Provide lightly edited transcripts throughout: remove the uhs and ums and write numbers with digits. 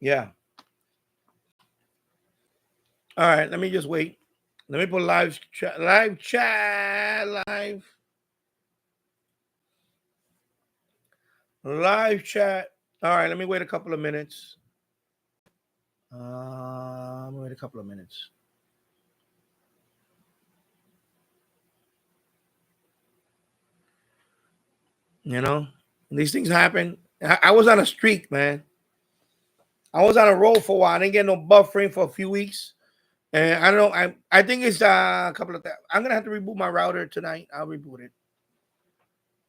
Yeah. All right. Let me just wait. Let me put live chat. Live chat. Live chat. All right. Let me wait a couple of minutes. Wait a couple of minutes. You know, these things happen. I was on a streak, man. I was on a roll for a while. I didn't get no buffering for a few weeks. And I don't know. I think it's a couple of things. I'm gonna have to reboot my router tonight. I'll reboot it.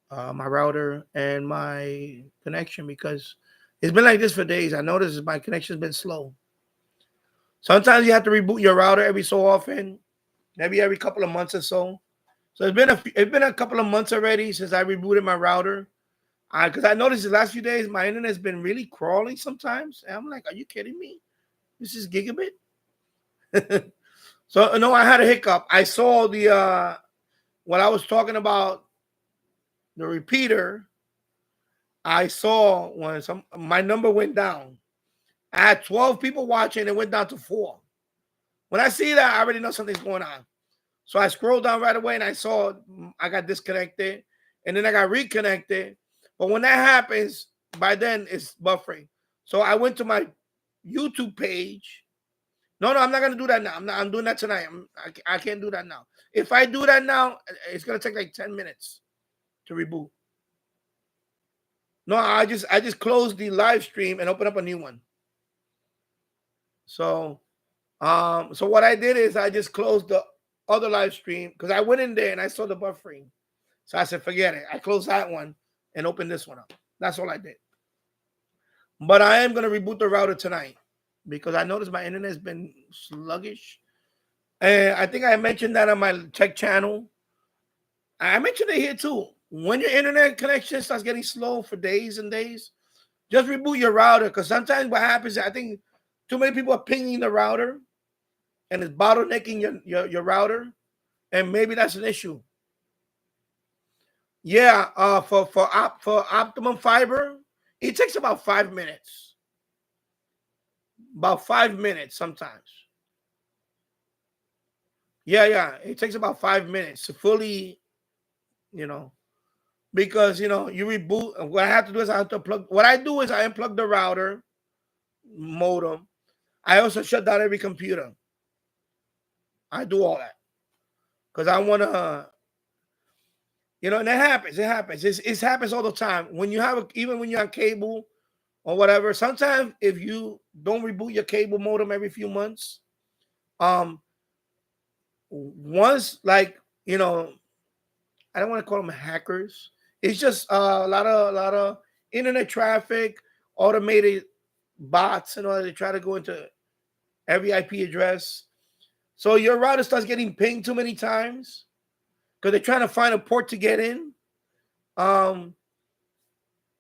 My router and my connection because it's been like this for days. I noticed my connection's been slow. Sometimes you have to reboot your router every so often, maybe every couple of months or so. So it's been a couple of months already since I rebooted my router. Because I noticed the last few days my internet's been really crawling sometimes. And I'm like, are you kidding me? This is gigabit. So no, I had a hiccup. I saw the what I was talking about, the repeater. I saw when my number went down. I had 12 people watching, it went down to 4. When I see that, I already know something's going on. So I scrolled down right away and I saw I got disconnected and then I got reconnected. But when that happens, by then it's buffering. So I went to my YouTube page. No, I'm not gonna do that now. I'm doing that tonight. I can't do that now. If I do that now, it's gonna take like 10 minutes to reboot. No, I just closed the live stream and open up a new one. So what I did is I just closed the other live stream because I went in there and I saw the buffering. So I said, forget it. I closed that one and opened this one up. That's all I did. But I am gonna reboot the router tonight because I noticed my internet has been sluggish. And I think I mentioned that on my tech channel. I mentioned it here too. When your internet connection starts getting slow for days and days, just reboot your router because sometimes what happens, I think too many people are pinging the router and it's bottlenecking your router, and maybe that's an issue. Yeah, for optimum fiber, it takes about 5 minutes. About 5 minutes sometimes. Yeah, it takes about 5 minutes to fully, you know, because you reboot. What I have to do is I have to plug. What I do is I unplug the router modem. I also shut down every computer. I do all that because I want to. And it happens. It happens. It happens all the time. When you have even when you have cable or whatever. Sometimes if you don't reboot your cable modem every few months, um, once like I don't want to call them hackers. It's just a lot of internet traffic, automated bots in order to try to go into every IP address. So your router starts getting pinged too many times because they're trying to find a port to get in. Um,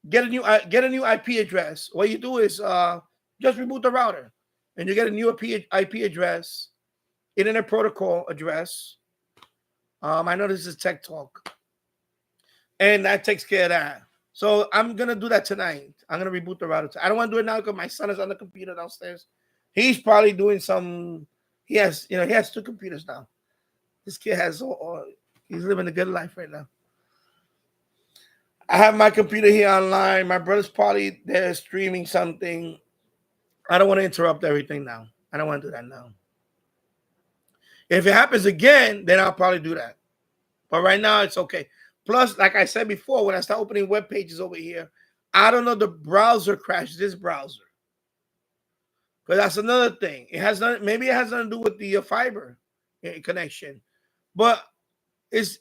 get a new IP address. What you do is just reboot the router, and you get a new IP address, internet protocol address. I know this is tech talk, and that takes care of that. So I'm gonna do that tonight. I'm gonna reboot the router. I don't want to do it now because my son is on the computer downstairs. He's probably doing some. He has 2 computers now. This kid has he's living a good life right now. I have my computer here online. My brother's probably there streaming something. I don't want to interrupt everything now. I don't want to do that now. If it happens again, then I'll probably do that. But right now, it's okay. Plus, like I said before, when I start opening web pages over here, I don't know, the browser crashed this browser. Because that's another thing. Maybe it has nothing to do with the fiber connection. But these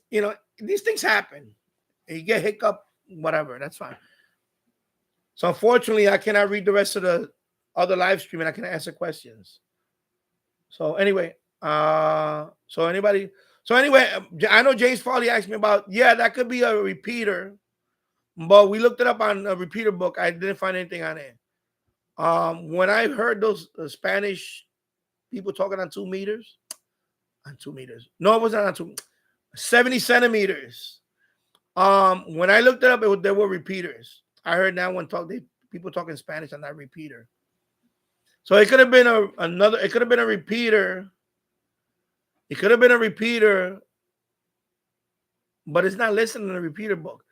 things happen. You get hiccup, whatever. That's fine. So unfortunately, I cannot read the rest of the other live stream and I can answer questions. So anyway, I know James Farley asked me about, that could be a repeater, but we looked it up on a repeater book. I didn't find anything on it. When I heard those Spanish people talking on 2 meters, no, it wasn't on 70 centimeters. When I looked it up, there were repeaters. I heard that one people talking Spanish on that repeater. So it could have been another. It could have been a repeater. It could have been a repeater, but it's not listed in the repeater book.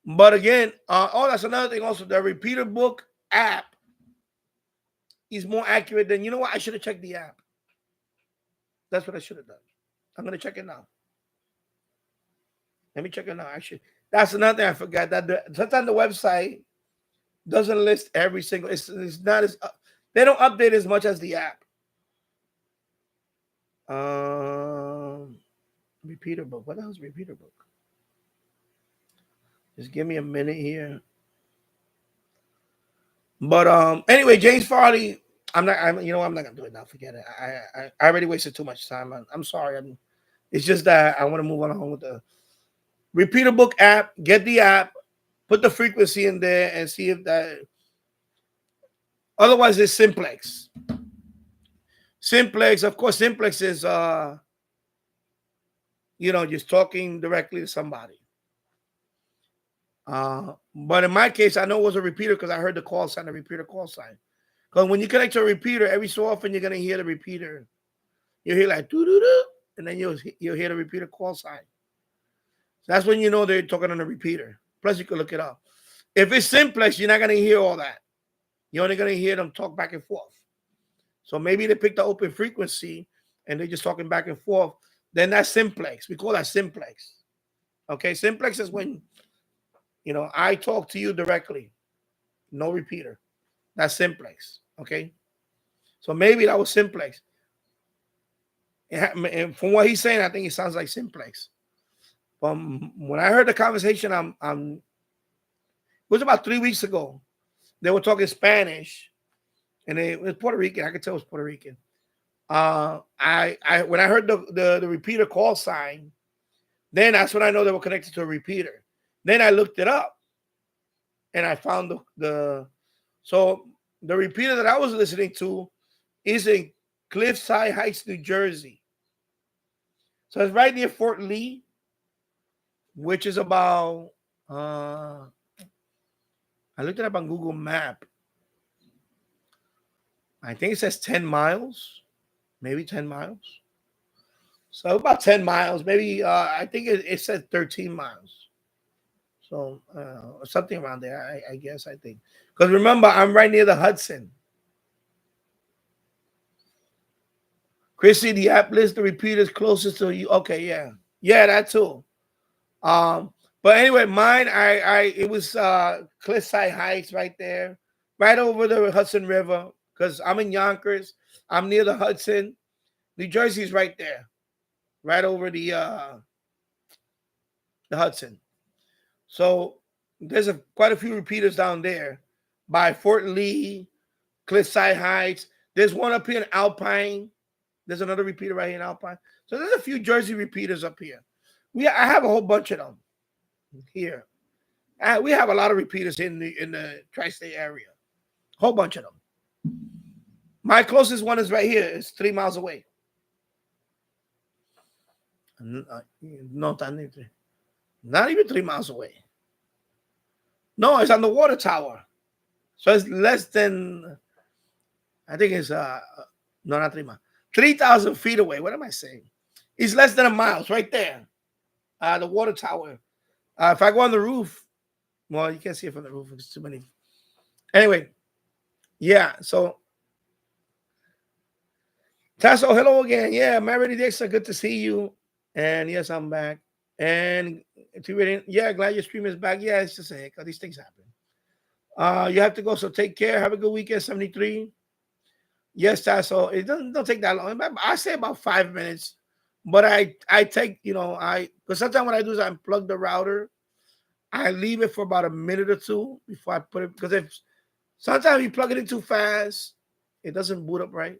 But again, that's another thing. Also, the repeater book app is more accurate than, you know what? I should have checked the app. That's what I should have done. I'm gonna check it now. Let me check it now. Actually, that's another thing I forgot. Sometimes the website doesn't list every single. It's not as they don't update as much as the app. Repeater book. What the hell is repeater book? Just give me a minute here. But anyway, James Farley. I'm not gonna do it now. Forget it. I already wasted too much time. I'm sorry. It's just that I want to move on with the repeater book app. Get the app, put the frequency in there, and see if that. Otherwise, it's simplex. Simplex, of course, simplex is just talking directly to somebody. But in my case, I know it was a repeater because I heard the call sign, the repeater call sign. Because when you connect to a repeater, every so often you're gonna hear the repeater. You hear like doo doo doo, and then you'll hear the repeater call sign. So that's when you know they're talking on the repeater. Plus, you can look it up. If it's simplex, you're not gonna hear all that. You're only gonna hear them talk back and forth. So maybe they picked the open frequency and they're just talking back and forth. Then that's simplex. We call that simplex. Okay, simplex is when I talk to you directly, no repeater. That's simplex. Okay, so maybe that was simplex. And from what he's saying, I think it sounds like simplex. When I heard the conversation, it was about 3 weeks ago. They were talking Spanish, and it was Puerto Rican. I could tell it was Puerto Rican. When I heard the repeater call sign, then that's when I know they were connected to a repeater. Then I looked it up, and I found so the repeater that I was listening to is in Cliffside Heights, New Jersey. So it's right near Fort Lee, which is about I looked it up on Google Map. I think it says 10 miles, maybe 10 miles. So about 10 miles, maybe I think it said 13 miles. So something around there, I guess, I think. Because remember, I'm right near the Hudson. Chrissy, the app list the repeaters closest to you. Okay, yeah. Yeah, that too. But anyway, mine, it was Cliffside Heights right there, right over the Hudson River, because I'm in Yonkers. I'm near the Hudson. New Jersey's right there, right over the Hudson. So there's quite a few repeaters down there by Fort Lee, Cliffside Heights. There's one up here in Alpine. There's another repeater right here in Alpine. So there's a few Jersey repeaters up here. I have a whole bunch of them here. We have a lot of repeaters in the tri-state area. Whole bunch of them. My closest one is right here. It's 3 miles away. No, not even 3 miles away. No, it's on the water tower. So it's less than, I think it's no, not 3 miles. 3,000 feet away. What am I saying? It's less than a mile. It's right there. The water tower. If I go on the roof, well, you can't see it from the roof. It's too many. Anyway, yeah. So, Tasso, hello again. Yeah, Mary Dixon, good to see you. And yes, I'm back. And yeah, glad your stream is back. Yeah, it's just a heck. These things happen. You have to go, so take care. Have a good weekend, 73. Yes, Tasso. It don't take that long. I say about 5 minutes. But I take, because sometimes what I do is I unplug the router. I leave it for about a minute or two before I put it, because if sometimes you plug it in too fast, it doesn't boot up right.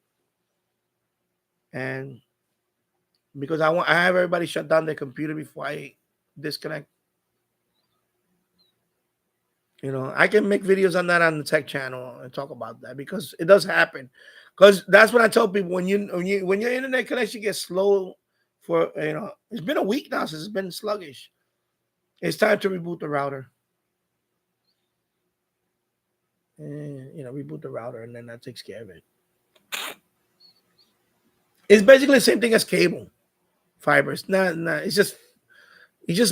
And because I have everybody shut down their computer before I disconnect. I can make videos on that on the tech channel and talk about that, because it does happen. Because that's what I tell people, when your internet connection gets slow for, it's been a week now since it's been sluggish. It's time to reboot the router. And, reboot the router, and then that takes care of it. It's basically the same thing as cable fiber. It's not. It's just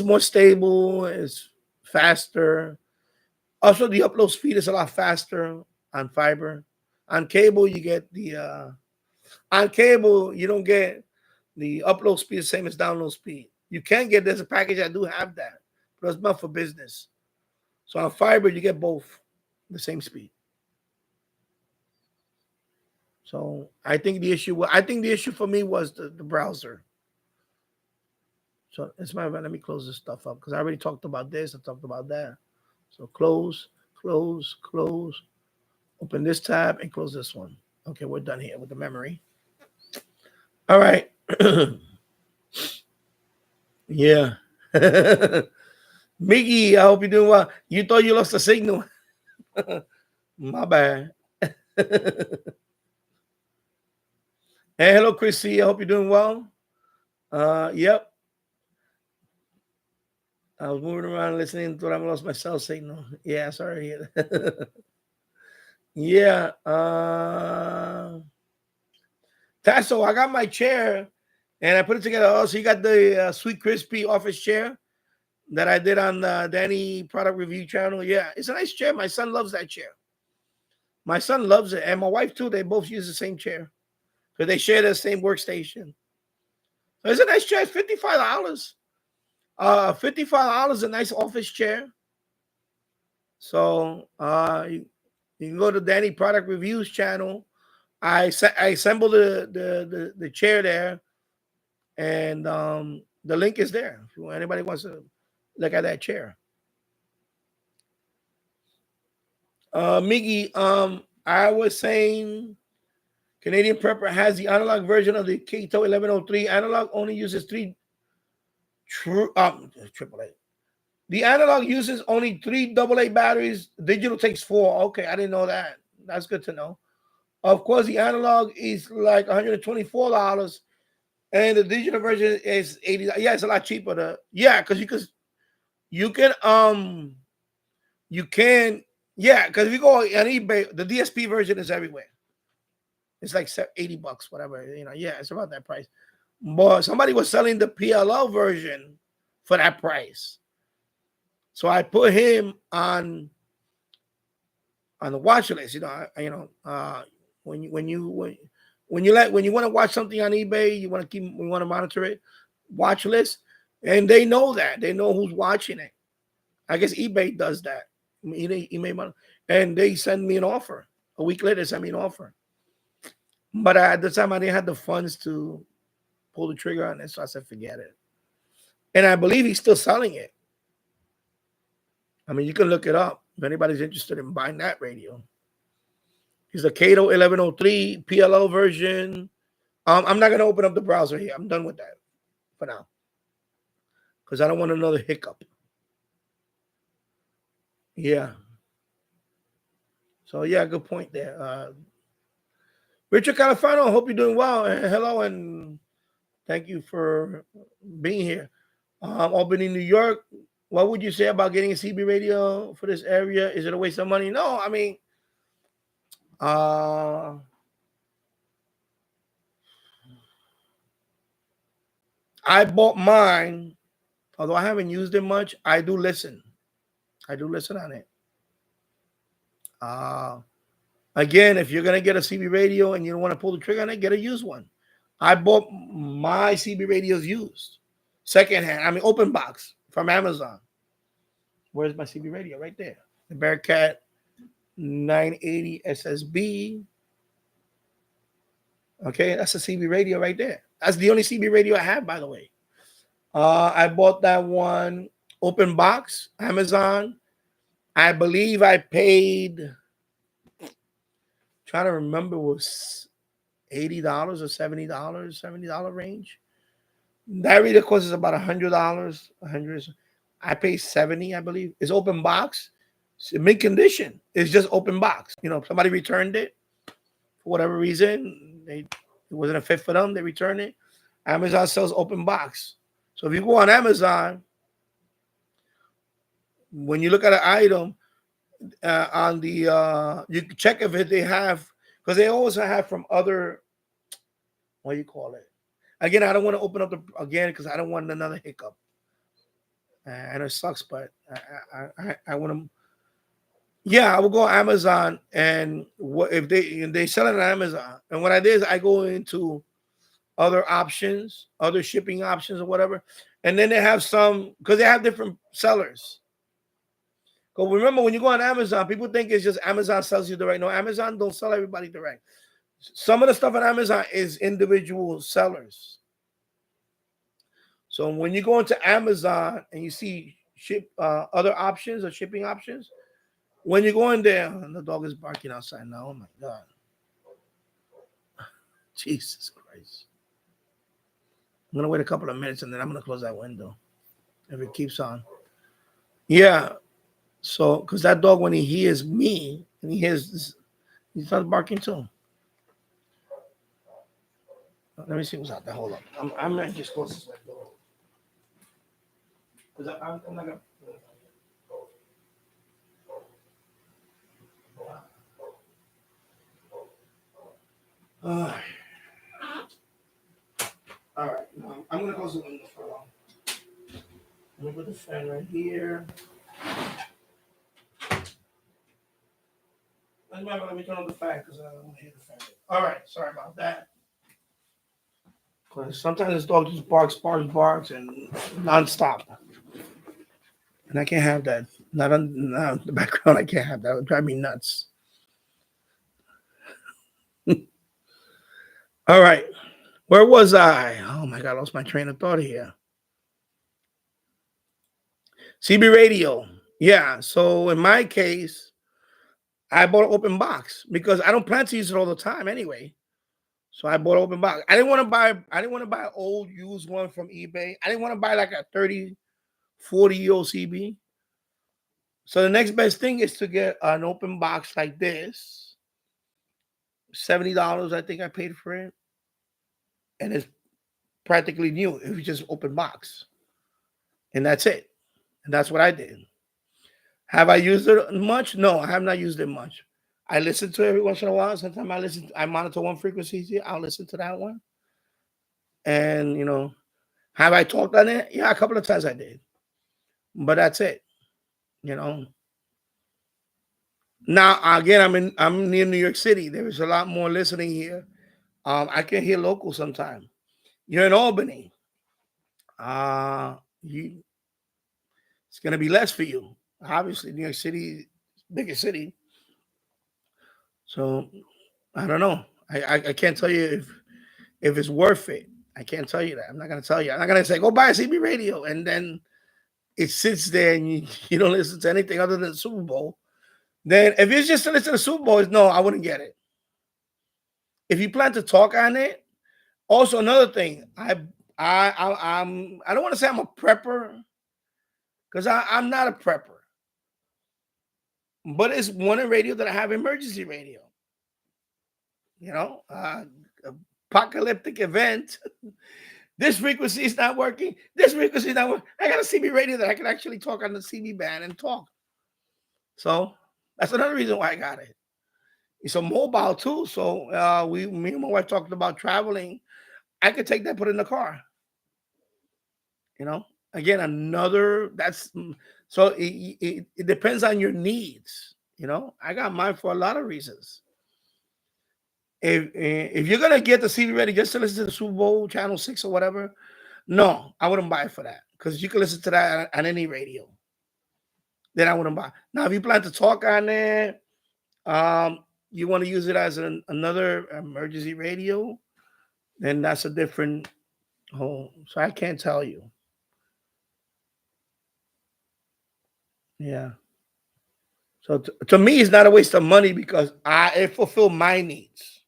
more stable. It's faster. Also, the upload speed is a lot faster on fiber. On cable, you get the on cable you don't get the upload speed the same as download speed. You can get there's a package that do have that, but it's not for business. So on fiber, you get both the same speed. So I think the issue for me was the browser. So it's my let me close this stuff up because I already talked about this. I talked about that. So close, close, close. Open this tab and close this one. Okay, we're done here with the memory. All right. Yeah. Mickey, I hope you're doing well. You thought you lost the signal. My bad. Hey, hello, Chrissy. I hope you're doing well. Yep. I was moving around listening to I lost my cell signal. Yeah, sorry. Yeah. Tasso, I got my chair and I put it together. Oh, so you got the Sweet Crispy office chair that I did on the Danny product review channel. Yeah, it's a nice chair. My son loves that chair. My son loves it. And my wife, too. They both use the same chair because they share the same workstation. So it's a nice chair. It's $55. $55, a nice office chair. So you can go to Danny Product Reviews channel. I assembled the chair there, and the link is there if anybody wants to look at that chair. Miggy, I was saying Canadian Prepper has the analog version of the Kato 1103. Analog only uses AAA. The analog uses only 3 AA batteries. Digital takes 4. Okay, I didn't know that. That's good to know. Of course, the analog is like $124, and the digital version is $80. Yeah, it's a lot cheaper. Because because if you go on eBay, the DSP version is everywhere. It's like $80, whatever. Yeah, it's about that price. But somebody was selling the PLL version for that price. So I put him on the watch list. When you want to watch something on eBay, you want to monitor it, watch list, and they know that. They know who's watching it. I guess eBay does that. And they send me an offer. A week later, they send me an offer. But at the time, I didn't have the funds to pull the trigger on it, so I said, forget it. And I believe he's still selling it. I mean, you can look it up if anybody's interested in buying that radio. It's the Kato 1103 PLL version. I'm not going to open up the browser here. I'm done with that for now because I don't want another hiccup. Yeah. So, yeah, good point there. Richard Califano, I hope you're doing well. Hello, and thank you for being here. Albany, New York. What would you say about getting a CB radio for this area? Is it a waste of money? No, I mean, I bought mine, although I haven't used it much. I do listen on it. Again, if you're gonna get a CB radio and you don't want to pull the trigger on it, get a used one. I bought my CB radios used, secondhand. I mean, open box from Amazon. Where's my CB radio? Right there, the Bearcat 980 SSB. Okay, that's a CB radio right there. That's the only CB radio I have, by the way. I bought that one open box, Amazon. I believe I paid, trying to remember, was $80 or $70 range. That radio costs about $100. I paid $70, I believe. It's open box. It's mint condition. It's just open box. Somebody returned it for whatever reason. It wasn't a fit for them. They returned it. Amazon sells open box. So if you go on Amazon, when you look at an item on the, you can check if they have, because they also have from other what you call it. Again, I don't want to open up the again because I don't want another hiccup. And it sucks, but I want to. Yeah, I will go on Amazon and what if they sell it on Amazon. And what I did is I go into other options, other shipping options or whatever, and then they have some because they have different sellers. Because remember, when you go on Amazon, people think it's just Amazon sells you direct. No, Amazon don't sell everybody direct. Some of the stuff on Amazon is individual sellers. So when you go into Amazon and you see ship other options or shipping options, when you go in there, and the dog is barking outside now. Oh my God. Jesus Christ. I'm going to wait a couple of minutes and then I'm going to close that window if it keeps on. Yeah. So, because that dog, when he hears me and he hears this, he starts barking too. Let me see what's out there. Hold on. I'm not just close this window. Because I'm not going to. All right. I'm going to close the window for a while. I'm going to put the fan right here. Let me turn on the fan because I don't want to hear the fan. All right. Sorry about that. Because sometimes this dog just barks, and nonstop. And I can't have that. Not on the background. I can't have that. It would drive me nuts. All right. Where was I? Oh my God, I lost my train of thought here. CB radio. Yeah. So in my case, I bought an open box because I don't plan to use it all the time anyway. So I bought an open box. I didn't want to buy an old used one from eBay. I didn't want to buy like a 30, 40-year-old CB. So the next best thing is to get an open box like this. $70, I think I paid for it. And it's practically new if you just open box. And that's it. And that's what I did. Have I used it much? No, I have not used it much. I listen to it every once in a while. Sometimes I monitor one frequency. I'll listen to that one. And, have I talked on it? Yeah, a couple of times I did. But that's it. Now, again, I'm near New York City. There is a lot more listening here. I can hear local sometime. You're in Albany. It's going to be less for you. Obviously, New York City, biggest city. So I don't know. I can't tell you if it's worth it. I can't tell you that. I'm not going to tell you. I'm not going to say, go buy a CB radio. And then it sits there and you don't listen to anything other than the Super Bowl. Then if it's just to listen to the Super Bowl, no, I wouldn't get it. If you plan to talk on it, also another thing, I don't want to say I'm a prepper because I'm not a prepper. But it's one in radio that I have emergency radio. Apocalyptic event. This frequency is not working. This frequency is not working. I got a CB radio that I can actually talk on the CB band and talk. So that's another reason why I got it. It's a mobile too. So me and my wife talked about traveling. I could take that, put it in the car. Again, so it depends on your needs. I got mine for a lot of reasons. If you're gonna get the CD ready just to listen to the Super Bowl Channel 6 or whatever, no, I wouldn't buy it for that because you can listen to that on any radio. Then I wouldn't buy. Now, if you plan to talk on there, you want to use it as another emergency radio, then that's a different home. So I can't tell you. Yeah. So to me, it's not a waste of money because it fulfills my needs.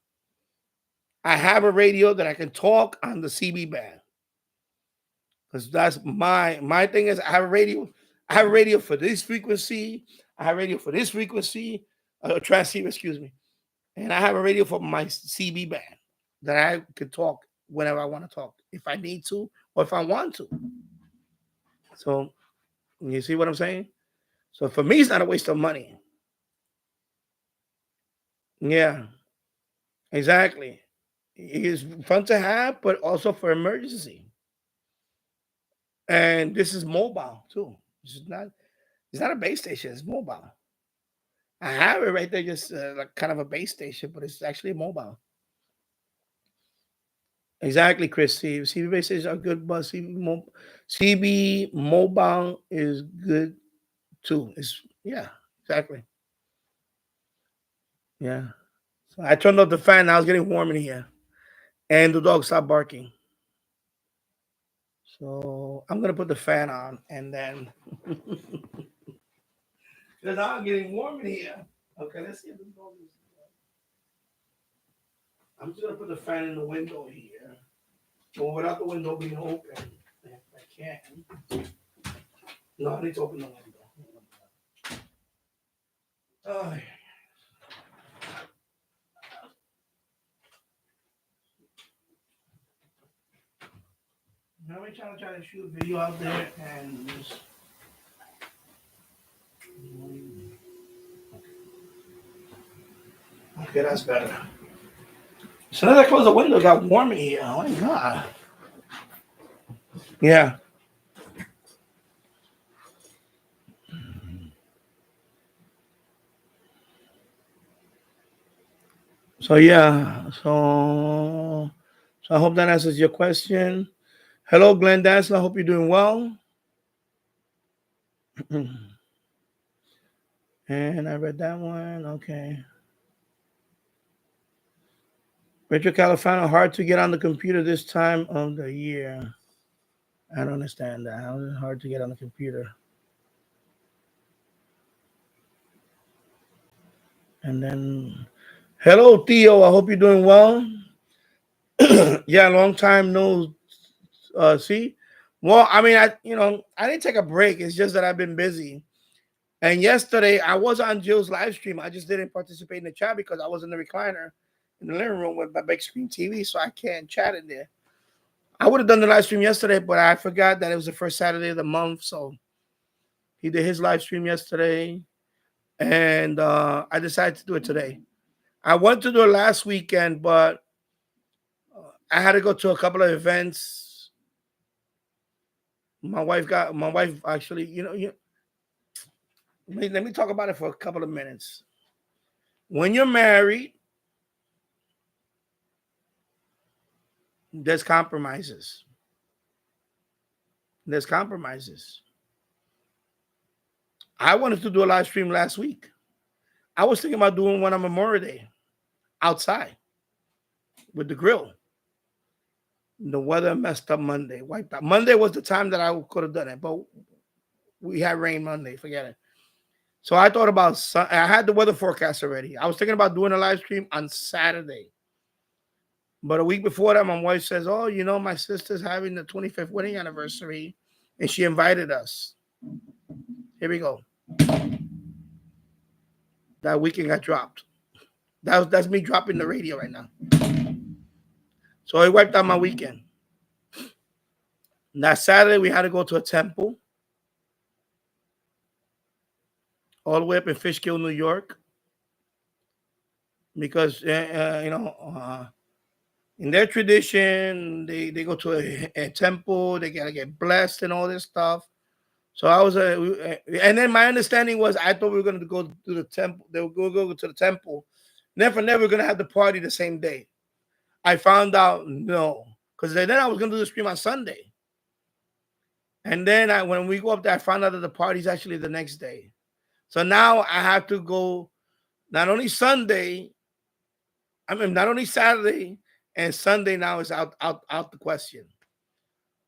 I have a radio that I can talk on the CB band because that's my thing. Is I have a radio. I have a radio for this frequency. I have a radio for this frequency. Transceiver, excuse me. And I have a radio for my CB band that I can talk whenever I want to talk, if I need to or if I want to. So you see what I'm saying? So for me, it's not a waste of money. Yeah, exactly. It's fun to have, but also for emergency. And this is mobile too. It's not a base station. It's mobile. I have it right there, just like kind of a base station, but it's actually mobile. Exactly, Chris. CB base stations are good, but CB mobile is good too. It's yeah, exactly. Yeah. So I turned off the fan. Now it's getting warm in here, and the dog stopped barking. So I'm gonna put the fan on, and then because now I'm getting warm in here. Okay, let's see if the dog is. I'm just gonna put the fan in the window here, or without the window being open, if I can. No, I need to open the window. Oh, now we're trying to shoot a video out there and just. Okay, that's better. So now that I closed the window, it got warm in here. Oh my god. Yeah. So yeah. So I hope that answers your question. Hello, Glenn Dancel. I hope you're doing well. And I read that one. Okay. Richard Califano, hard to get on the computer this time of the year. I don't understand that. How is it hard to get on the computer? And then, hello, Theo. I hope you're doing well. Yeah, long time no see. Well, I mean, I didn't take a break. It's just that I've been busy. And yesterday I was on Jill's live stream. I just didn't participate in the chat because I was in the recliner in the living room with my big screen TV, so I can't chat in there. I would have done the live stream yesterday, but I forgot that it was the first Saturday of the month. So he did his live stream yesterday, and I decided to do it today. I wanted to do it last weekend, but I had to go to a couple of events. My wife actually, let me talk about it for a couple of minutes. When you're married, there's compromises. There's compromises. I wanted to do a live stream last week. I was thinking about doing one on Memorial Day outside with the grill. The weather messed up Monday, wiped out. Monday was the time that I could have done it, but we had rain Monday. Forget it. So I thought about. I had the weather forecast already. I was thinking about doing a live stream on Saturday, but a week before that, my wife says, "Oh, my sister's having the 25th wedding anniversary, and she invited us." Here we go. That weekend got dropped. That's me dropping the radio right now. So it wiped out my weekend. That Saturday we had to go to a temple all the way up in Fishkill, New York, because in their tradition they go to a temple, they gotta get blessed and all this stuff. So I was and then my understanding was I thought we were going to go to the temple. They would go to the temple. Never going to have the party the same day. I found out no, because then I was going to do the stream on Sunday, and then when we go up there, I found out that the party's actually the next day. So now I have to go not only Sunday, not only Saturday and Sunday. Now is out the question.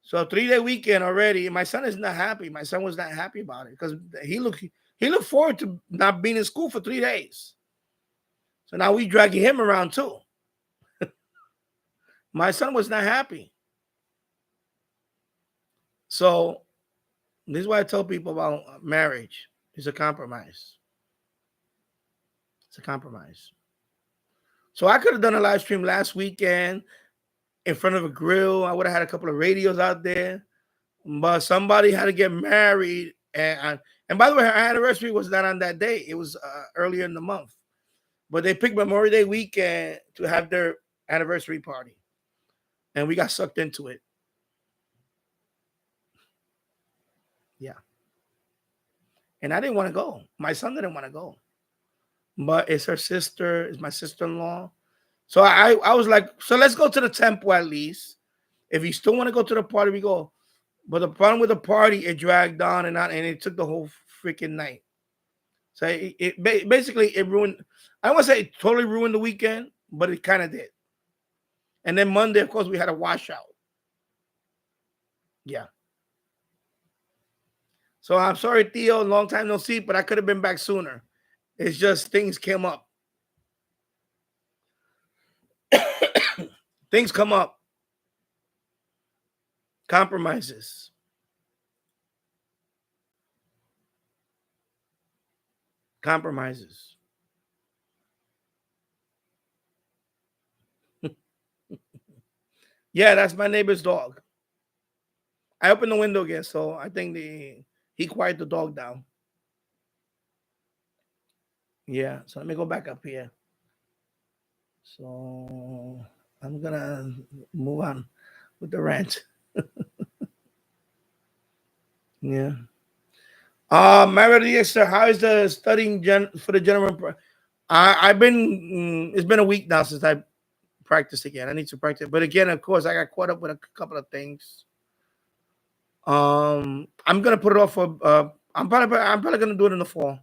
So 3-day weekend already. My son is not happy. My son was not happy about it because he looked forward to not being in school for 3 days. So now we dragging him around too. My son was not happy. So this is why I tell people about marriage. It's a compromise. It's a compromise. So I could have done a live stream last weekend in front of a grill. I would have had a couple of radios out there. But somebody had to get married. And by the way, her anniversary was not on that day. It was earlier in the month. But they picked Memorial Day weekend to have their anniversary party, and we got sucked into it. Yeah, and I didn't want to go. My son didn't want to go, but it's her sister, it's my sister-in-law. So I was like, so let's go to the temple at least. If you still want to go to the party, we go. But the problem with the party, it dragged on and on, and it took the whole freaking night. So basically it ruined. I don't want to say it totally ruined the weekend, but it kind of did. And then Monday, of course, we had a washout. Yeah. So I'm sorry, Theo. Long time no see, but I could have been back sooner. It's just things came up. Things come up. Compromises. Compromises. Yeah, that's my neighbor's dog. I opened the window again, so I think he quieted the dog down. Yeah, so let me go back up here. So I'm gonna move on with the rant. Yeah. Meredith, sir, how is the studying for the general? I've been. It's been a week now since I practiced again. I need to practice, but again, of course, I got caught up with a couple of things. I'm gonna put it off for. I'm probably gonna do it in the fall,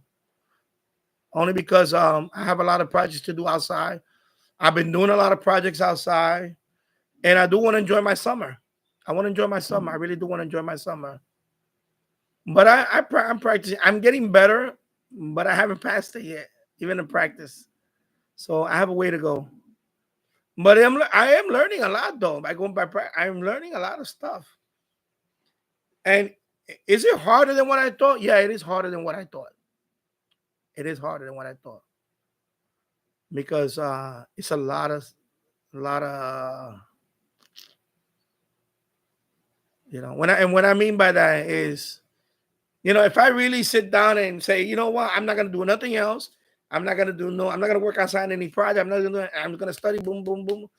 only because I have a lot of projects to do outside. I've been doing a lot of projects outside, and I do want to enjoy my summer. I want to enjoy my summer. I really do want to enjoy my summer. But I'm practicing. I'm getting better, but I haven't passed it yet, even in practice. So I have a way to go. But I am learning a lot though. By going by, I'm learning a lot of stuff. And is it harder than what I thought? Yeah, it is harder than what I thought. It is harder than what I thought because it's a lot of what I mean by that is, if I really sit down and say, you know what, I'm not gonna do nothing else. I'm not gonna work outside any project. I'm gonna study. Boom, boom, boom.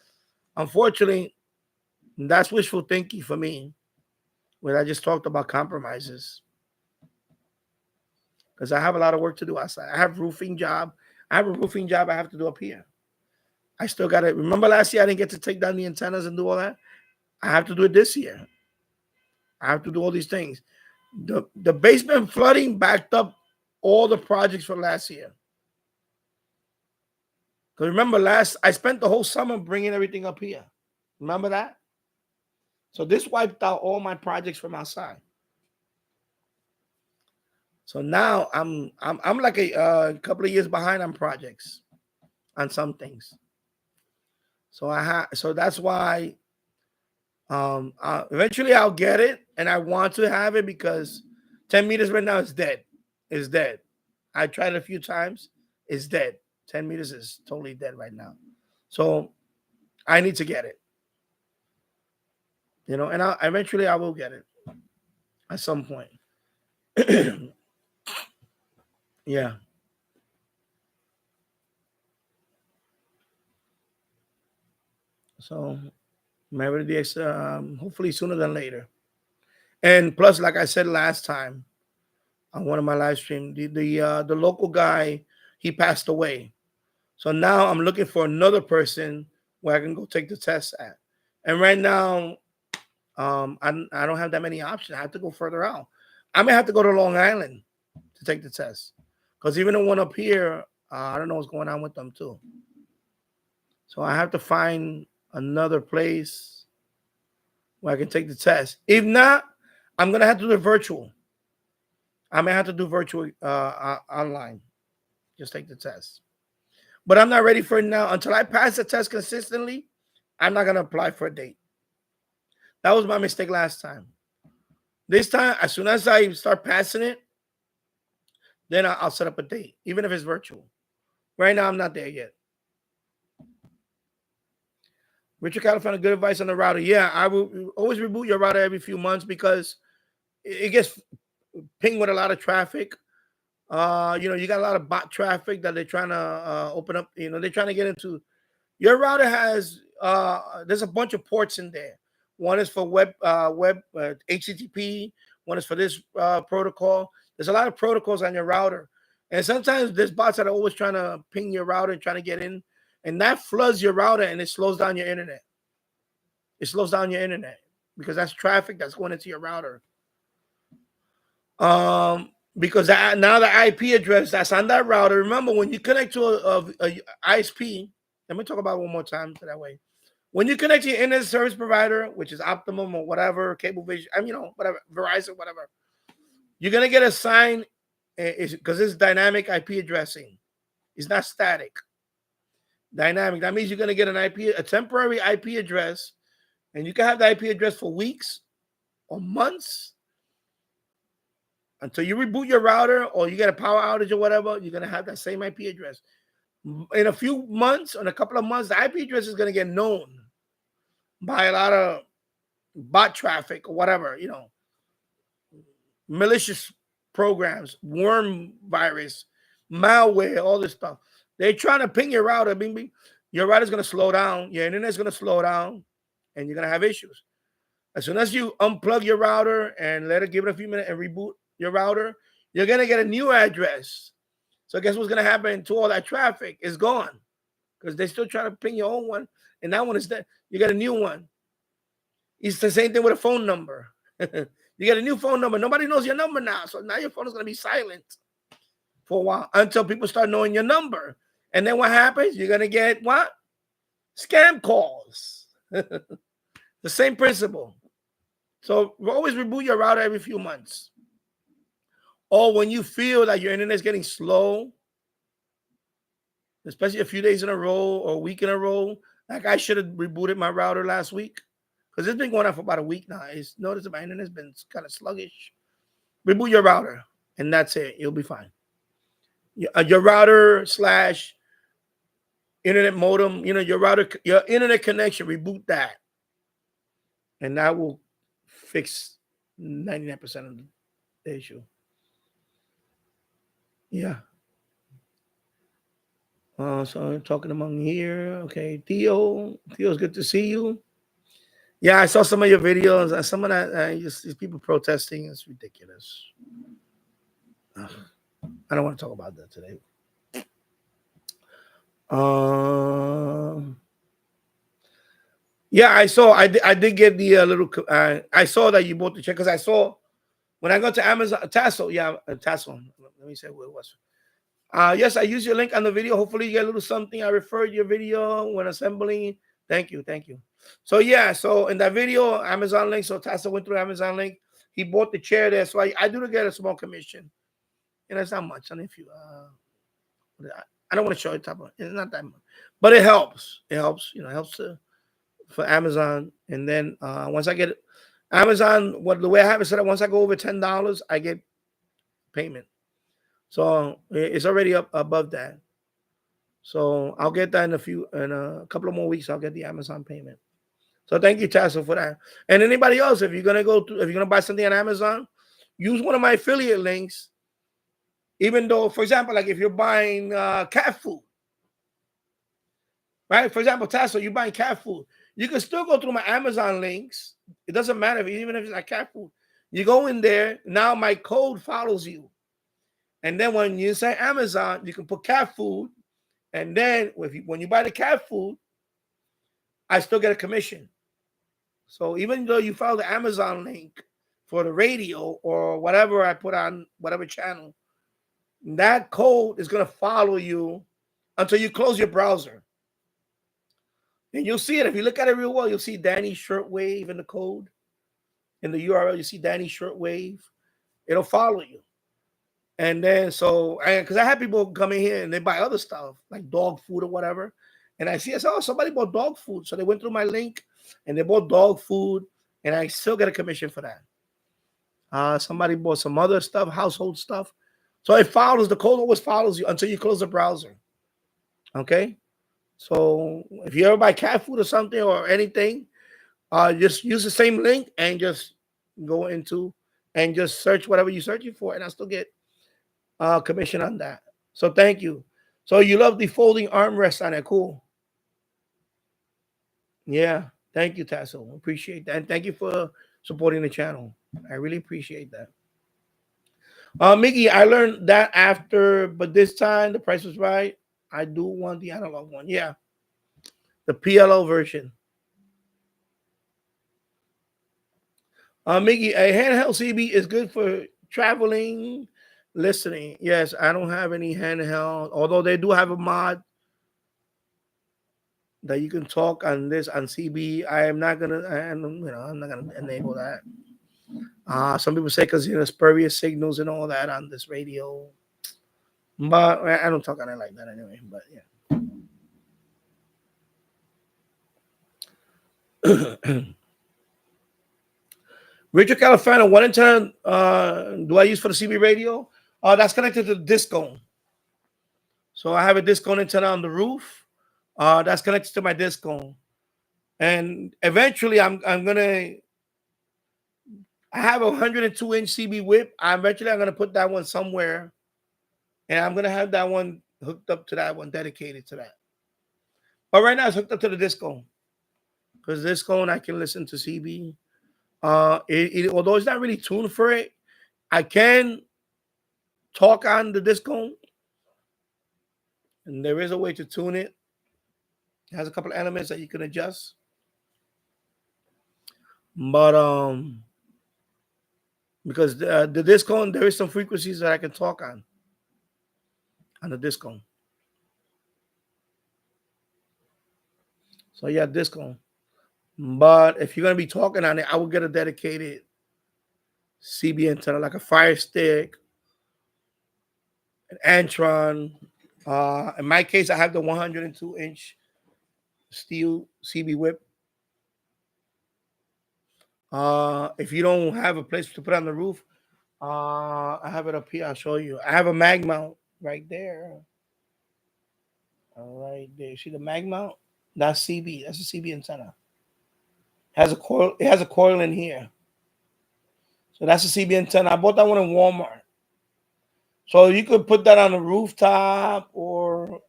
Unfortunately, that's wishful thinking for me. When I just talked about compromises, because I have a lot of work to do outside. I have roofing job. I have a roofing job I have to do up here. I still got to remember last year I didn't get to take down the antennas and do all that. I have to do it this year. I have to do all these things. The basement flooding backed up all the projects for last year. Because remember, I spent the whole summer bringing everything up here. Remember that? So this wiped out all my projects from outside. So now I'm like a couple of years behind on projects, on some things. So that's why eventually I'll get it, and I want to have it because 10 meters right now is dead. It's dead. I tried it a few times. It's dead. 10 meters is totally dead right now. So I need to get it. And eventually I will get it at some point. Yeah. So maybe hopefully sooner than later. And plus, like I said last time on one of my live streams, the local guy, he passed away. So now I'm looking for another person where I can go take the test at. And right now, I don't have that many options. I have to go further out. I may have to go to Long Island to take the test, because even the one up here, I don't know what's going on with them too. So I have to find another place where I can take the test. If not, I'm gonna have to do it virtual. I may have to do virtual online. Just take the test. But I'm not ready for it now. Until I pass the test consistently, I'm not gonna apply for a date. That was my mistake last time. This time, as soon as I start passing it, then I'll set up a date, even if it's virtual. Right now, I'm not there yet. Richard California, good advice on the router. Yeah, I will always reboot your router every few months because it gets pinged with a lot of traffic. You got a lot of bot traffic that they're trying to open up. They're trying to get into. Your router has there's a bunch of ports in there. One is for web HTTP. One is for this protocol. There's a lot of protocols on your router, and sometimes there's bots that are always trying to ping your router and trying to get in, and that floods your router and it slows down your internet. It slows down your internet because that's traffic that's going into your router. Because now the IP address that's on that router. Remember, when you connect to a ISP, let me talk about it one more time so that way. When you connect to your internet service provider, which is Optimum or whatever, Cablevision, whatever, Verizon, whatever, you're gonna get assigned because it's dynamic IP addressing. It's not static. Dynamic. That means you're gonna get a temporary IP address, and you can have the IP address for weeks or months until you reboot your router or you get a power outage or whatever. You're gonna have that same IP address. In a few months, in a couple of months, the IP address is gonna get known by a lot of bot traffic or whatever, malicious programs, worm virus, malware, all this stuff. They're trying to ping your router. Your router's going to slow down. Your internet's going to slow down, and you're going to have issues. As soon as you unplug your router and let it give it a few minutes and reboot your router, you're going to get a new address. So guess what's going to happen to all that traffic? It's gone because they're still trying to ping your own one, and that one is dead. You get a new one. It's the same thing with a phone number. You get a new phone number. Nobody knows your number now. So now your phone is going to be silent for a while until people start knowing your number. And then what happens? You're going to get what? Scam calls. The same principle. So always reboot your router every few months. Or when you feel that your internet is getting slow, especially a few days in a row or a week in a row, like I should have rebooted my router last week. Because it's been going on for about a week now. It's noticed that my internet's been kind of sluggish. Reboot your router, and that's it. You'll be fine. Your router / internet modem, your router, your internet connection, reboot that. And that will fix 99% of the issue. Yeah. So I'm talking among here. Okay, Theo. Theo's good to see you. Yeah, I saw some of your videos and some of that. These people protesting. It's ridiculous. I don't want to talk about that today. Yeah, I saw. I did get the little. I saw that you bought the check because I saw when I got to Amazon Tassel. Yeah, Tassel. Let me say what it was. Yes, I used your link on the video. Hopefully, you get a little something. I referred your video when assembling. Thank you. So yeah, so in that video, Amazon link. So Tassel went through Amazon link. He bought the chair there, so I do get a small commission. It's not much. And if you, I don't want to show you top of it. It's not that much, but it helps. It helps. It helps for Amazon. And then once I get Amazon, the way I have it set up, once I go over $10, I get payment. So it's already up above that. So I'll get that in a couple of more weeks. I'll get the Amazon payment. So thank you, Tassel, for that. And anybody else, if you're gonna buy something on Amazon, use one of my affiliate links. Even though, for example, like if you're buying cat food, right? For example, Tassel, you're buying cat food. You can still go through my Amazon links. It doesn't matter even if it's like cat food. You go in there. Now my code follows you. And then when you say Amazon, you can put cat food. And then when you buy the cat food, I still get a commission. So even though you follow the Amazon link for the radio or whatever I put on whatever channel, that code is going to follow you until you close your browser. And you'll see it. If you look at it real well, you'll see Danny Shortwave in the code. In the URL, you see Danny Shortwave. It'll follow you. And then because I have people come in here and they buy other stuff like dog food or whatever. And I said, oh, somebody bought dog food. So they went through my link and they bought dog food. And I still get a commission for that. Somebody bought some other stuff, household stuff. So it follows, the code always follows you until you close the browser. Okay? So if you ever buy cat food or something or anything, just use the same link and just go into and just search whatever you're searching for. And I still get commission on that. So thank you. So you love the folding armrest on it. Cool. Yeah. Thank you, Tassel. Appreciate that. And thank you for supporting the channel. I really appreciate that. Mickey, I learned that after, but this time the price was right. I do want the analog one. Yeah. The PLO version. Mickey, a handheld CB is good for traveling, listening. Yes, I don't have any handheld, although they do have a mod that you can talk on this on CB. I am not gonna, I'm not gonna enable that. Some people say because spurious signals and all that on this radio, but I don't talk on it like that anyway. But yeah. Richard Califano, what antenna do I use for the CB radio? That's connected to the disco. So I have a disco antenna on the roof. That's connected to my disco. And eventually I'm gonna I have a 102-inch CB whip. I'm gonna put that one somewhere. And I'm gonna have that one hooked up to that one, dedicated to that. But right now it's hooked up to the disco. Because disco and I can listen to CB. Although it's not really tuned for it, I can talk on the disco. And there is a way to tune it. It has a couple of elements that you can adjust. But because the disco, there is some frequencies that I can talk on the disco. So yeah, disco. But if you're gonna be talking on it, I will get a dedicated CB antenna, like a Fire Stick, an Antron. In my case, I have the 102-inch steel CB whip. If you don't have a place to put on the roof, I have it up here. I'll show you. I have a mag mount right there. All right there. See the mag mount? That's CB. That's a CB antenna. Has a coil. It has a coil in here. So that's a CB antenna. I bought that one in Walmart. So you could put that on the rooftop or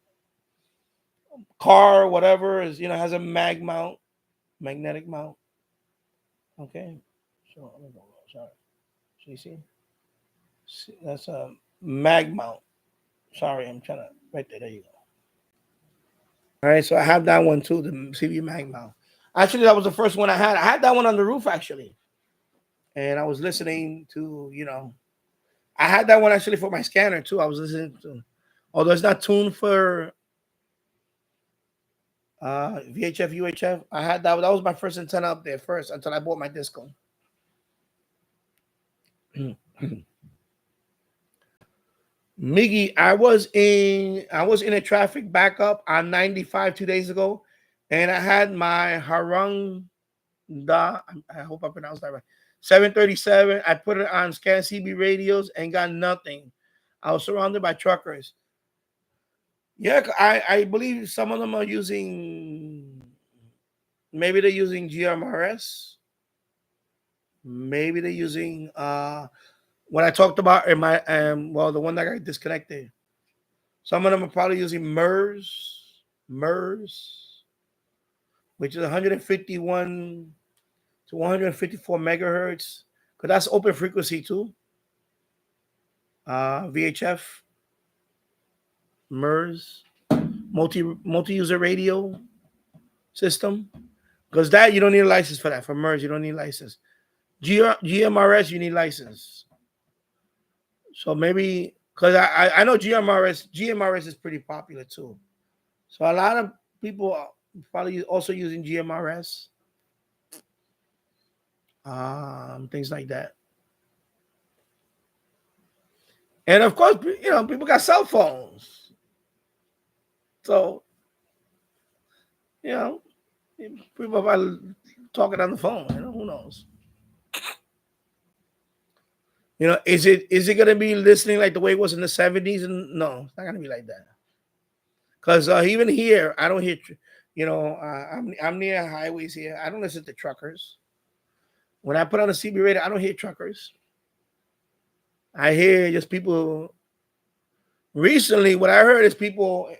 car, whatever is has a mag mount, magnetic mount. Okay. So let me go. Sorry. So you see, that's a mag mount. Sorry, I'm trying to right there. There you go. All right, so I have that one too, the CB mag mount. Actually, that was the first one I had. I had that one on the roof actually, and I was listening to I had that one actually for my scanner too. I was listening to, although it's not tuned for VHF, UHF. I had that. That was my first antenna up there first until I bought my disco. Miggy, I was in a traffic backup on 95 2 days ago, and I had my Harung Da. I hope I pronounced that right. 737. I put it on scan CB radios and got nothing. I was surrounded by truckers. Yeah, I believe some of them are using. Maybe they're using GMRS. Maybe they're using what I talked about in my the one that got disconnected. Some of them are probably using MERS, which is 151 to 154 megahertz, because that's open frequency too. VHF, MERS, multi-user radio system, because that you don't need a license for that. For MERS, you don't need a license. GMRS, you need license. So maybe because I know GMRS is pretty popular too. So a lot of people are probably also using GMRS, things like that. And of course, people got cell phones. So, people are talking on the phone. Who knows? Is it gonna be listening like the way it was in the 70s? And no, it's not gonna be like that. Because even here, I don't hear. I'm near highways here. I don't listen to truckers. When I put on a CB radio, I don't hear truckers. I hear just people. Recently, what I heard is people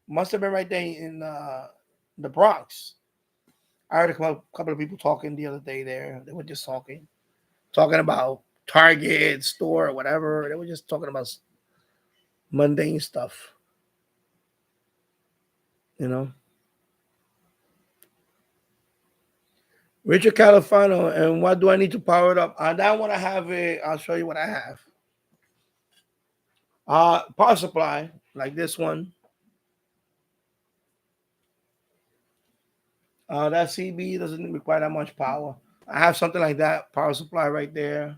must have been right there in the Bronx. I heard a couple of people talking the other day there. They were just talking about Target, store, or whatever. They were just talking about mundane stuff, you know. Richard Califano, and what do I need to power it up? On that one, I have a. I'll show you what I have. Power supply like this one. That CB doesn't require that much power. I have something like that power supply right there.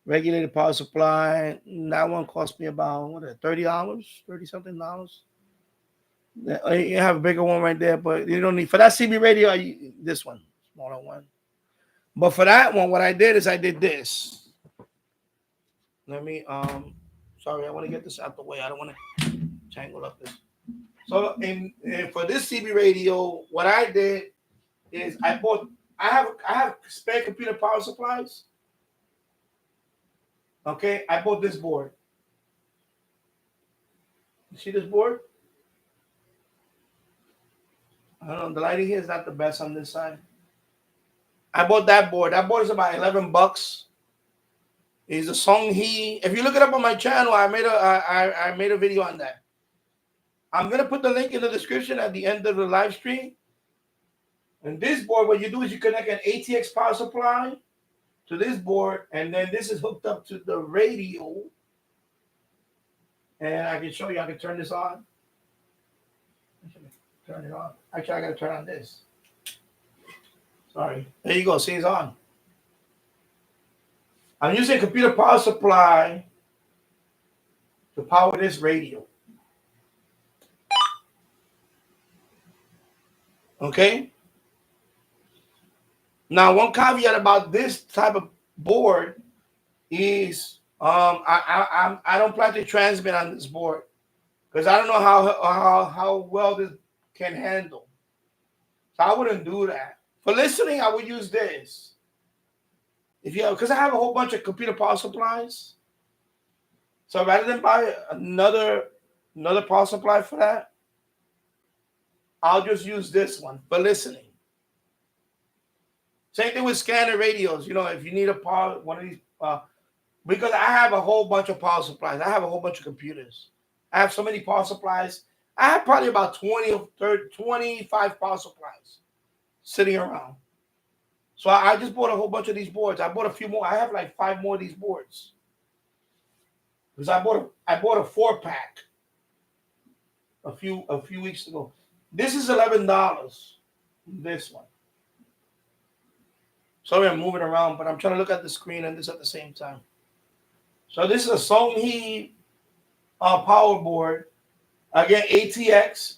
Regulated power supply. That one cost me about what $30, $30 something. You have a bigger one right there, but you don't need for that CB radio. This one, smaller one. But for that one, what I did is I did this. Let me sorry, I want to get this out the way. I don't want to tangle up this. So for this CB radio, what I did is I have spare computer power supplies. Okay, I bought this board. You see this board? I don't know. The lighting here is not the best on this side. I bought that board. That board is about $11. It's a Songhe. If you look it up on my channel, I made a video on that. I'm gonna put the link in the description at the end of the live stream. And this board, what you do is you connect an ATX power supply to this board, and then this is hooked up to the radio. And I can show you. I can turn this on. Turn it on. Actually, I gotta turn on this. Sorry. There you go. See, it's on. I'm using a computer power supply to power this radio. Okay. Now, one caveat about this type of board is I don't plan to transmit on this board because I don't know how well this can handle. So I wouldn't do that. For listening, I would use this. Because I have a whole bunch of computer power supplies. So rather than buy another power supply for that, I'll just use this one for listening. Same thing with scanner radios. If you need one of these, because I have a whole bunch of power supplies. I have a whole bunch of computers. I have so many power supplies. I have probably about 20 or 30, 25 power supplies sitting around. So I just bought a whole bunch of these boards. I bought a few more. I have like 5 more of these boards. Because I bought a 4-pack a few weeks ago. This is $11. This one. Sorry, I'm moving around, but I'm trying to look at the screen and this at the same time. So this is a Songhe power board. Again, ATX.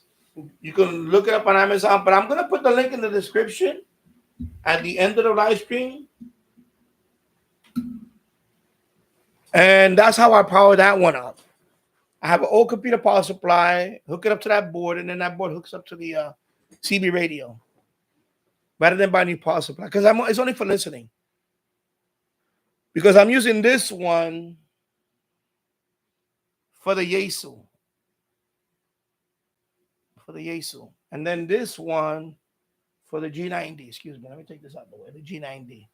You can look it up on Amazon, but I'm going to put the link in the description at the end of the live stream. And that's how I power that one up. I have an old computer power supply, hook it up to that board, and then that board hooks up to the CB radio. Rather than buy a new power supply. Because it's only for listening. Because I'm using this one for the Yaesu. And then this one for the G90. Excuse me. Let me take this out of the way. The G90.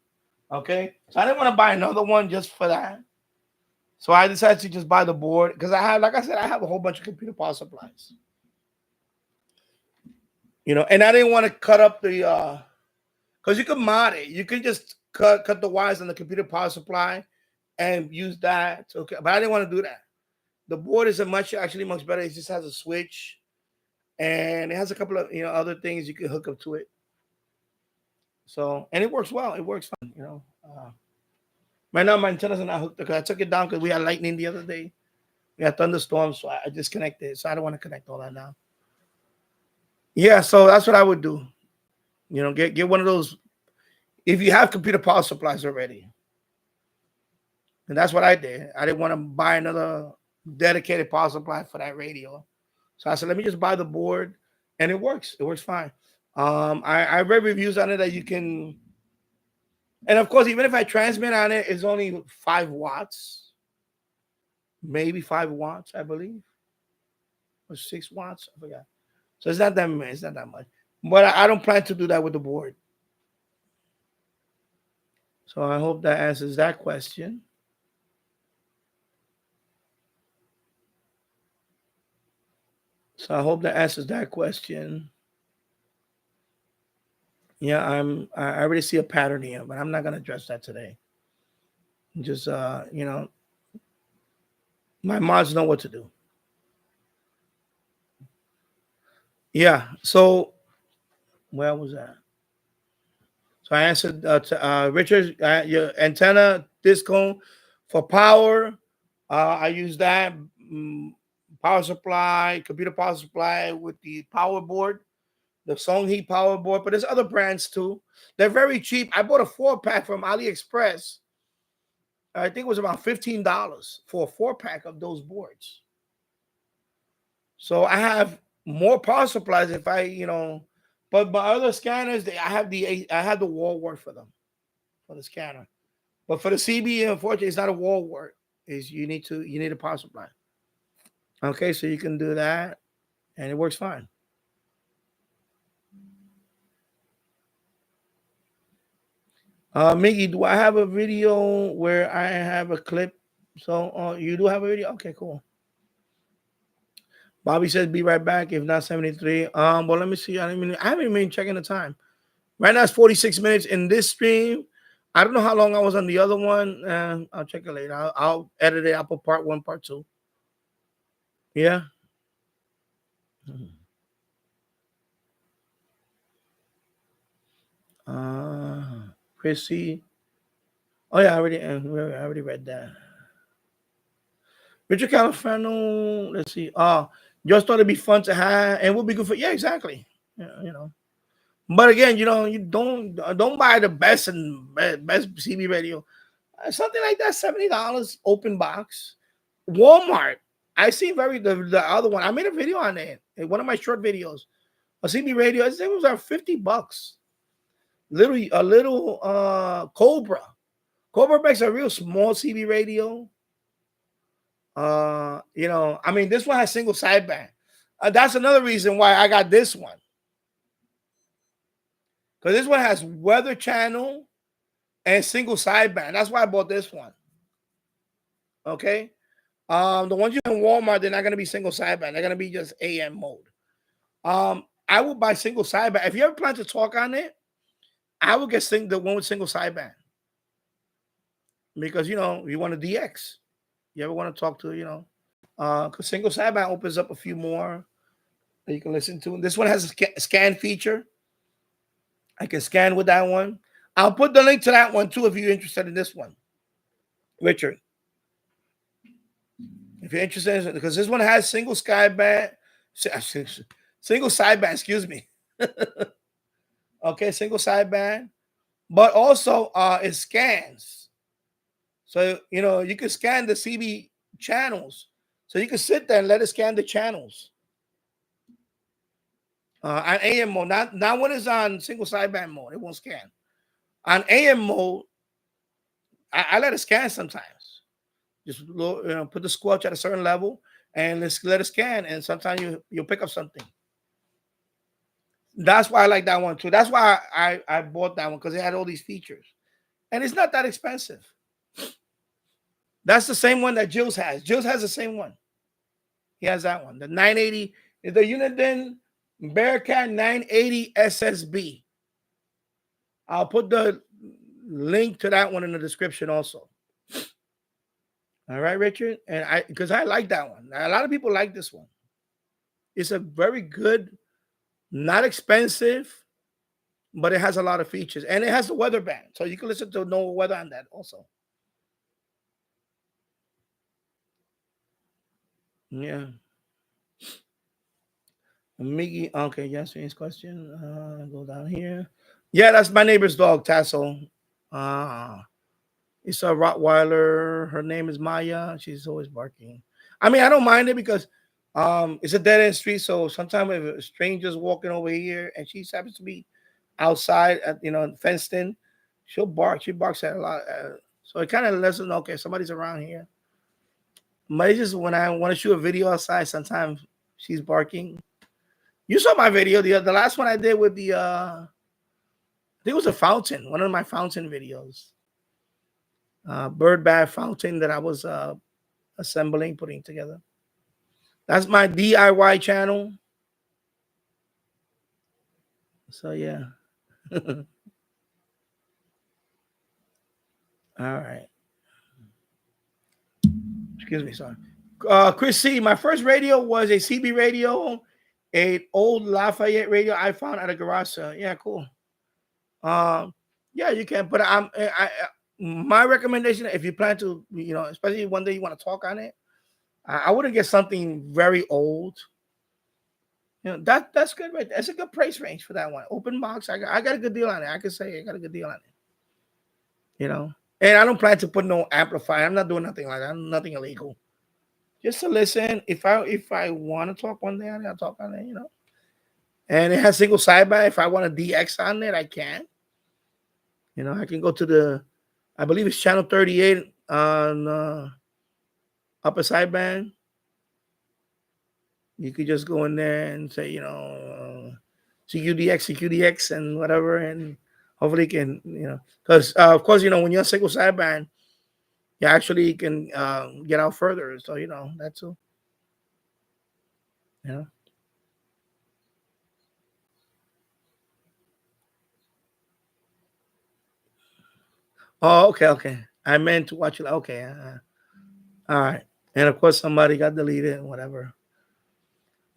Okay. So I didn't want to buy another one just for that. So I decided to just buy the board. Because I have a whole bunch of computer power supplies. And I didn't want to cut up the because you can mod it. You can just cut the wires on the computer power supply and use that. Okay. But I didn't want to do that. The board is much better. It just has a switch. And it has a couple of other things you can hook up to it. So, and it works well. It works fine, Right now my antennas are not hooked because I took it down because we had lightning the other day. We had thunderstorms, so I disconnected it. So I don't want to connect all that now. Yeah, so that's what I would do. Get one of those if you have computer power supplies already. And that's what I did. I didn't want to buy another dedicated power supply for that radio. So I said, let me just buy the board, and it works. It works fine. I read reviews on it that you can, and of course, even if I transmit on it, it's only 5 watts, maybe 5 watts, I believe, or 6 watts. I forgot. So it's not that much. It's not that much. But I don't plan to do that with the board. So I hope that answers that question. So I hope that answers that question. Yeah, I already see a pattern here, but I'm not gonna address that today. Just my mods know what to do. Yeah. So where was that? So I answered Richard, your antenna disco for power. I use that power supply, computer power supply with the power board, the Songhe power board. But there's other brands too. They're very cheap. I bought a 4-pack from AliExpress. I think it was about $15 for a 4-pack of those boards. So I have more power supplies if but my other scanners, I have the wall wart for them for the scanner. But for the CB, unfortunately, it's not a wall wart. Is you need a power supply. Okay, so you can do that, and it works fine. Miggy, do I have a video where I have a clip? So you do have a video? Okay, cool. Bobby says be right back. If not 73. Well, let me see. I haven't been checking the time. Right now it's 46 minutes in this stream. I don't know how long I was on the other one. I'll check it later. I'll edit it. I'll put part 1, part 2. Yeah. Chrissy. Oh yeah, I already read that. Richard Califano. Let's see. Just thought it'd be fun to have, and would be good for. Yeah, exactly. Yeah. But again, you don't buy the best CB radio. Something like that, $70 open box. Walmart. I see the other one. I made a video on it. One of my short videos. A CB radio. I think it was like $50. A little Cobra. Cobra makes a real small CB radio. This one has single sideband. That's another reason why I got this one. Because this one has weather channel and single sideband. That's why I bought this one. Okay. The ones you in Walmart, they're not going to be single sideband. They're going to be just AM mode. I will buy single sideband. If you ever plan to talk on it, I will get the one with single sideband. Because, you want a DX. You ever want to talk to, because single sideband opens up a few more that you can listen to. This one has a scan feature. I can scan with that one. I'll put the link to that one too if you're interested in this one, Richard. If you're interested in it, because this one has single sideband, excuse me. Okay, single sideband, but also it scans. So you can scan the CB channels. So you can sit there and let it scan the channels. On AM mode, not when it's on single sideband mode, it won't scan. On AM mode, I let it scan sometimes. Just put the squelch at a certain level and let's let it scan. And sometimes you'll pick up something. That's why I like that one too. That's why I bought that one, because it had all these features. And it's not that expensive. That's the same one that Jill's has. Jill's has the same one. He has that one. The 980 is the Uniden Bearcat 980 SSB. I'll put the link to that one in the description also. All right, Richard. And because I like that one. A lot of people like this one. It's a very good, not expensive, but it has a lot of features. And it has the weather band. So you can listen to no weather on that also. Yeah. Miggy, okay, yes, his question. Go down here. Yeah, that's my neighbor's dog, Tassel. It's a Rottweiler. Her name is Maya. She's always barking. I mean, I don't mind it because it's a dead end street. So sometimes if a stranger's walking over here and she happens to be outside at fenced in, she'll bark. She barks at a lot. So it kind of lets us know, okay, somebody's around here. But it's just when I want to shoot a video outside, sometimes she's barking. You saw my video, the last one I did with the I think it was a fountain, one of my fountain videos. Bird bath fountain that I was assembling, putting together. That's my DIY channel. So yeah. All right. Excuse me, sorry. Chris C, my first radio was a CB radio, a old Lafayette radio I found at a garage sale. Yeah, cool. Yeah, you can. But my recommendation, if you plan to, especially one day you want to talk on it, I wouldn't get something very old. That's good, right? That's a good price range for that one. Open box, I got a good deal on it. I can say I got a good deal on it. And I don't plan to put no amplifier. I'm not doing nothing like that. I'm nothing illegal. Just to listen. If I want to talk one day on it, I'll talk on it. And it has single sideband. If I want a DX on it, I can. I can go to I believe it's channel 38 on upper sideband. You could just go in there and say, CQDX, and whatever, and hopefully you can, because of course, when you're on single sideband, you actually can get out further. So that's all. Oh, okay. I meant to watch it. Okay. All right. And of course, somebody got deleted and whatever.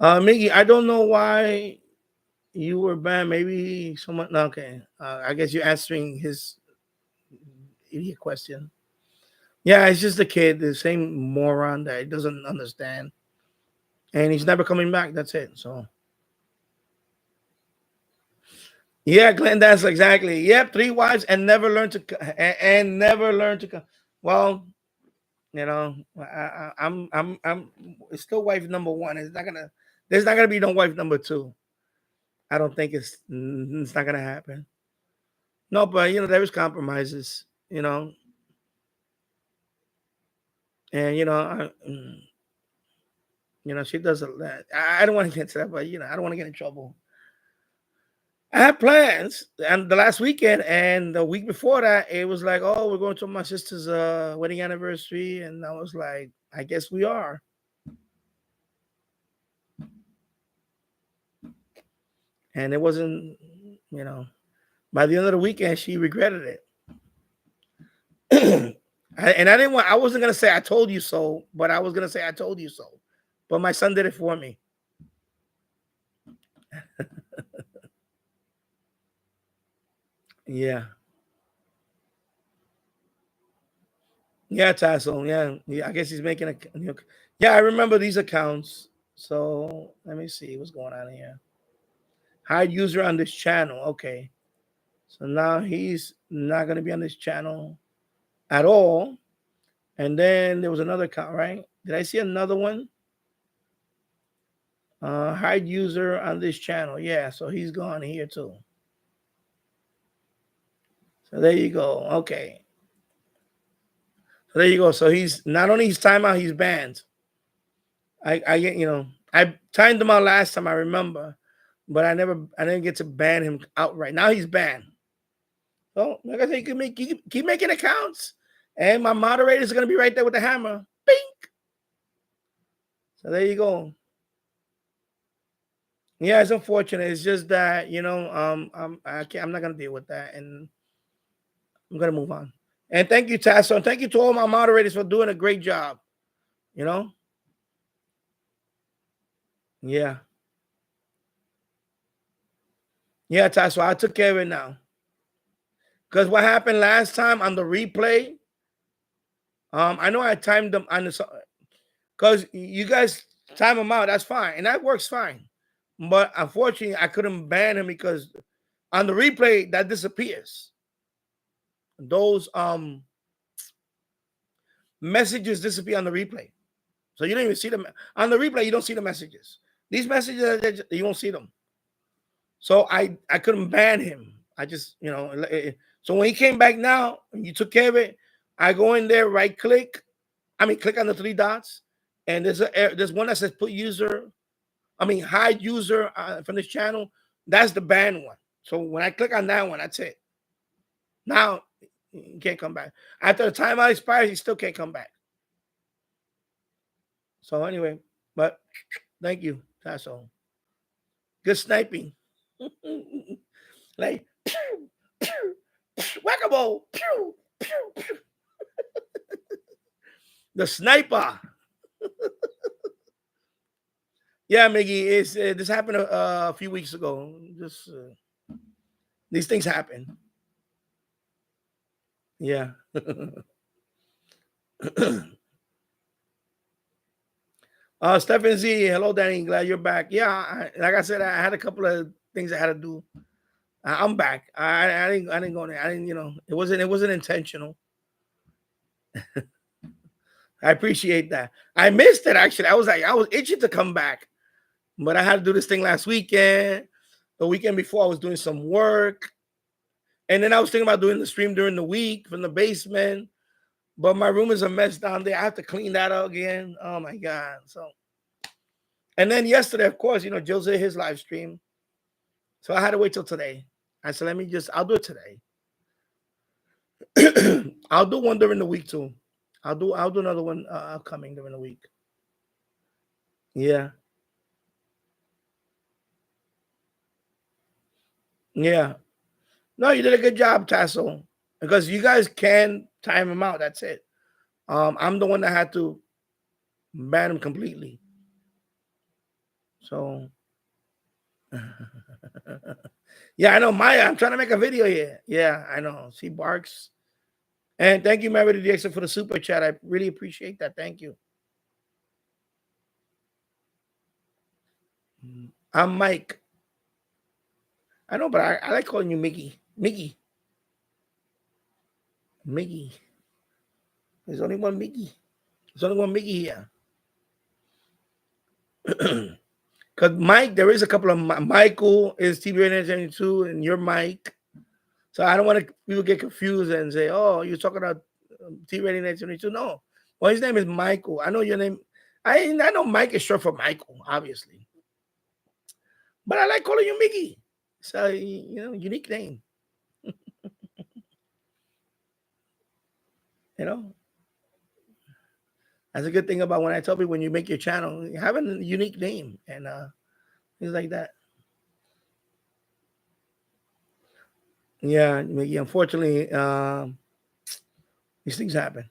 Miggy, I don't know why you were banned. Maybe someone. No, okay. I guess you're answering his idiot question. Yeah, it's just the kid, the same moron that he doesn't understand, and he's never coming back. That's it. So. Yeah, Glenn, that's exactly. Yep, 3 wives and never learn to and never learn to. Well, I'm it's still wife number one. There's not gonna be no wife number two. I don't think it's not gonna happen. No, but there is compromises, and she does a lot. I don't want to get to that, but I don't want to get in trouble. I had plans, and the last weekend and the week before that, it was like, oh, we're going to my sister's wedding anniversary, and I was like, I guess we are. And it wasn't, by the end of the weekend, she regretted it. I wasn't gonna say I told you so, but I was gonna say I told you so. But my son did it for me. Yeah. Yeah, Tassel. Yeah. I guess he's making a. Yeah, I remember these accounts. So let me see what's going on here. Hide user on this channel. Okay. So now he's not going to be on this channel at all. And then there was another account, right? Did I see another one? Hide user on this channel. Yeah, so he's gone here too. So there you go. Okay. So there you go. So he's not only his timeout, he's banned. I timed him out last time, I remember, but I didn't get to ban him outright. Now he's banned. So like I said, you can keep making accounts, and my moderator is gonna be right there with the hammer. Bink. So there you go. Yeah, it's unfortunate. It's just that I'm not gonna deal with that, and I'm gonna move on. And thank you, Tasso, and thank you to all my moderators for doing a great job. Yeah. Yeah, Tasso, I took care of it now. Because what happened last time on the replay, I know I timed them on the, because you guys time them out, that's fine, and that works fine. But unfortunately, I couldn't ban him because on the replay that disappears. Those messages disappear on the replay, so you don't even see them on the replay. You don't see the messages. These messages, you won't see them. So I couldn't ban him. I just so when he came back now, you took care of it. I go in there, right click. Click on the 3 dots, and there's one that says put user hide user from this channel, that's the banned one. So when I click on that one, that's it. Now you can't come back. After the timeout expires, you still can't come back. So anyway, but thank you. That's all. Good sniping. Like whack-a-mole. The sniper. Yeah, Miggy, this happened a few weeks ago. Just these things happen. Yeah. Stephen Z, hello, Danny. Glad you're back. Yeah, like I said, I had a couple of things I had to do. I'm back. I didn't go there. I didn't, it wasn't intentional. I appreciate that. I missed it actually. I was itching to come back, but I had to do this thing last weekend. The weekend before, I was doing some work, and then I was thinking about doing the stream during the week from the basement. But my room is a mess down there. I have to clean that up again. Oh my god! So, and then yesterday, of course, Joe did his live stream, so I had to wait till today. I said, I'll do it today. I'll do one during the week too. I'll do another one upcoming during the week. Yeah. Yeah. No, you did a good job, Tassel. Because you guys can time him out. That's it. I'm the one that had to ban him completely. So yeah, I know Maya. I'm trying to make a video here. Yeah, I know. She barks. And thank you, Mary DX, for the super chat. I really appreciate that. Thank you. I'm Mike. I know, but I like calling you Mickey. Mickey. Mickey. There's only one Mickey. There's only one Mickey here. Because Mike, there is a couple of Michael is TV Radio 72, and you're Mike. So I don't want people get confused and say, "Oh, you're talking about TV Radio 72." No, well, his name is Michael. I know your name. I know Mike is short for Michael, obviously, but I like calling you Mickey. So unique name. That's a good thing about when I tell people when you make your channel, you have a unique name and things like that. Yeah, unfortunately, these things happen.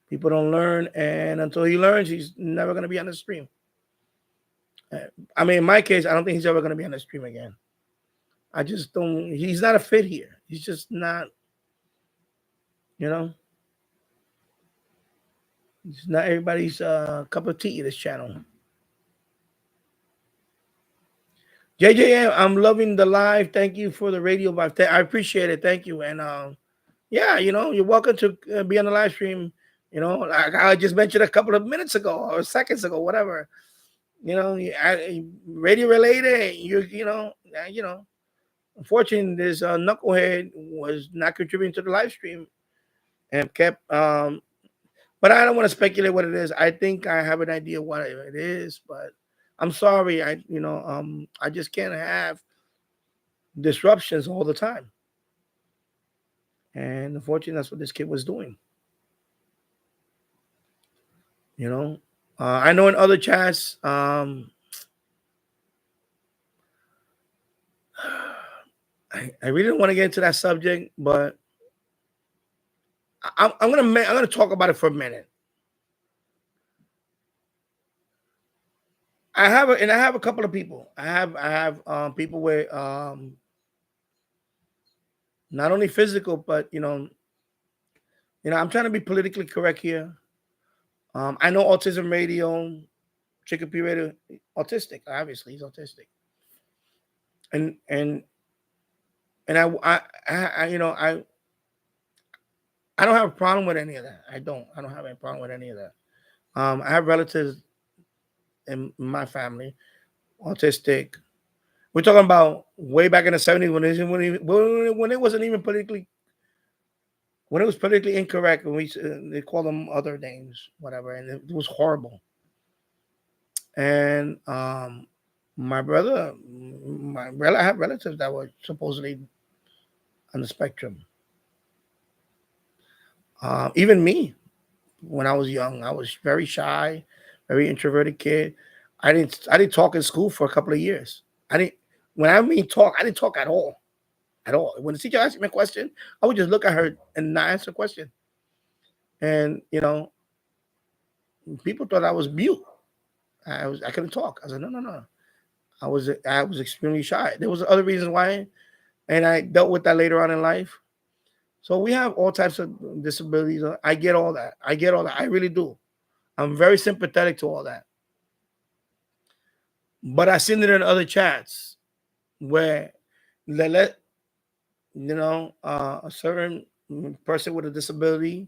People don't learn, and until he learns, he's never going to be on the stream. In my case, I don't think he's ever going to be on the stream again. I just don't. He's not a fit here. He's just not. It's not everybody's cup of tea. This channel. JJM, I'm loving the live. Thank you for the radio vibe. I appreciate it. Thank you. And yeah, you're welcome to be on the live stream. Like I just mentioned a couple of minutes ago or seconds ago, whatever. Radio related. Unfortunately, this knucklehead was not contributing to the live stream and kept. But I don't want to speculate what it is. I think I have an idea what it is, but I'm sorry. I just can't have disruptions all the time. And unfortunately, that's what this kid was doing. I know in other chats, I really don't want to get into that subject, but I'm gonna talk about it for a minute. I have a couple of people. I have people where not only physical, but I'm trying to be politically correct here. I know Autism Radio, Chicken P Radio, autistic. Obviously, he's autistic, and I don't have a problem with any of that. I don't have any problem with any of that. I have relatives in my family, autistic. We're talking about way back in the 70s when it wasn't even politically, when it was politically incorrect, when they called them other names, whatever, and it was horrible. And I have relatives that were supposedly on the spectrum. Even me, when I was young, I was very shy, very introverted kid. I didn't talk in school for a couple of years. I didn't. When I mean talk, I didn't talk at all, at all. When the teacher asked me a question, I would just look at her and not answer the question. And people thought I was mute. I couldn't talk. I said no, no, no. I was extremely shy. There was other reasons why, and I dealt with that later on in life. So we have all types of disabilities. I get all that. I get all that. I really do. I'm very sympathetic to all that. But I seen it in other chats where they let a certain person with a disability,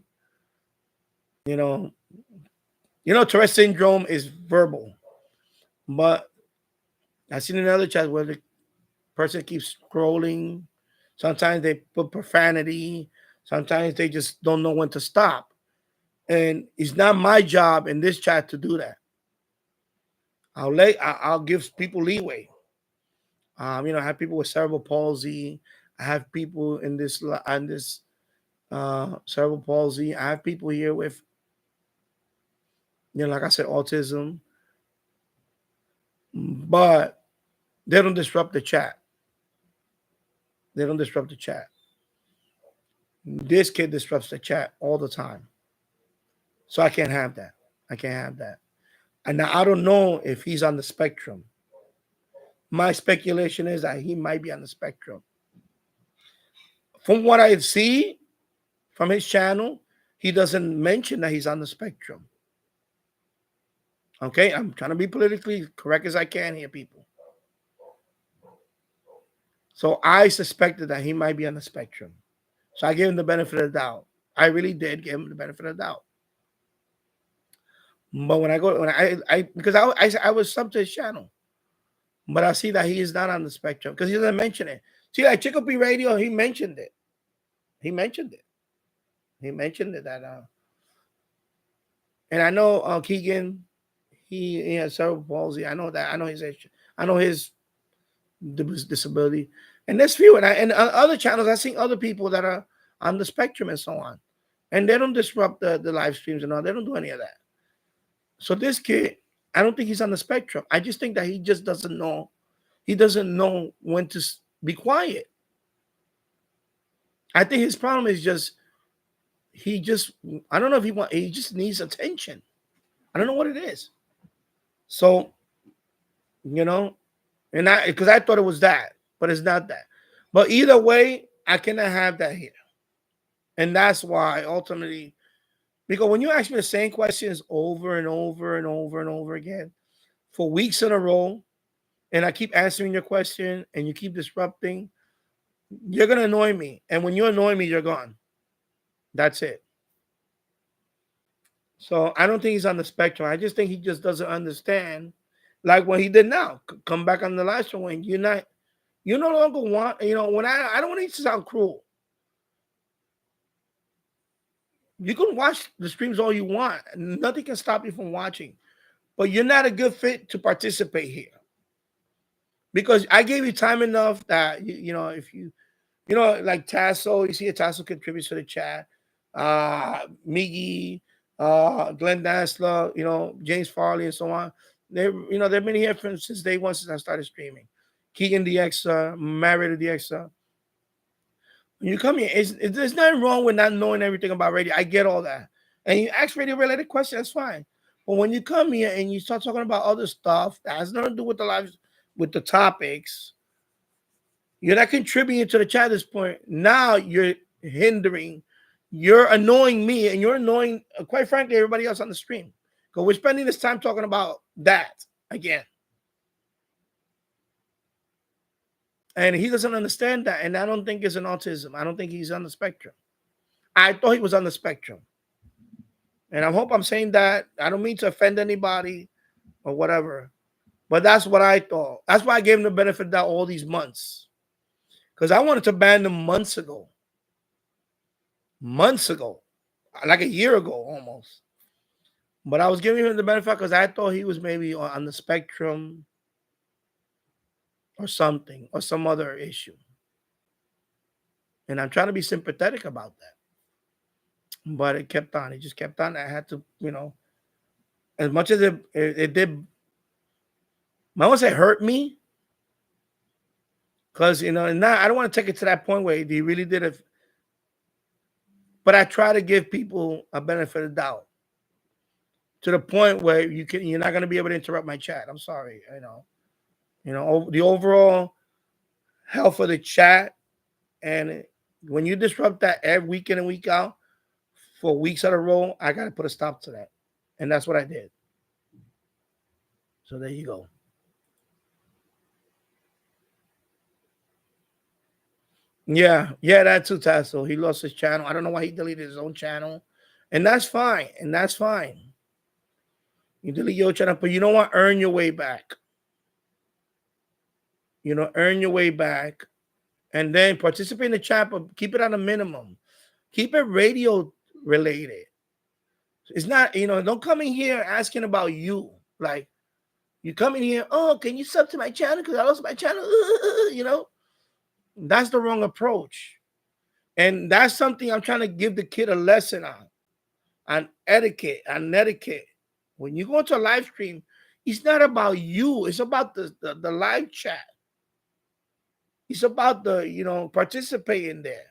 you know, Tourette syndrome is verbal, but I seen in other chats where the person keeps scrolling. Sometimes they put profanity. Sometimes they just don't know when to stop. And it's not my job in this chat to do that. I'll give people leeway. I have people with cerebral palsy. I have people in this cerebral palsy. I have people here with, like I said, autism. But they don't disrupt the chat. They don't disrupt the chat. This kid disrupts the chat all the time. So I can't have that. I can't have that. And now I don't know if he's on the spectrum. My speculation is that he might be on the spectrum. From what I see from his channel, he doesn't mention that he's on the spectrum. Okay, I'm trying to be politically correct as I can here, people. So I suspected that he might be on the spectrum. So I gave him the benefit of the doubt. I really did give him the benefit of the doubt. But because I was sub to his channel, but I see that he is not on the spectrum because he doesn't mention it. See, like Chicopee Radio, he mentioned it. He mentioned it. He mentioned it and I know Keegan, he has cerebral palsy. I know that. I know his disability. And there's few, and other channels, I've seen other people that are on the spectrum and so on, and they don't disrupt the live streams and all. They don't do any of that. So this kid, I don't think he's on the spectrum. I just think that he just doesn't know. He doesn't know when to be quiet. I think his problem is I don't know if he just needs attention. I don't know what it is. So, and because I thought it was that, but it's not that. But either way, I cannot have that here. And that's why ultimately, because when you ask me the same questions over and over and over and over again for weeks in a row, and I keep answering your question and you keep disrupting, you're going to annoy me. And when you annoy me, you're gone. That's it. So I don't think he's on the spectrum. I just think he just doesn't understand, like what he did now. Come back on the last one when you no longer want, when I don't want to sound cruel. You can watch the streams all you want. Nothing can stop you from watching. But you're not a good fit to participate here. Because I gave you time enough that, if like Tasso, you see a Tasso contributes to the chat. Miggy, Glenn Dansler, James Farley and so on. They've been here since day one since I started streaming. Keegan DX, Marriott DX. When you come here, there's nothing wrong with not knowing everything about radio. I get all that. And you ask radio-related questions, that's fine. But when you come here and you start talking about other stuff that has nothing to do with with the topics, you're not contributing to the chat at this point. Now you're hindering, you're annoying me, and you're annoying, quite frankly, everybody else on the stream. Because we're spending this time talking about that again. And he doesn't understand that. And I don't think it's an autism. I don't think he's on the spectrum. I thought he was on the spectrum. And I hope I'm saying that. I don't mean to offend anybody or whatever. But that's what I thought. That's why I gave him the benefit of that all these months. Because I wanted to ban him months ago. Months ago. Like a year ago almost. But I was giving him the benefit because I thought he was maybe on the spectrum or something or some other issue. And I'm trying to be sympathetic about that. But it kept on. It just kept on. I had to, as much as it did, I won't say hurt me, because and now I don't want to take it to that point where he really did it. But I try to give people a benefit of doubt to the point where you're not going to be able to interrupt my chat. I'm sorry, the overall health of the chat, and when you disrupt that every week in and week out for weeks in a row, I got to put a stop to that, and that's what I did. So there you go. Yeah, that too, Tasso. He lost his channel. I don't know why he deleted his own channel, and that's fine. You delete your channel, but you know what? Earn your way back. Earn your way back, and then participate in the chat, but keep it at a minimum. Keep it radio related. It's not, don't come in here asking about you. Like, you come in here, oh, can you sub to my channel because I lost my channel? That's the wrong approach. And that's something I'm trying to give the kid a lesson on etiquette. When you go to a live stream, it's not about you. It's about the live chat. It's about the, participating there.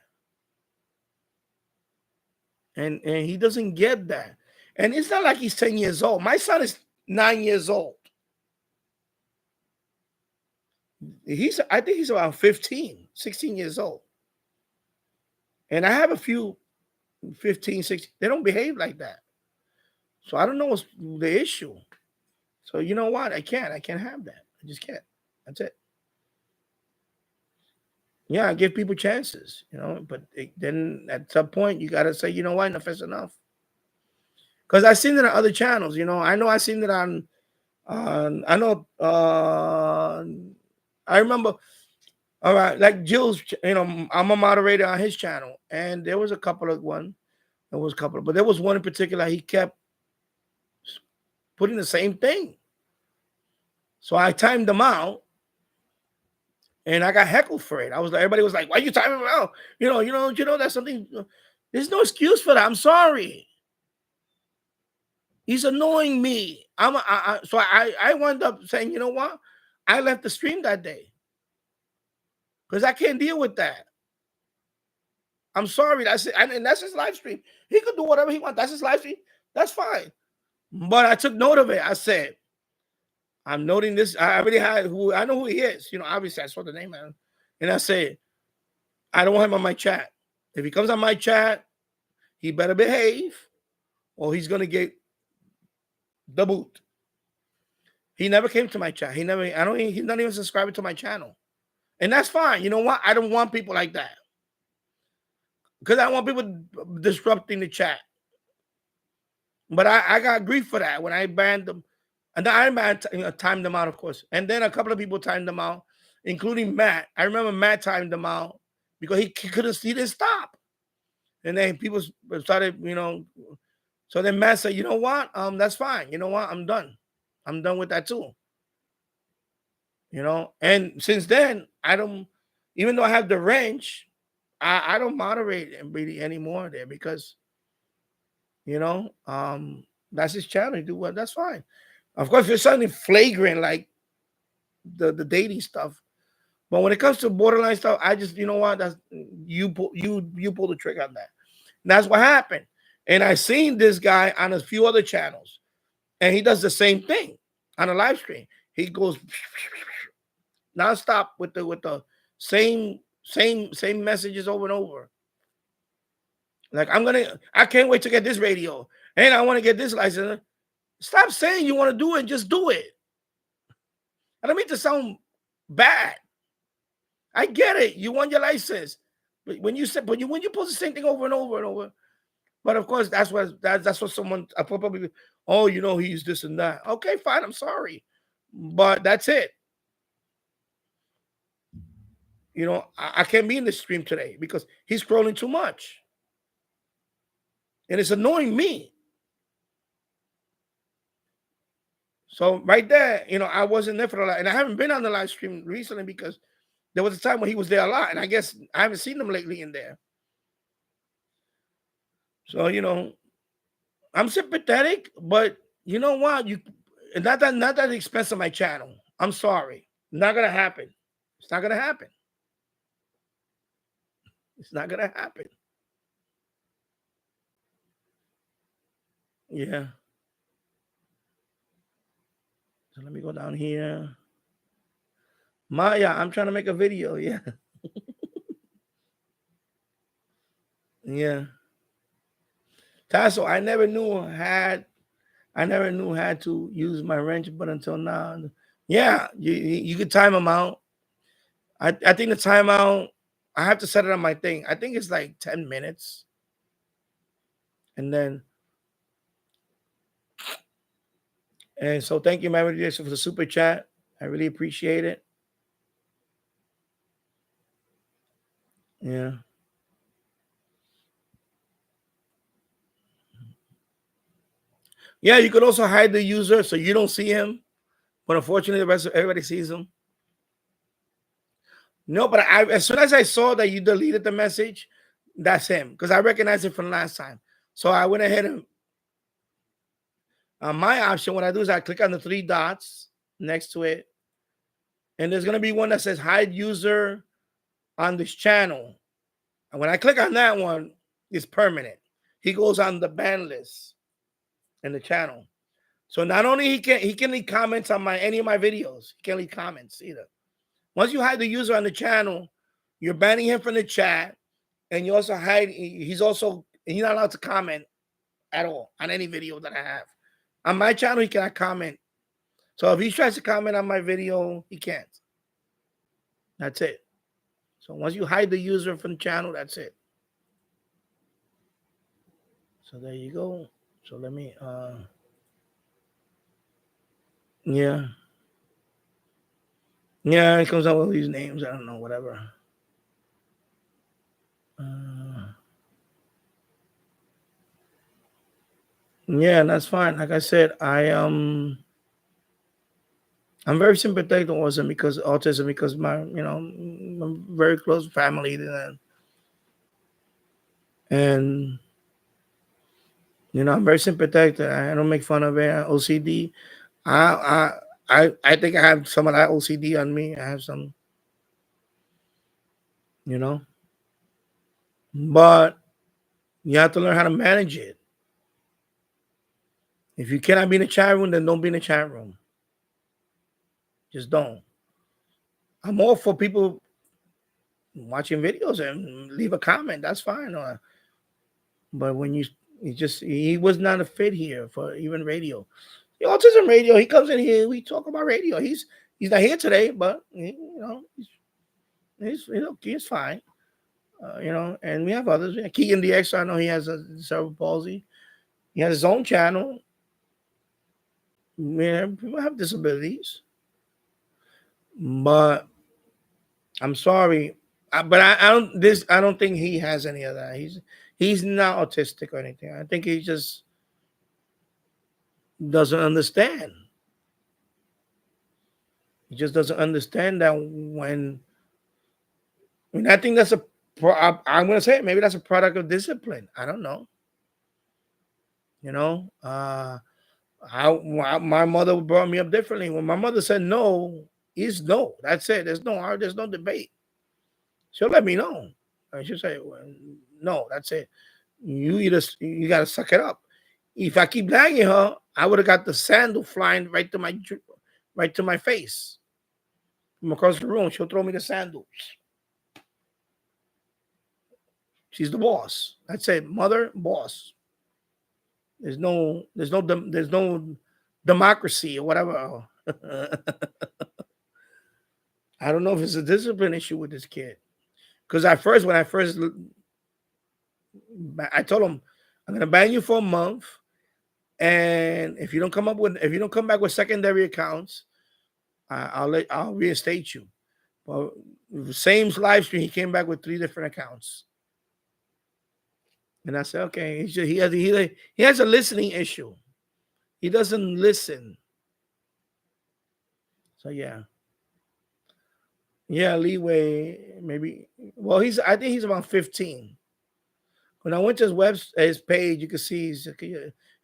And he doesn't get that. And it's not like he's 10 years old. My son is 9 years old. I think he's around 15, 16 years old. And I have a few 15, 16. They don't behave like that. So I don't know what's the issue. So you know what? I can't have that. I just can't. That's it. Yeah, I give people chances, but then at some point you got to say, you know what, enough is enough. Because I've seen it on other channels, I know I've seen it on I know, I remember, all right, like Jill's, I'm a moderator on his channel, and there was a couple of but there was one in particular, he kept putting the same thing. So I timed them out, and I got heckled for it. Everybody was like, why you timing them out? That's something, there's no excuse for that. I'm sorry. He's annoying me. So I wound up saying, you know what? I left the stream that day because I can't deal with that. I'm sorry. That's it. And that's his live stream. He could do whatever he wants. That's his live stream. That's fine. But I took note of it. I said, I'm noting this. I already had I know who he is. Obviously I saw the name, man. And I said, I don't want him on my chat. If he comes on my chat, he better behave or he's going to get the boot. He never came to my chat. He's not even subscribing to my channel. And that's fine. You know what? I don't want people like that. Because I want people disrupting the chat. But I got grief for that when I banned them. And then I timed them out, of course. And then a couple of people timed them out, including Matt. I remember Matt timed them out because he didn't stop. And then people started, so then Matt said, you know what? That's fine. You know what? I'm done. I'm done with that too. And since then, I don't, even though I have the range, I don't moderate really anymore there because, that's his channel. You do what? That's fine. Of course, if there's something flagrant like the dating stuff, but when it comes to borderline stuff, I just, you know what? That's you pull the trigger on that. And that's what happened. And I seen this guy on a few other channels, and he does the same thing on a live stream. He goes nonstop with the same messages over and over. Like, I can't wait to get this radio, and I want to get this license. Stop saying you want to do it, just do it. I don't mean to sound bad. I get it. You want your license, but when you post the same thing over and over and over, but of course that's what someone probably. Oh, he's this and that. Okay, fine. I'm sorry, but that's it. I can't be in the stream today because he's scrolling too much, and it's annoying me. So right there, I wasn't there for the and I haven't been on the live stream recently because there was a time when he was there a lot, and I guess I haven't seen him lately in there. So I'm sympathetic, but you know what? Not at the expense of my channel. I'm sorry, not gonna happen. It's not gonna happen. It's not gonna happen. Yeah. So let me go down here. Maya, I'm trying to make a video. Yeah. Yeah. Tasso, I never knew had to use my wrench, but until now, yeah, you could time them out. I think the timeout, I have to set it on my thing. I think it's like 10 minutes. And then, and so thank you, Mary Jason, for the super chat. I really appreciate it. Yeah. Yeah, you could also hide the user so you don't see him. But unfortunately, the rest of everybody sees him. No, but as soon as I saw that you deleted the message, that's him. Because I recognized it from last time. So I went ahead and my option, what I do is I click on the three dots next to it. And there's gonna be one that says hide user on this channel. And when I click on that one, it's permanent. He goes on the ban list in the channel. So not only he can leave comments on any of my videos. He can't leave comments either. Once you hide the user on the channel, you're banning him from the chat, and you also hide. He's not allowed to comment at all on any video that I have. On my channel, he cannot comment. So if he tries to comment on my video, he can't. That's it. So once you hide the user from the channel, that's it. So there you go. So let me yeah. Yeah, it comes out with these names. I don't know, whatever. Yeah, that's fine. Like I said, I'm very sympathetic to autism because I'm very close family to them. And I'm very sympathetic. I don't make fun of it. OCD. I think I have some of that OCD on me. I have some, but you have to learn how to manage it. If you cannot be in the chat room, then don't be in the chat room. Just don't. I'm all for people watching videos and leave a comment. That's fine. But when he was not a fit here for even radio. The autism radio. He comes in here. We talk about radio. He's not here today, but he's fine. And we have others. Keegan DX. I know he has a cerebral palsy. He has his own channel. People have disabilities, but I'm sorry, but I don't think he has any of that. He's not autistic or anything. I think he just doesn't understand. He just doesn't understand that I think that's I'm going to say it. Maybe that's a product of discipline. I don't know. How my mother brought me up differently. When my mother said no, is no. That's it. There's no debate. She'll let me know. And she'll say, well, no, that's it. You got to suck it up. If I keep nagging her, I would have got the sandal flying right to my face from across the room. She'll throw me the sandals. She's the boss. That's it. Mother, boss. There's no democracy or whatever. I don't know if it's a discipline issue with this kid. Because I told him, I'm gonna ban you for a month, and if you don't come back with secondary accounts, I'll reinstate you. Well, the same live stream, he came back with 3 different accounts, and I said, okay, he has a listening issue. He doesn't listen. So yeah, leeway maybe. Well, I think he's about 15. When I went to his page, you could see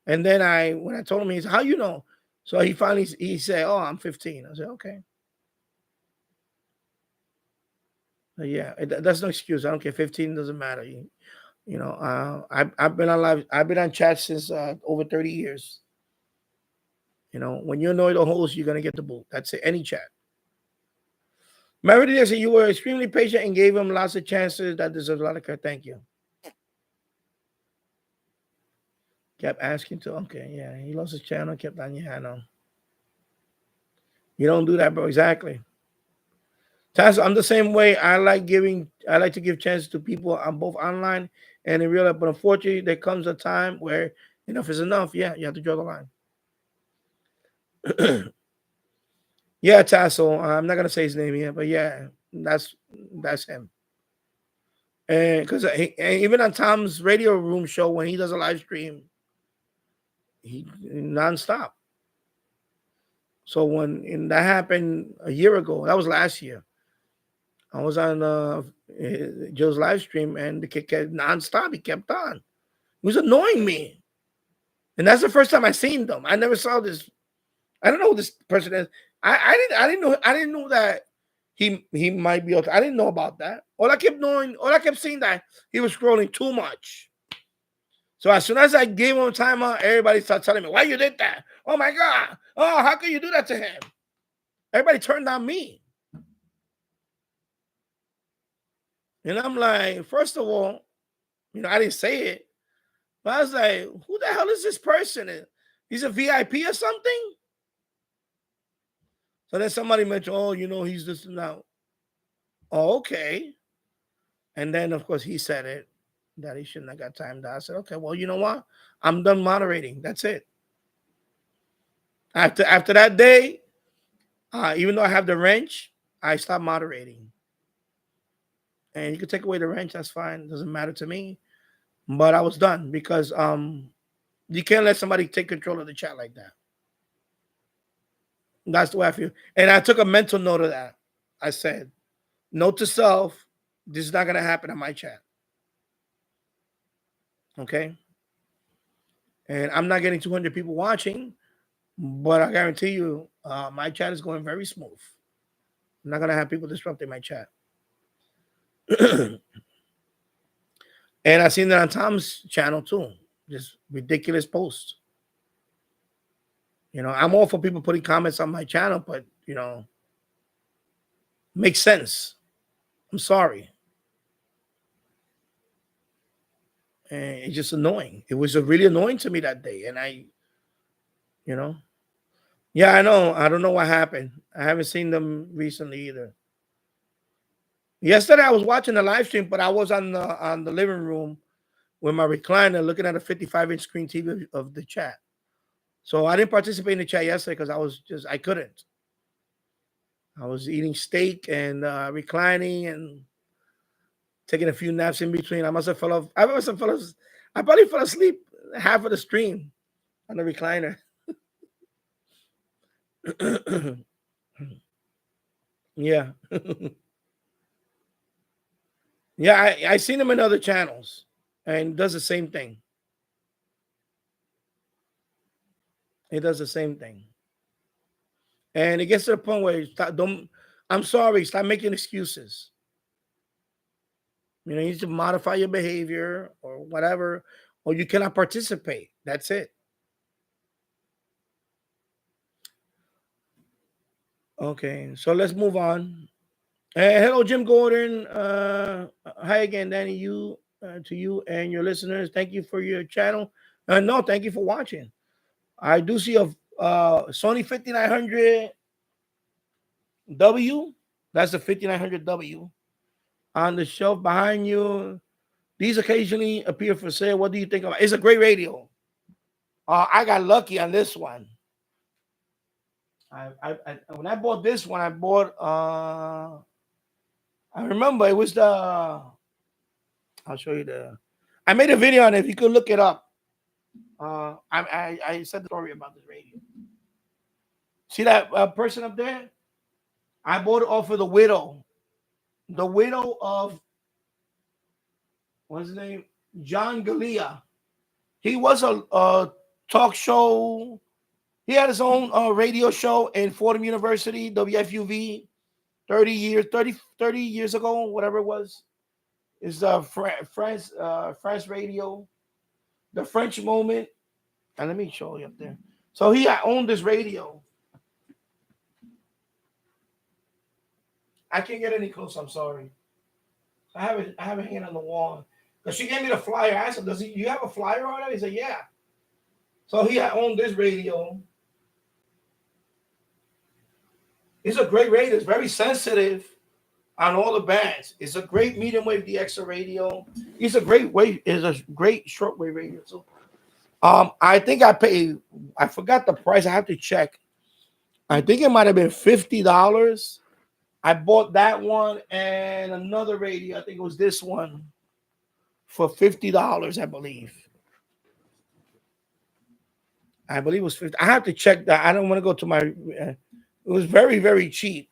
and then when I told him, he said, "How you know?" So he said, "Oh, I'm 15." I said, "Okay." But yeah, that's no excuse. I don't care. 15 doesn't matter. I've been on live. I've been on chat since over 30 years. When you annoy the host, you're gonna get the boot. That's it. Any chat. Meredith said you were extremely patient and gave him lots of chances. That deserves a lot of credit. Thank you. Kept asking to. Okay, yeah, he lost his channel. Kept on. Yeah, I know. You don't do that, bro. Exactly. Taz, I'm the same way. I like to give chances to people on both online and in real life. But unfortunately, there comes a time where enough is enough. Yeah, you have to draw the line. Yeah, Tasso. I'm not gonna say his name here, but yeah, that's him. And because even on Tom's radio room show when he does a live stream, he nonstop. So when that happened a year ago, that was last year. I was on Joe's live stream, and the kid kept nonstop. He kept on. He was annoying me, and that's the first time I seen them. I never saw this. I don't know who this person is. I didn't know that he might be. I didn't know about that. All I kept seeing that he was scrolling too much. So as soon as I gave him a timeout, everybody started telling me, "Why you did that? Oh my god! Oh, how can you do that to him?" Everybody turned on me, and I'm like, first of all, I didn't say it, but I was like, "Who the hell is this person? He's a VIP or something?" So then somebody mentioned, "Oh, he's this and that." Oh, okay. And then of course he said it that he shouldn't have got timed out. I said, "Okay, well, you know what? I'm done moderating. That's it." After that day, even though I have the wrench, I stopped moderating. And you can take away the wrench, that's fine. It doesn't matter to me. But I was done because you can't let somebody take control of the chat like that. That's the way I feel. And I took a mental note of that. I said, note to self, this is not gonna happen on my chat. Okay. And I'm not getting 200 people watching, but I guarantee you, my chat is going very smooth. I'm not gonna have people disrupting my chat. And I seen that on Tom's channel too. Just ridiculous posts. I'm all for people putting comments on my channel, but makes sense. I'm sorry. And it's just annoying. It was really annoying to me that day. And yeah, I know. I don't know what happened. I haven't seen them recently either. Yesterday I was watching the live stream, but I was on the living room with my recliner looking at a 55-inch screen TV of the chat. So I didn't participate in the chat yesterday because I couldn't. I was eating steak and reclining and taking a few naps in between. I probably fell asleep half of the stream on the recliner. Yeah. Yeah, I seen him in other channels and does the same thing. He does the same thing. And it gets to the point where I'm sorry, stop making excuses. You need to modify your behavior or whatever, or you cannot participate. That's it. Okay, so let's move on. Hello, Jim Gordon. Hi again, Danny. To you and your listeners. Thank you for your channel. No, thank you for watching. I do see a Sony 5900W. That's a 5900W on the shelf behind you. These occasionally appear for sale. What do you think about it? It's a great radio. I got lucky on this one. When I bought this one, I bought. I remember it was the. I'll show you the. I made a video on it. If you could look it up. I said the story about this radio. See that person up there? I bought it off of the widow of what's his name, John Galea. He was a talk show. He had his own radio show in Fordham University, WFUV, 30 years ago, whatever it was. It's France radio, the French moment. And let me show you up there. So he owned this radio. I can't get any close. I'm sorry. I have it hanging on the wall. Because she gave me the flyer. I asked him, you have a flyer on it? He said, yeah. So he owned this radio. It's a great radio. It's very sensitive on all the bands. It's a great medium wave DX radio. It's a great shortwave radio. So I think I forgot the price. I have to check. I think it might have been $50. I bought that one and another radio. I think it was this one for $50, I believe. I believe it was 50. I have to check that. I don't want to go to my. It was very, very cheap.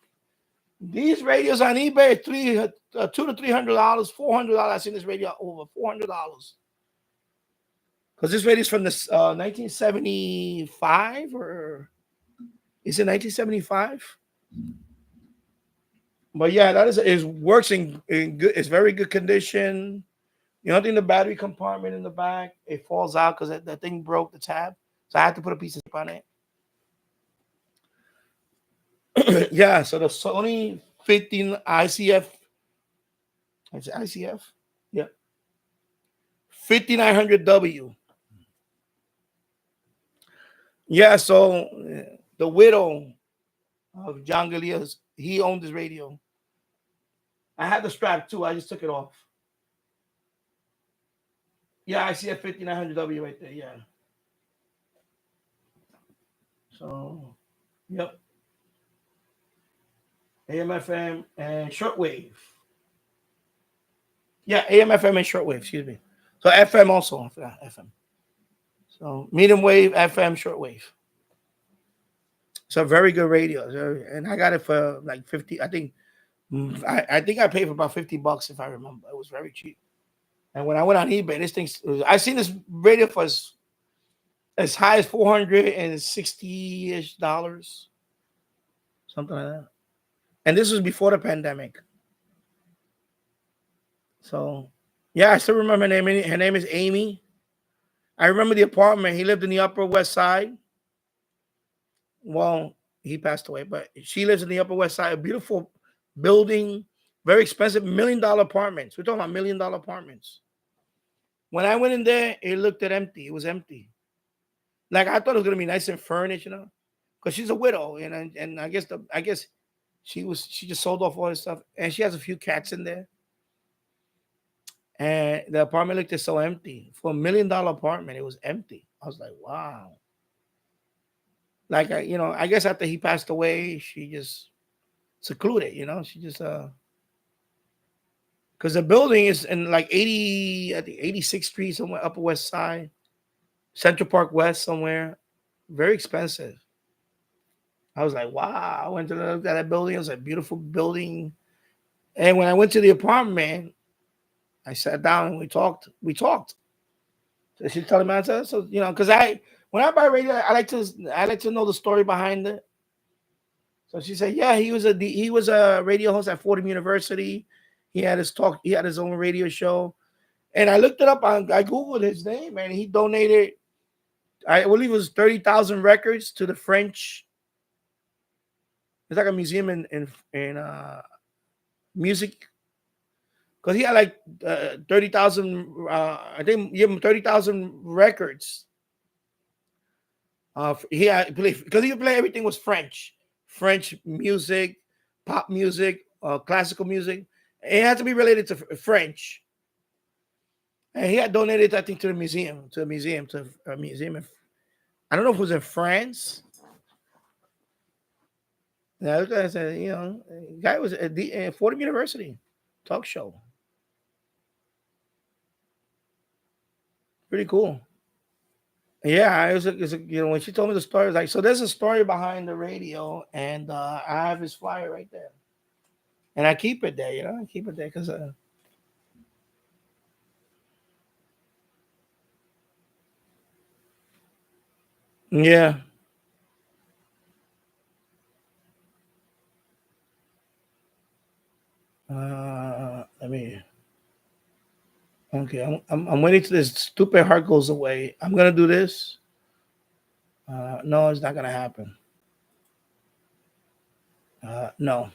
These radios on eBay, $200 to $300, $400. I've seen this radio over $400. Because this radio is from the 1975 or is it 1975? But yeah, it works in good. It's very good condition. You know, the battery compartment in the back, it falls out because that thing broke the tab. So I had to put a piece of tape on it. Yeah, so the Sony 15 ICF. Is it ICF? Yeah. 5900W. Yeah, so the widow of John Galea, he owned this radio. I had the strap too. I just took it off. Yeah, ICF 5900W right there. Yeah. So, yep. AM, FM, and shortwave. Yeah, AM, FM, and shortwave. Excuse me. So FM also. I forgot FM. So medium wave, FM, shortwave. It's a very good radio, and I got it for like 50. I think I paid for about $50 if I remember. It was very cheap. And when I went on eBay, this thing, I seen this radio for as high as $460-ish, something like that. And this was before the pandemic. So, yeah, I still remember her name. Her name is Amy. I remember the apartment. He lived in the Upper West Side. Well, he passed away, but she lives in the Upper West Side. A beautiful building, very expensive, $1 million apartments. We're talking about $1 million apartments. When I went in there, it looked empty. It was empty. Like I thought it was gonna be nice and furnished, you know, because she's a widow, and I guess she just sold off all this stuff, and she has a few cats in there. And the apartment looked so empty. For $1 million apartment, it was empty. I was like, wow. Like I guess after he passed away, she just secluded, she just because the building is in like 86th Street, somewhere Upper West Side, Central Park West, somewhere. Very expensive. I was like, wow. I went to look at that building. It was a beautiful building. And when I went to the apartment, I sat down and we talked. So she's telling me, so because when I buy radio, I like to know the story behind it. So she said, yeah, he was a radio host at Fordham University. He had his own radio show. And I looked it up I Googled his name, and he donated, I believe it was 30,000 records to the French. It's like a museum in music. Because he had like 30,000, I think, give him 30,000 records. Because he could play everything was French music, pop music, classical music. It had to be related to French. And he had donated, I think, to a museum. I don't know if it was in France. Now, I said, guy was at the Fordham University talk show. Pretty cool. Yeah, when she told me the story, it's like, so there's a story behind the radio, and I have his flyer right there, and I keep it there. I keep it there because yeah. Let me. Okay, I'm waiting till this stupid heart goes away. I'm gonna do this. No, it's not gonna happen. No,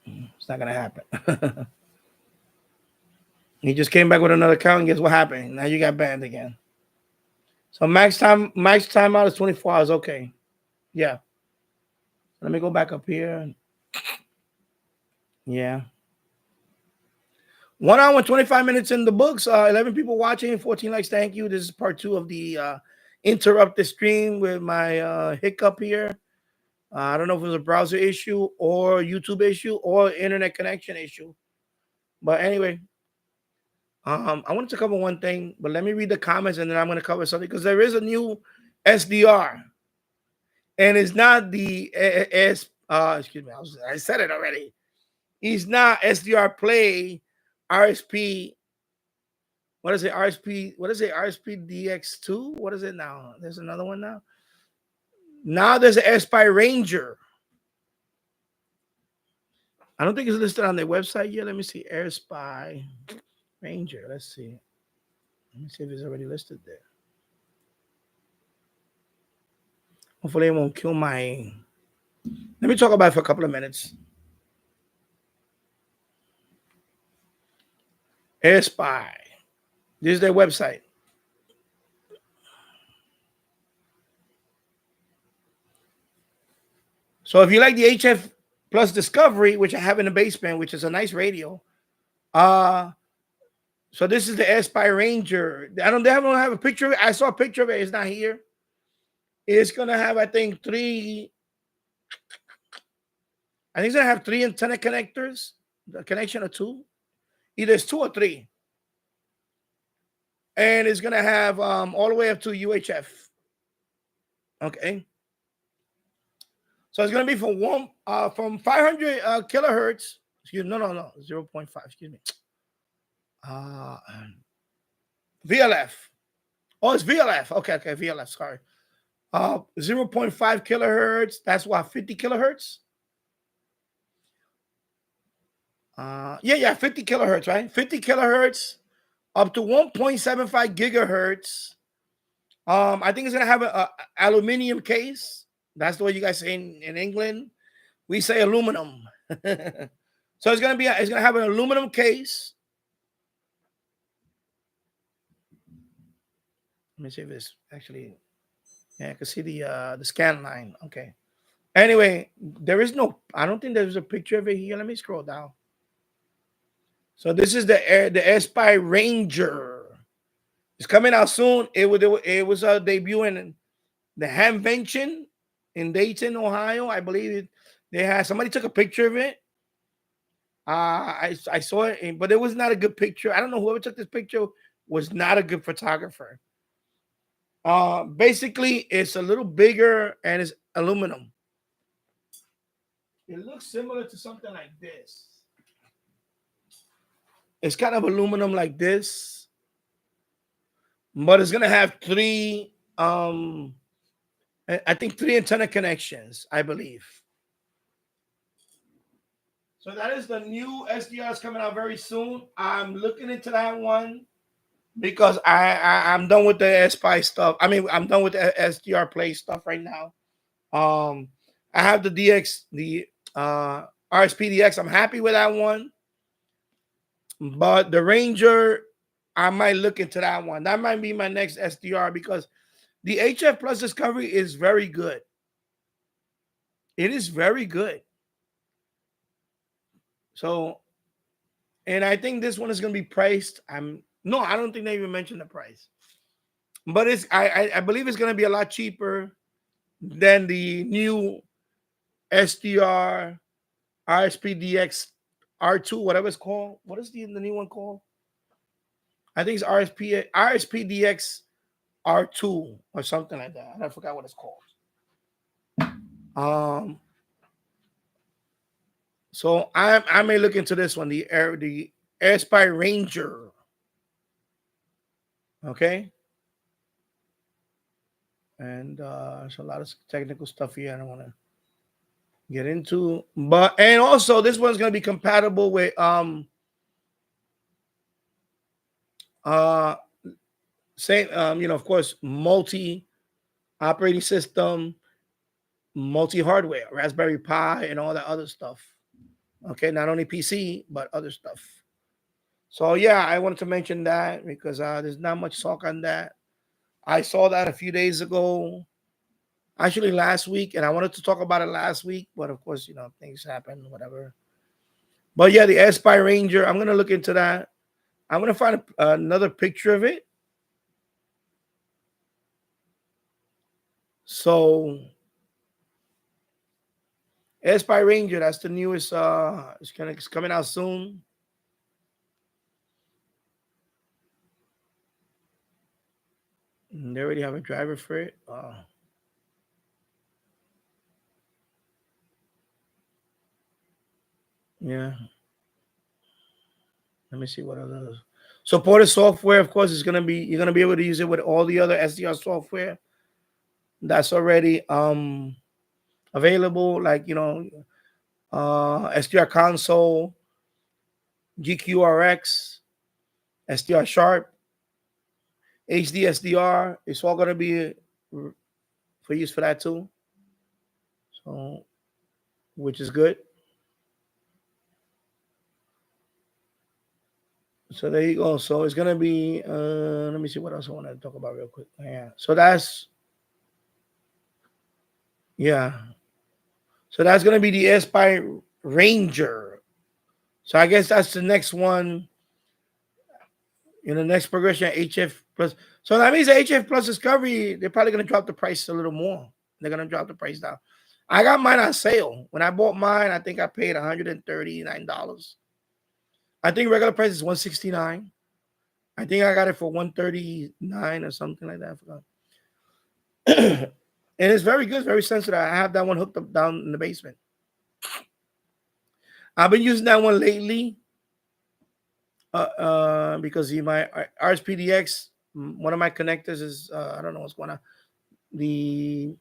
it's not gonna happen. He just came back with another account, and guess what happened? Now you got banned again. So max timeout is 24 hours. Okay, yeah. Let me go back up here. Yeah. 1 hour and 25 minutes in the books. 11 people watching, 14 likes. Thank you. This is part two of the interrupt the stream with my hiccup here. I don't know if it was a browser issue or YouTube issue or internet connection issue. But anyway, I wanted to cover one thing, but let me read the comments and then I'm going to cover something because there is a new SDR, and it's not the S. Excuse me, I said it already. It's not SDR Play RSP. What is it? RSP. What is it? RSP DX2. What is it now? There's another one now. Now there's an AirSpy Ranger. I don't think it's listed on their website yet. Let me see. AirSpy Ranger. Let's see. Let me see if it's already listed there. Hopefully it won't kill my. Let me talk about it for a couple of minutes. AirSpy. This is their website. So if you like the HF Plus Discovery, which I have in the basement, which is a nice radio, so this is the AirSpy Ranger. They don't have a picture of it. I saw a picture of it. It's not here. It's gonna have, I think, three. I think it's gonna have three antenna connectors. The connection of two. Either it's two or three. And it's gonna have all the way up to UHF. Okay. So it's gonna be from 500 kilohertz. Excuse me, no, 0.5. Excuse me. Uh, VLF. Oh, it's VLF. Okay, VLF. Sorry. 0.5 kilohertz. That's what, 50 kilohertz. Yeah, 50 kilohertz, right? 50 kilohertz up to 1.75 gigahertz. I think it's gonna have a aluminum case. That's the way you guys say in England. We say aluminum. So it's gonna have an aluminum case. Let me see if it's actually. Yeah, I can see the scan line. Okay. Anyway, there is no. I don't think there's a picture of it here. Let me scroll down. So this is the AirSpy Ranger. It's coming out soon. It was debuting the Hamvention in Dayton, Ohio. I believe they had somebody took a picture of it. I saw it, but it was not a good picture. I don't know whoever took this picture was not a good photographer. Basically, it's a little bigger and it's aluminum. It looks similar to something like this. It's kind of aluminum like this, but it's gonna have three. I think three antenna connections. I believe. So that is the new SDRs coming out very soon. I'm looking into that one because I'm done with the SPI stuff. I mean, I'm done with the SDR Play stuff right now. I have the DX, the RSPDX. I'm happy with that one, but the Ranger, I might look into that one. That might be my next SDR because the HF Plus Discovery is very good. It is very good. So, and I think this one is going to be priced. I don't think they even mentioned the price, but I believe it's going to be a lot cheaper than the new SDR RSPDX R2, whatever it's called. What is the new one called? I think it's RSPDX R2 or something like that. I forgot what it's called. Um, so I may look into this one, the AirSpy Ranger. Okay. And there's a lot of technical stuff here I don't want to get into. But and also this one's gonna be compatible with uh same of course, multi operating system, multi hardware, Raspberry Pi, and all that other stuff. Okay, not only PC but other stuff. So yeah, I wanted to mention that because there's not much talk on that. I saw that a few days ago, actually last week, and I wanted to talk about it last week, but of course, things happen, whatever. But yeah, the Spy Ranger, I'm gonna look into that. I'm gonna find another picture of it. So Spy Ranger, that's the newest. It's coming out soon. And they already have a driver for it. Yeah. Let me see what other supported software. Of course, you're gonna be able to use it with all the other SDR software that's already available, like SDR console, GQRX, SDR Sharp, HD SDR. It's all gonna be for use for that too. So, which is good. So there you go. So it's gonna be. Let me see what else I want to talk about real quick. Yeah. So that's yeah. So that's gonna be the Spy Ranger. So I guess that's the next one in the next progression. HF plus. So that means the HF plus Discovery. They're probably gonna drop the price a little more. They're gonna drop the price down. I got mine on sale. When I bought mine, I think I paid $139. I think regular price is $169. I think I got it for $139 or something like that. I forgot. And it's very good, very sensitive. I have that one hooked up down in the basement. I've been using that one lately because my RSPDX, one of my connectors is I don't know what's going on. The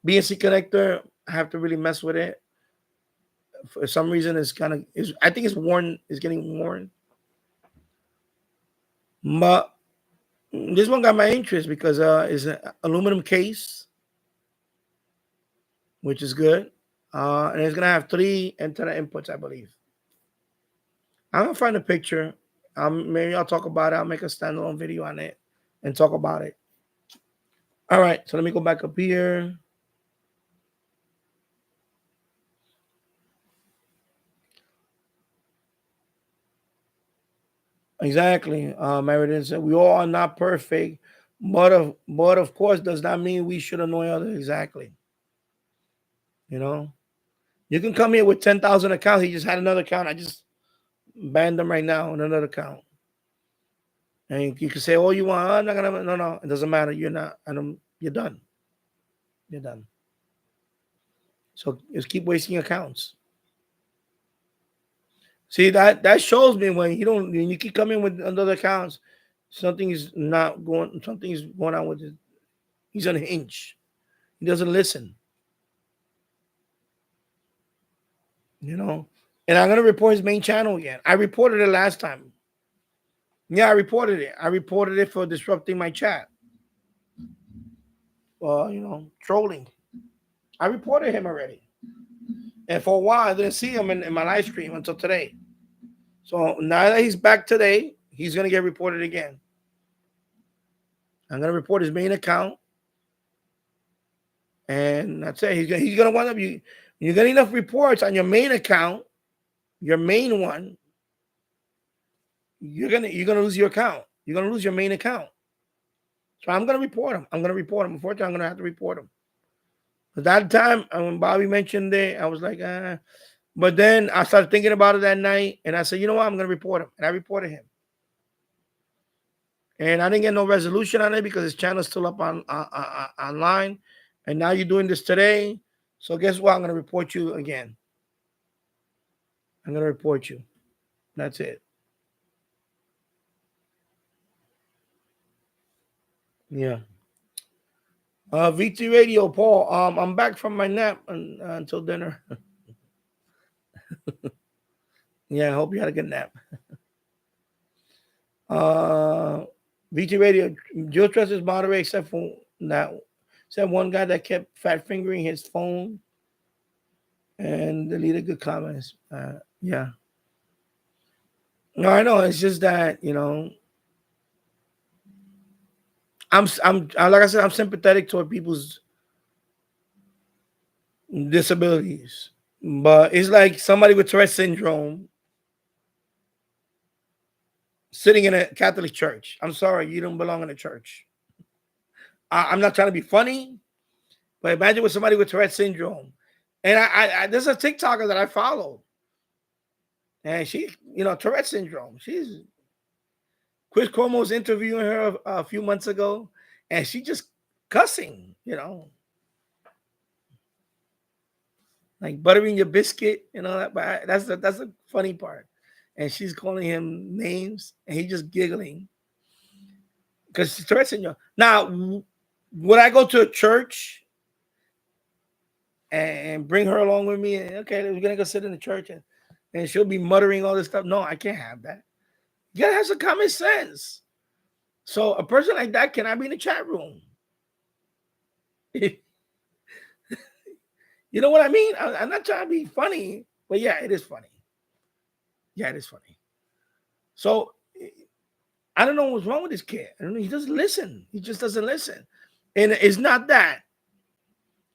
BNC connector, I have to really mess with it. For some reason, I think it's worn. It's getting worn. But this one got my interest because it's an aluminum case, which is good. And it's gonna have 3 antenna inputs, I believe. I'm gonna find a picture. Maybe I'll talk about it. I'll make a standalone video on it and talk about it. All right, so let me go back up here. Exactly. Meriden said we all are not perfect, but of course does not mean we should annoy others. Exactly. You can come here with 10,000 accounts. He just had another account. I just banned them right now on another account. And you can say all you want. I'm not gonna. No. It doesn't matter. You're not. You're done. You're done. So just keep wasting accounts. See that shows me when you keep coming with another accounts, something's going on with it. He's unhinged. He doesn't listen. And I'm gonna report his main channel again. I reported it last time. Yeah, I reported it. I reported it for disrupting my chat. Trolling. I reported him already. And for a while, I didn't see him in my live stream until today. So now that he's back today, he's going to get reported again. I'm going to report his main account. And that's it. He's going to wind up, you get enough reports on your main account, your main one, you're going to lose your account. You're going to lose your main account. So I'm going to report him. Unfortunately, I'm going to have to report him. At that time, when Bobby mentioned it, I was like, But then I started thinking about it that night, and I said, you know what? I'm going to report him. And I reported him. And I didn't get no resolution on it because his channel's still up on online. And now you're doing this today. So guess what? I'm going to report you again. I'm going to report you. That's it. Yeah. VT Radio, Paul. I'm back from my nap until dinner. Yeah, I hope you had a good nap. VT Radio, Joe Trust is moderate except for that. Except one guy that kept fat fingering his phone and deleted good comments. Yeah. No, I know. It's just that, you know, I'm like I said, I'm sympathetic toward people's disabilities, but it's like somebody with Tourette syndrome sitting in a Catholic church. I'm sorry, you don't belong in a church. I'm not trying to be funny, but imagine with somebody with Tourette syndrome. And I there's a TikToker that I follow, and she, you know, Tourette syndrome. She's Chris Cuomo's interviewing her a few months ago, and she just cussing, you know, like buttering your biscuit, you know. But that's the funny part. And she's calling him names, and he's just giggling because she's Tourette syndrome. Now, would I go to a church and bring her along with me? Okay, we're gonna go sit in the church, and she'll be muttering all this stuff. No, I can't have that. You gotta have some common sense. So a person like that cannot be in the chat room. You know what I mean? I'm not trying to be funny, but yeah, it is funny. Yeah, it is funny. So I don't know what's wrong with this kid. I don't know. He doesn't listen. He just doesn't listen. And it's not that.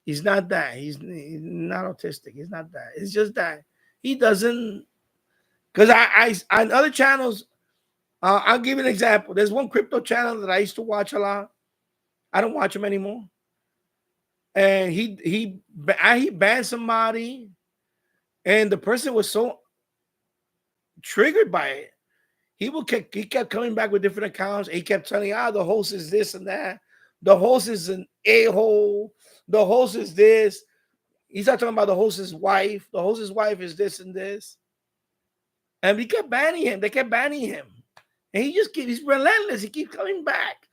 He's not that. He's not autistic. He's not that. It's just that he doesn't. Because I on other channels, I'll give you an example. There's one crypto channel that I used to watch a lot. I don't watch him anymore. And he banned somebody, and the person was so triggered by it. He kept coming back with different accounts. He kept telling, the host is this and that. The host is an a-hole. The host is this. He's not talking about the host's wife. The host's wife is this and this. And we kept banning him. They kept banning him. And he's relentless. He keeps coming back.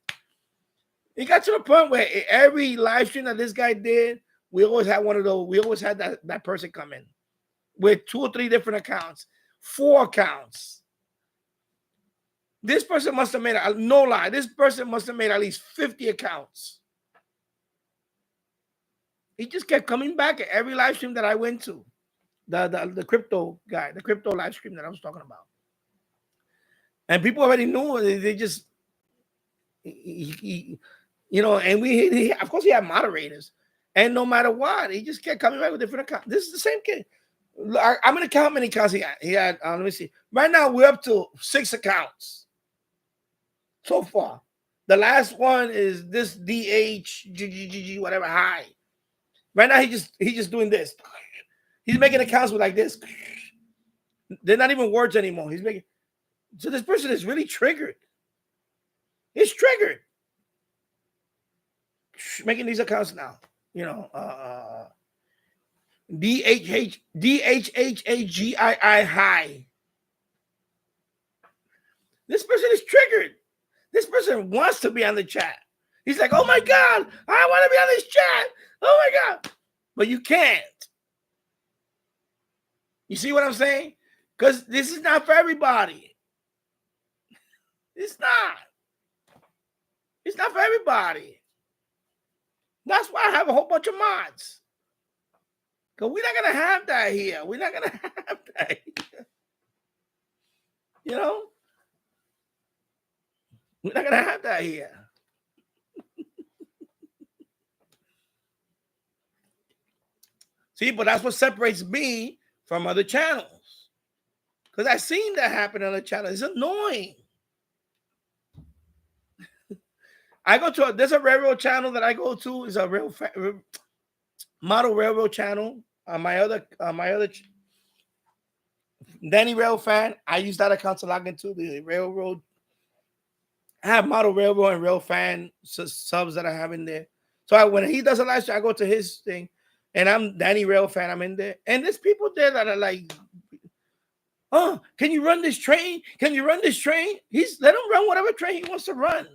It got to the point where every live stream that this guy did, we always had one of those. We always had that person come in with 2 or 3 different accounts, 4 accounts. This person must have made, no lie, this person must have made at least 50 accounts. He just kept coming back at every live stream that I went to. The crypto guy, the crypto live stream that I was talking about. And people already knew. They just, you know, and of course, he had moderators. And no matter what, he just kept coming back with different accounts. This is the same kid. I'm going to count how many accounts he had. He had, let me see. Right now, we're up to 6 accounts so far. The last one is this DH, whatever, high. Right now, he's just doing this. He's making accounts with like this. They're not even words anymore. He's making. So this person is really triggered. He's triggered. Making these accounts now. You know, DHHAGII high. This person is triggered. This person wants to be on the chat. He's like, oh my God, I want to be on this chat. Oh my God. But you can't. You see what I'm saying? Because this is not for everybody. It's not. It's not for everybody. That's why I have a whole bunch of mods. Because we're not going to have that here. We're not going to have that here. You know? We're not going to have that here. See, but that's what separates me from other channels. Because I've seen that happen on other channels. It's annoying. I go to there's a railroad channel that I go to. It's a model railroad channel. My other Danny Rail fan. I use that account to log into the railroad I have Model Railroad and Real Fan subs that I have in there. So when he does a live stream, I go to his thing, and I'm Danny Rail Fan. I'm in there, and there's people there that are like, "Oh, can you run this train? Can you run this train?" Let him run whatever train he wants to run.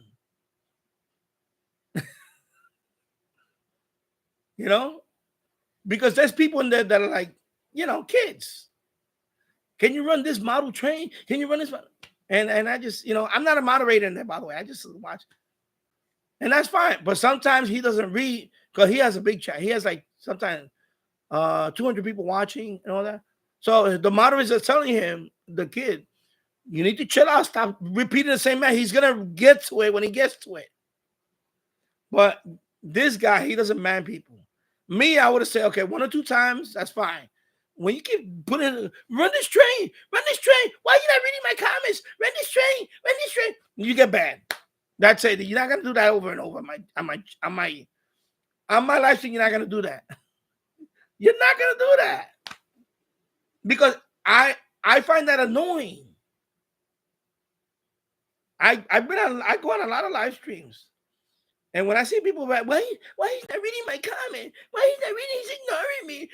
You know, because there's people in there that are like, kids. Can you run this model train? Can you run this? And I just, I'm not a moderator in there, by the way. I just watch. And that's fine. But sometimes he doesn't read because he has a big chat. He has like sometimes 200 people watching and all that. So the moderators are telling him, the kid, you need to chill out. Stop repeating the same man. He's going to get to it when he gets to it. But this guy, he doesn't man people. Me, I would have said, okay, 1 or 2 times, that's fine. When you keep putting, run this train. Why are you not reading my comments? Run this train. You get banned. That's it. You're not gonna do that over and over. On my live stream, you're not gonna do that. You're not gonna do that because I find that annoying. I go on a lot of live streams, and when I see people why he's not reading my comment? Why he's not reading? He's ignoring me.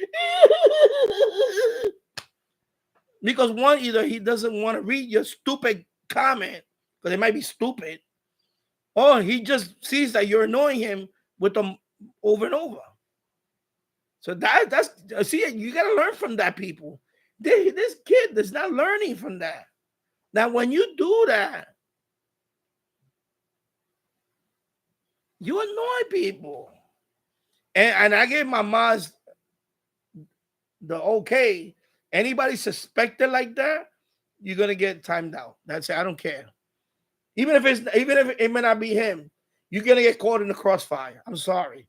Because one, either he doesn't want to read your stupid comment because it might be stupid, or he just sees that you're annoying him with them over and over. So that's see, you got to learn from that, people. This kid is not learning from that. Now, when you do that, you annoy people. And I gave my moms the okay. Anybody suspected like that, you're gonna get timed out. That's it. I don't care. Even if it may not be him, you're gonna get caught in the crossfire. I'm sorry.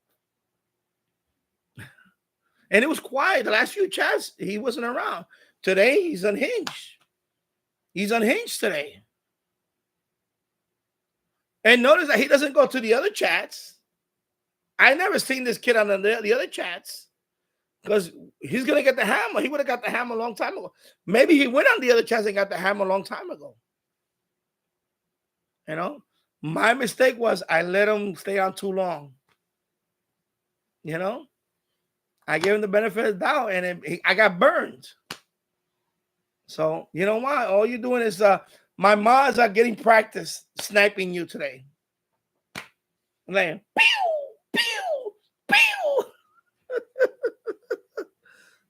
And it was quiet. The last few chats, he wasn't around. Today, he's unhinged. He's unhinged today. And notice that he doesn't go to the other chats. I never seen this kid on the other chats because he's going to get the hammer. He would have got the hammer a long time ago. Maybe he went on the other chats and got the hammer a long time ago. My mistake was I let him stay on too long. I gave him the benefit of the doubt, and I got burned. So, you know what? All you're doing is my mods are getting practice sniping you today. I'm like, pew, pew, pew.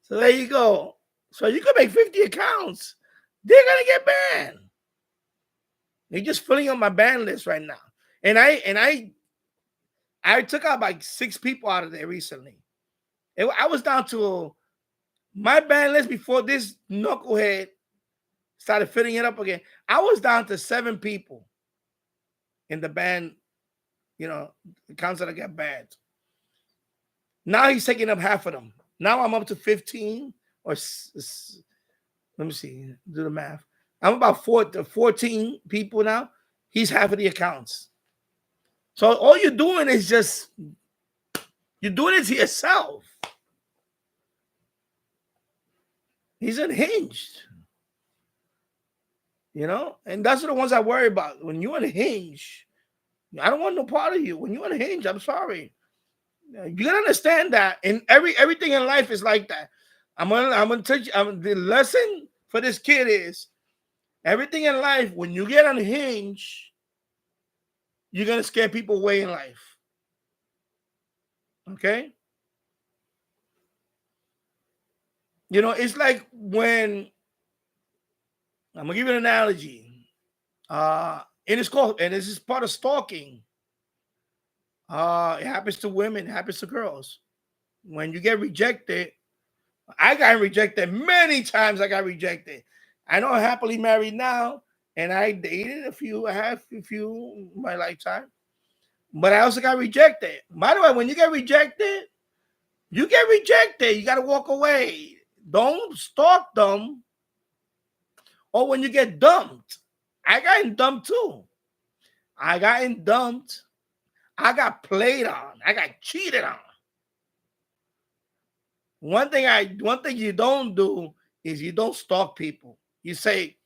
So there you go. So you can make 50 accounts. They're going to get banned. They're just filling up my ban list right now. And I took out like 6 people out of there recently. I was down to my ban list before this knucklehead started filling it up again. I was down to 7 people in the ban, accounts that I got banned. Now he's taking up half of them. Now I'm up to 15 or let me see, do the math. I'm about 14 people now. He's half of the accounts. So all you're doing is you're doing it to yourself. He's unhinged. And that's the ones I worry about. When you're unhinged, I don't want no part of you. When you're unhinged, I'm sorry. You gotta understand that. And everything in life is like that. I'm gonna teach you. The lesson for this kid is everything in life. When you get unhinged, you're gonna scare people away in life. Okay. It's like when I'm gonna give you an analogy. And it's called, and this is part of stalking. It happens to women, it happens to girls. When you get rejected, I got rejected many times. I got rejected. I know I'm happily married now, and I dated a few. I have a few in my lifetime, but I also got rejected. By the way, when you get rejected, you get rejected. You got to walk away. Don't stalk them. Or when you get dumped, I got dumped too. I got dumped. I got played on. I got cheated on. One thing you don't do is you don't stalk people. You say,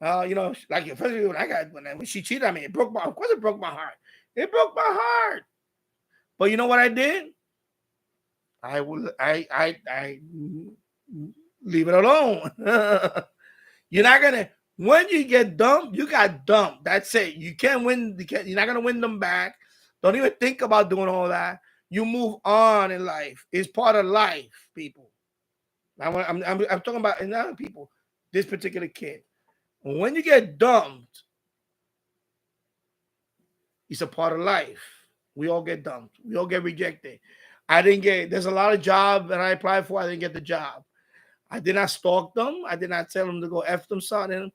like especially when she cheated on me, of course it broke my heart. It broke my heart. But you know what I did? I leave it alone. You're not gonna when you get dumped, you got dumped. That's it. You can't win. You're not gonna win them back. Don't even think about doing all that. You move on in life. It's part of life, people. I'm talking about other people. This particular kid. When you get dumped, it's a part of life. We all get dumped. We all get rejected. I didn't get. There's a lot of jobs that I applied for. I didn't get the job. I did not stalk them. I did not tell them to go F themselves. And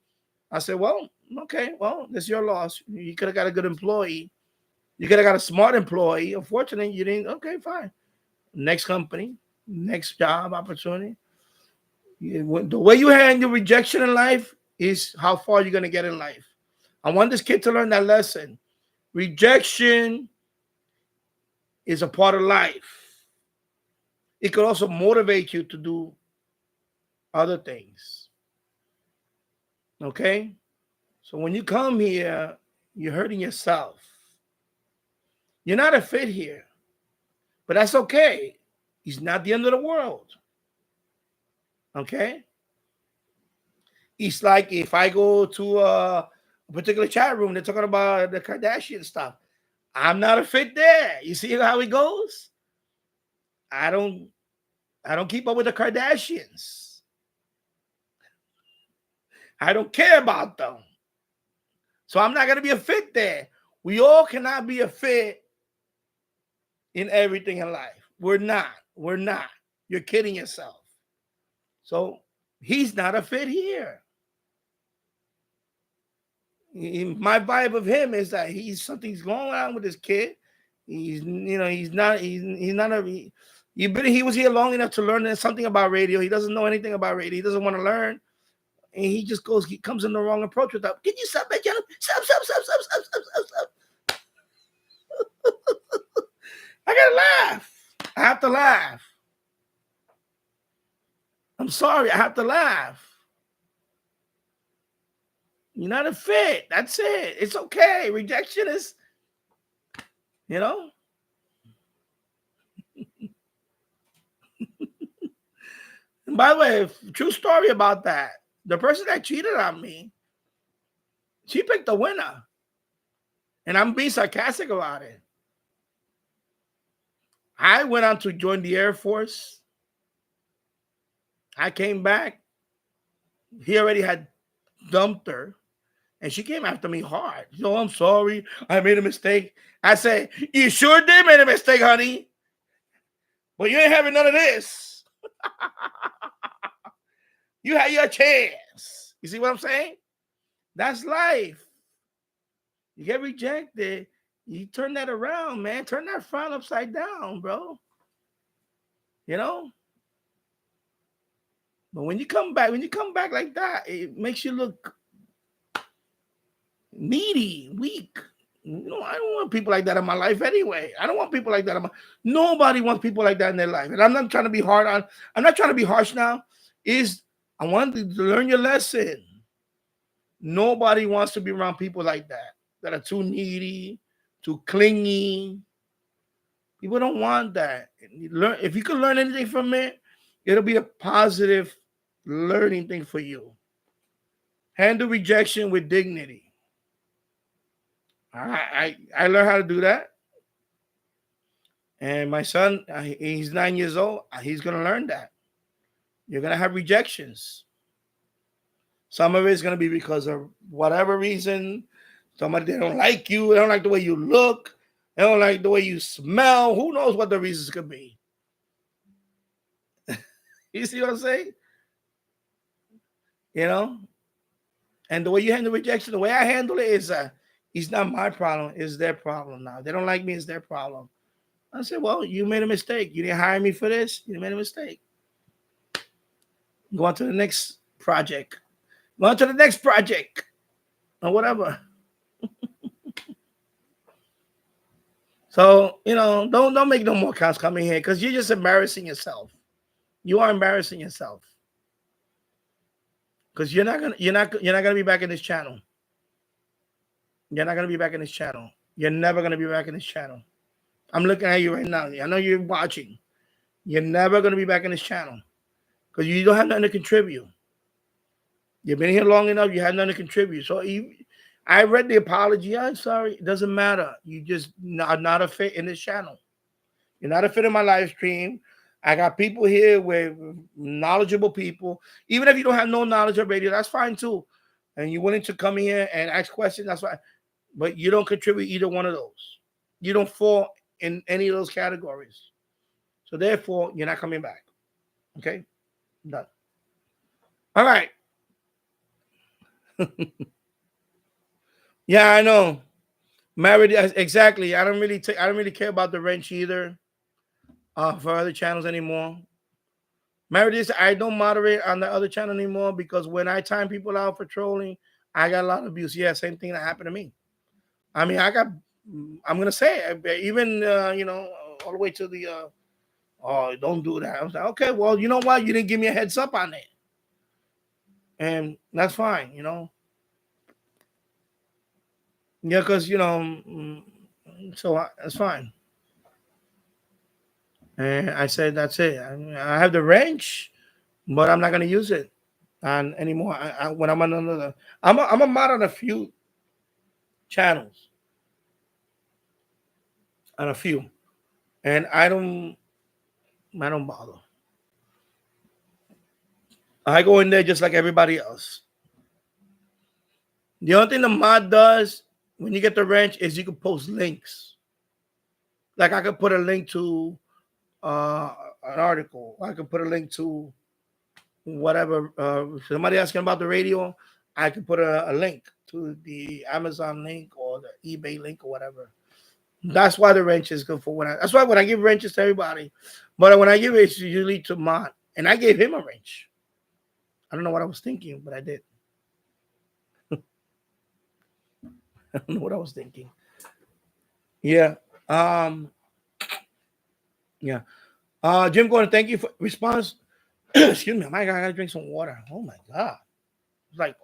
I said, well, okay, well, that's your loss. You could have got a good employee. You could have got a smart employee. Unfortunately, you didn't. Okay, fine. Next company, next job opportunity. The way you handle rejection in life is how far you're going to get in life. I want this kid to learn that lesson. Rejection is a part of life. It could also motivate you to do other things. Okay? So when you come here, you're hurting yourself. You're not a fit here. But that's okay. It's not the end of the world. Okay? It's like if I go to a particular chat room, they're talking about the Kardashian stuff. I'm not a fit there. You see how it goes? I don't keep up with the Kardashians. I don't care about them. So I'm not going to be a fit there. We all cannot be a fit in everything in life. We're not. We're not. You're kidding yourself. So he's not a fit here. My vibe of him is that something's going on with this kid. He was here long enough to learn something about radio. He doesn't know anything about radio. He doesn't want to learn. And he comes in the wrong approach with that. Can you stop that, John? Stop. I gotta laugh. I have to laugh. I'm sorry, I have to laugh. You're not a fit. That's it. It's okay. Rejection is, And by the way, true story about that. The person that cheated on me, she picked the winner. And I'm being sarcastic about it. I went on to join the Air Force. I came back. He already had dumped her. And she came after me hard. I'm sorry. I made a mistake. I said, you sure did make a mistake, honey. But you ain't having none of this. You had your chance. You see what I'm saying? That's life. You get rejected. You turn that around, man. Turn that frown upside down, bro. But when you come back like that, it makes you look needy, weak. I don't want people like that in my life anyway. I don't want people like that. Nobody wants people like that in their life. And I'm not trying to be I'm not trying to be harsh now. I want you to learn your lesson. Nobody wants to be around people like that are too needy, too clingy. People don't want that. If you can learn anything from it, it'll be a positive learning thing for you. Handle rejection with dignity. I learned how to do that. And my son, he's 9 years old. He's going to learn that. You're going to have rejections. Some of it is going to be because of whatever reason. Somebody, they don't like you. They don't like the way you look. They don't like the way you smell. Who knows what the reasons could be? You see what I'm saying? And the way you handle rejection, the way I handle it is it's not my problem. It's their problem now. They don't like me. It's their problem. I said, well, you made a mistake. You didn't hire me for this. You made a mistake. Go on to the next project. Go on to the next project. Or whatever. So, don't make no more accounts coming here because you're just embarrassing yourself. You are embarrassing yourself. because you're not gonna be back in this channel. You're not gonna be back in this channel. You're never gonna be back in this channel. I'm looking at you right now. I know you're watching. You're never gonna be back in this channel because you don't have nothing to contribute. You've been here long enough. You have nothing to contribute. So I read the apology. I'm sorry. It doesn't matter. You just are not a fit in this channel. You're not a fit in my live stream. I got people here with knowledgeable people. Even if you don't have no knowledge of radio, that's fine too. And you're willing to come here and ask questions, that's fine. But you don't contribute either one of those. You don't fall in any of those categories. So therefore, you're not coming back. Okay? Done. All right. Yeah, I know. Married, exactly. I don't really care about the wrench either. For other channels anymore. Meredith, I don't moderate on the other channel anymore because when I time people out for trolling, I got a lot of abuse. Yeah, same thing that happened to me. I mean, I'm gonna say it, even all the way to the oh, don't do that. I was like, okay, well, you know what? You didn't give me a heads up on it, and that's fine. Yeah, because so that's fine. And I said, that's it. I have the wrench, but I'm not gonna use it on anymore. When I'm on another, I'm a mod on a few channels, on a few, and I don't bother. I go in there just like everybody else. The only thing the mod does when you get the wrench is you can post links. Like I could put a link to uh, an article. I could put a link to whatever. Somebody asking about the radio, I could put a link to the Amazon link or the eBay link or whatever. That's why the wrench is good for that's why when I give wrenches to everybody, but when I give it, it's usually to Mont, and I gave him a wrench. I don't know what I was thinking, but I did. I don't know what I was thinking. Yeah. Um. Yeah. Jim Gordon, thank you for response. Excuse me, my God, I gotta drink some water. Oh my God, it's like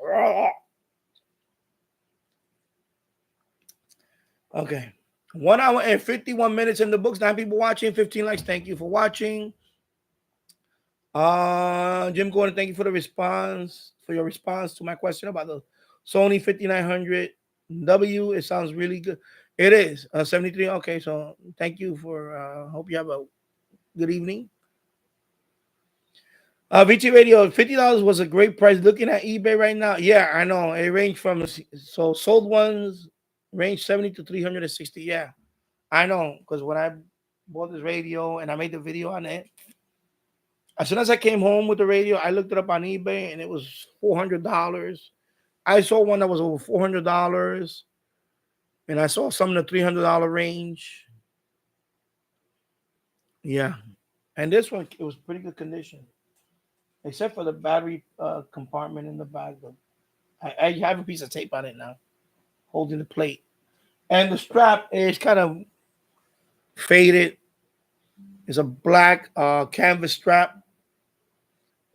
okay. 1 hour and 51 minutes in the books. 9 people watching. 15 likes. Thank you for watching. Jim Gordon, thank you for your response to my question about the Sony 5900W. It sounds really good. It is 73. Okay, so thank you for. Hope you have a good evening. VT Radio, $50 was a great price. Looking at eBay right now, yeah, I know it ranged from sold ones range 70 to 360. Yeah, I know because when I bought this radio and I made the video on it, as soon as I came home with the radio, I looked it up on eBay and it was $400. I saw one that was over $400, and I saw some in the $300 range. Yeah, and this one it was pretty good condition, except for the battery compartment in the back. I have a piece of tape on it now, holding the plate, and the strap is kind of faded. It's a black canvas strap,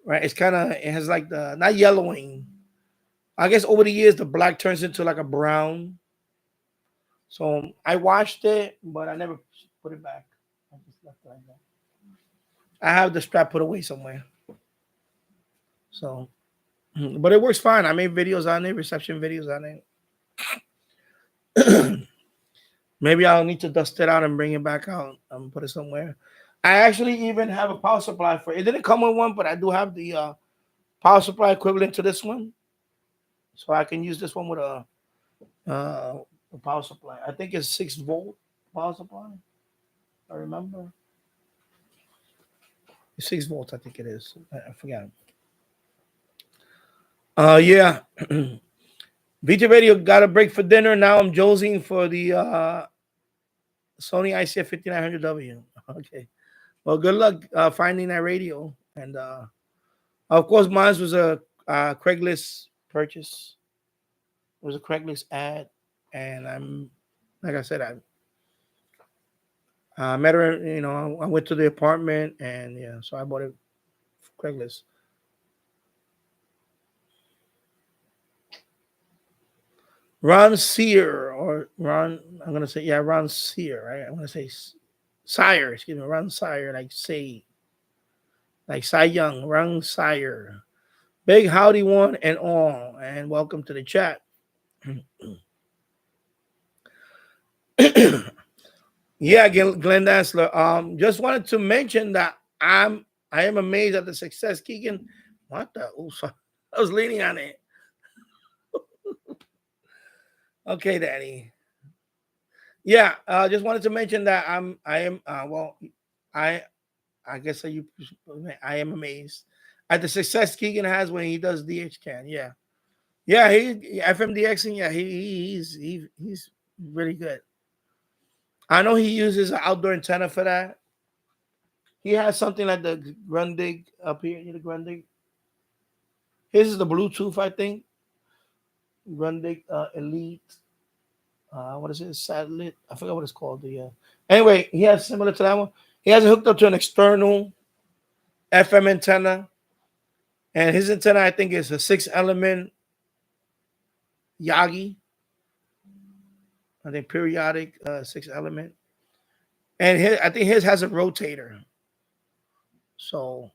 right? It has like the not yellowing. I guess over the years the black turns into like a brown. So I washed it, but I never put it back. I just left it like that. I have the strap put away somewhere. So, but it works fine. I made videos on it, reception videos on it. Maybe I'll need to dust it out and bring it back out and put it somewhere. I actually even have a power supply for it. It didn't come with one, but I do have the power supply equivalent to this one, so I can use this one with a power supply. I think it's 6 volt power supply. I remember 6 volts. I think it is. I forgot. Yeah. VT Radio got a break for dinner. Now I'm josing for the Sony ICF 5900W. Okay. Well, good luck finding that radio. And of course, mine was a Craigslist purchase. It was a Craigslist ad, and I'm like I said, I met her. I went to the apartment, and yeah, so I bought it Craigslist. Ron Sear or Ron. I'm gonna say Ron Sear. Right. I'm gonna say Sire. Excuse me, Ron Sire. Like Cy Young. Ron Sire. Big howdy one and all, and welcome to the chat. Yeah, Glenn Dassler. Just wanted to mention that I am amazed at the success, Keegan. What the? Oh, sorry. I was leaning on it. Okay, Danny. Yeah, just wanted to mention that I am well, I I guess I am amazed at the success Keegan has when he does DH can. Yeah, yeah, he FMDXing. Yeah, he's really good. I know he uses an outdoor antenna for that. He has something like the Grundig up here. You know, Grundig. His is the Bluetooth, I think. Grundig Elite. What is it? Satellite. I forgot what it's called. Anyway, he has similar to that one. He has it hooked up to an external FM antenna, and his antenna I think is a 6-element Yagi. I think periodic 6-element, and I think his has a rotator. So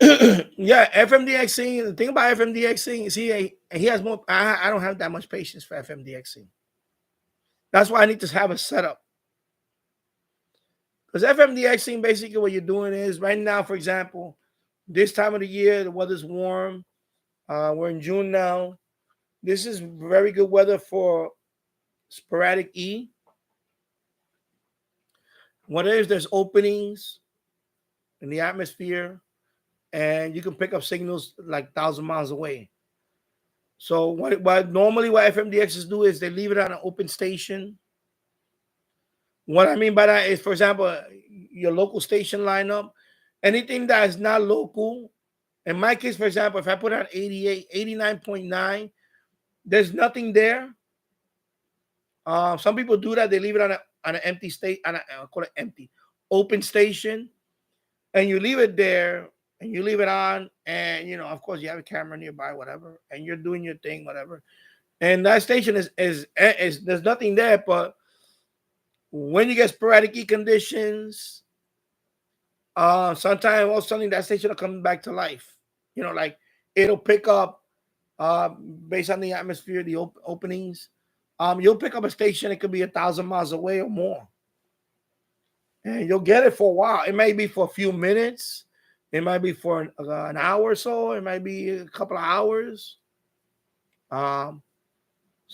yeah, FMDXing. The thing about FMDXing is he has more. I don't have that much patience for FMDXing. That's why I need to have a setup. Because FMDXing, basically what you're doing is right now, for example, this time of the year, the weather's warm. We're in June now. This is very good weather for sporadic E. What it is, there's openings in the atmosphere, and you can pick up signals like 1,000 miles away. So what normally what FMDXs do is they leave it on an open station. What I mean by that is, for example, your local station lineup, anything that is not local. In my case, for example, if I put on 88, 89.9, there's nothing there. Some people do that. They leave it on an empty state, I call it empty, open station, and you leave it there, and you leave it on, and of course, you have a camera nearby, whatever, and you're doing your thing, whatever. And that station is there's nothing there, but when you get sporadic E conditions, sometimes all of a sudden that station will come back to life. Like it'll pick up based on the atmosphere, the openings. You'll pick up a station, it could be 1,000 miles away or more. And you'll get it for a while. It may be for a few minutes. It might be for an hour or so. It might be a couple of hours. So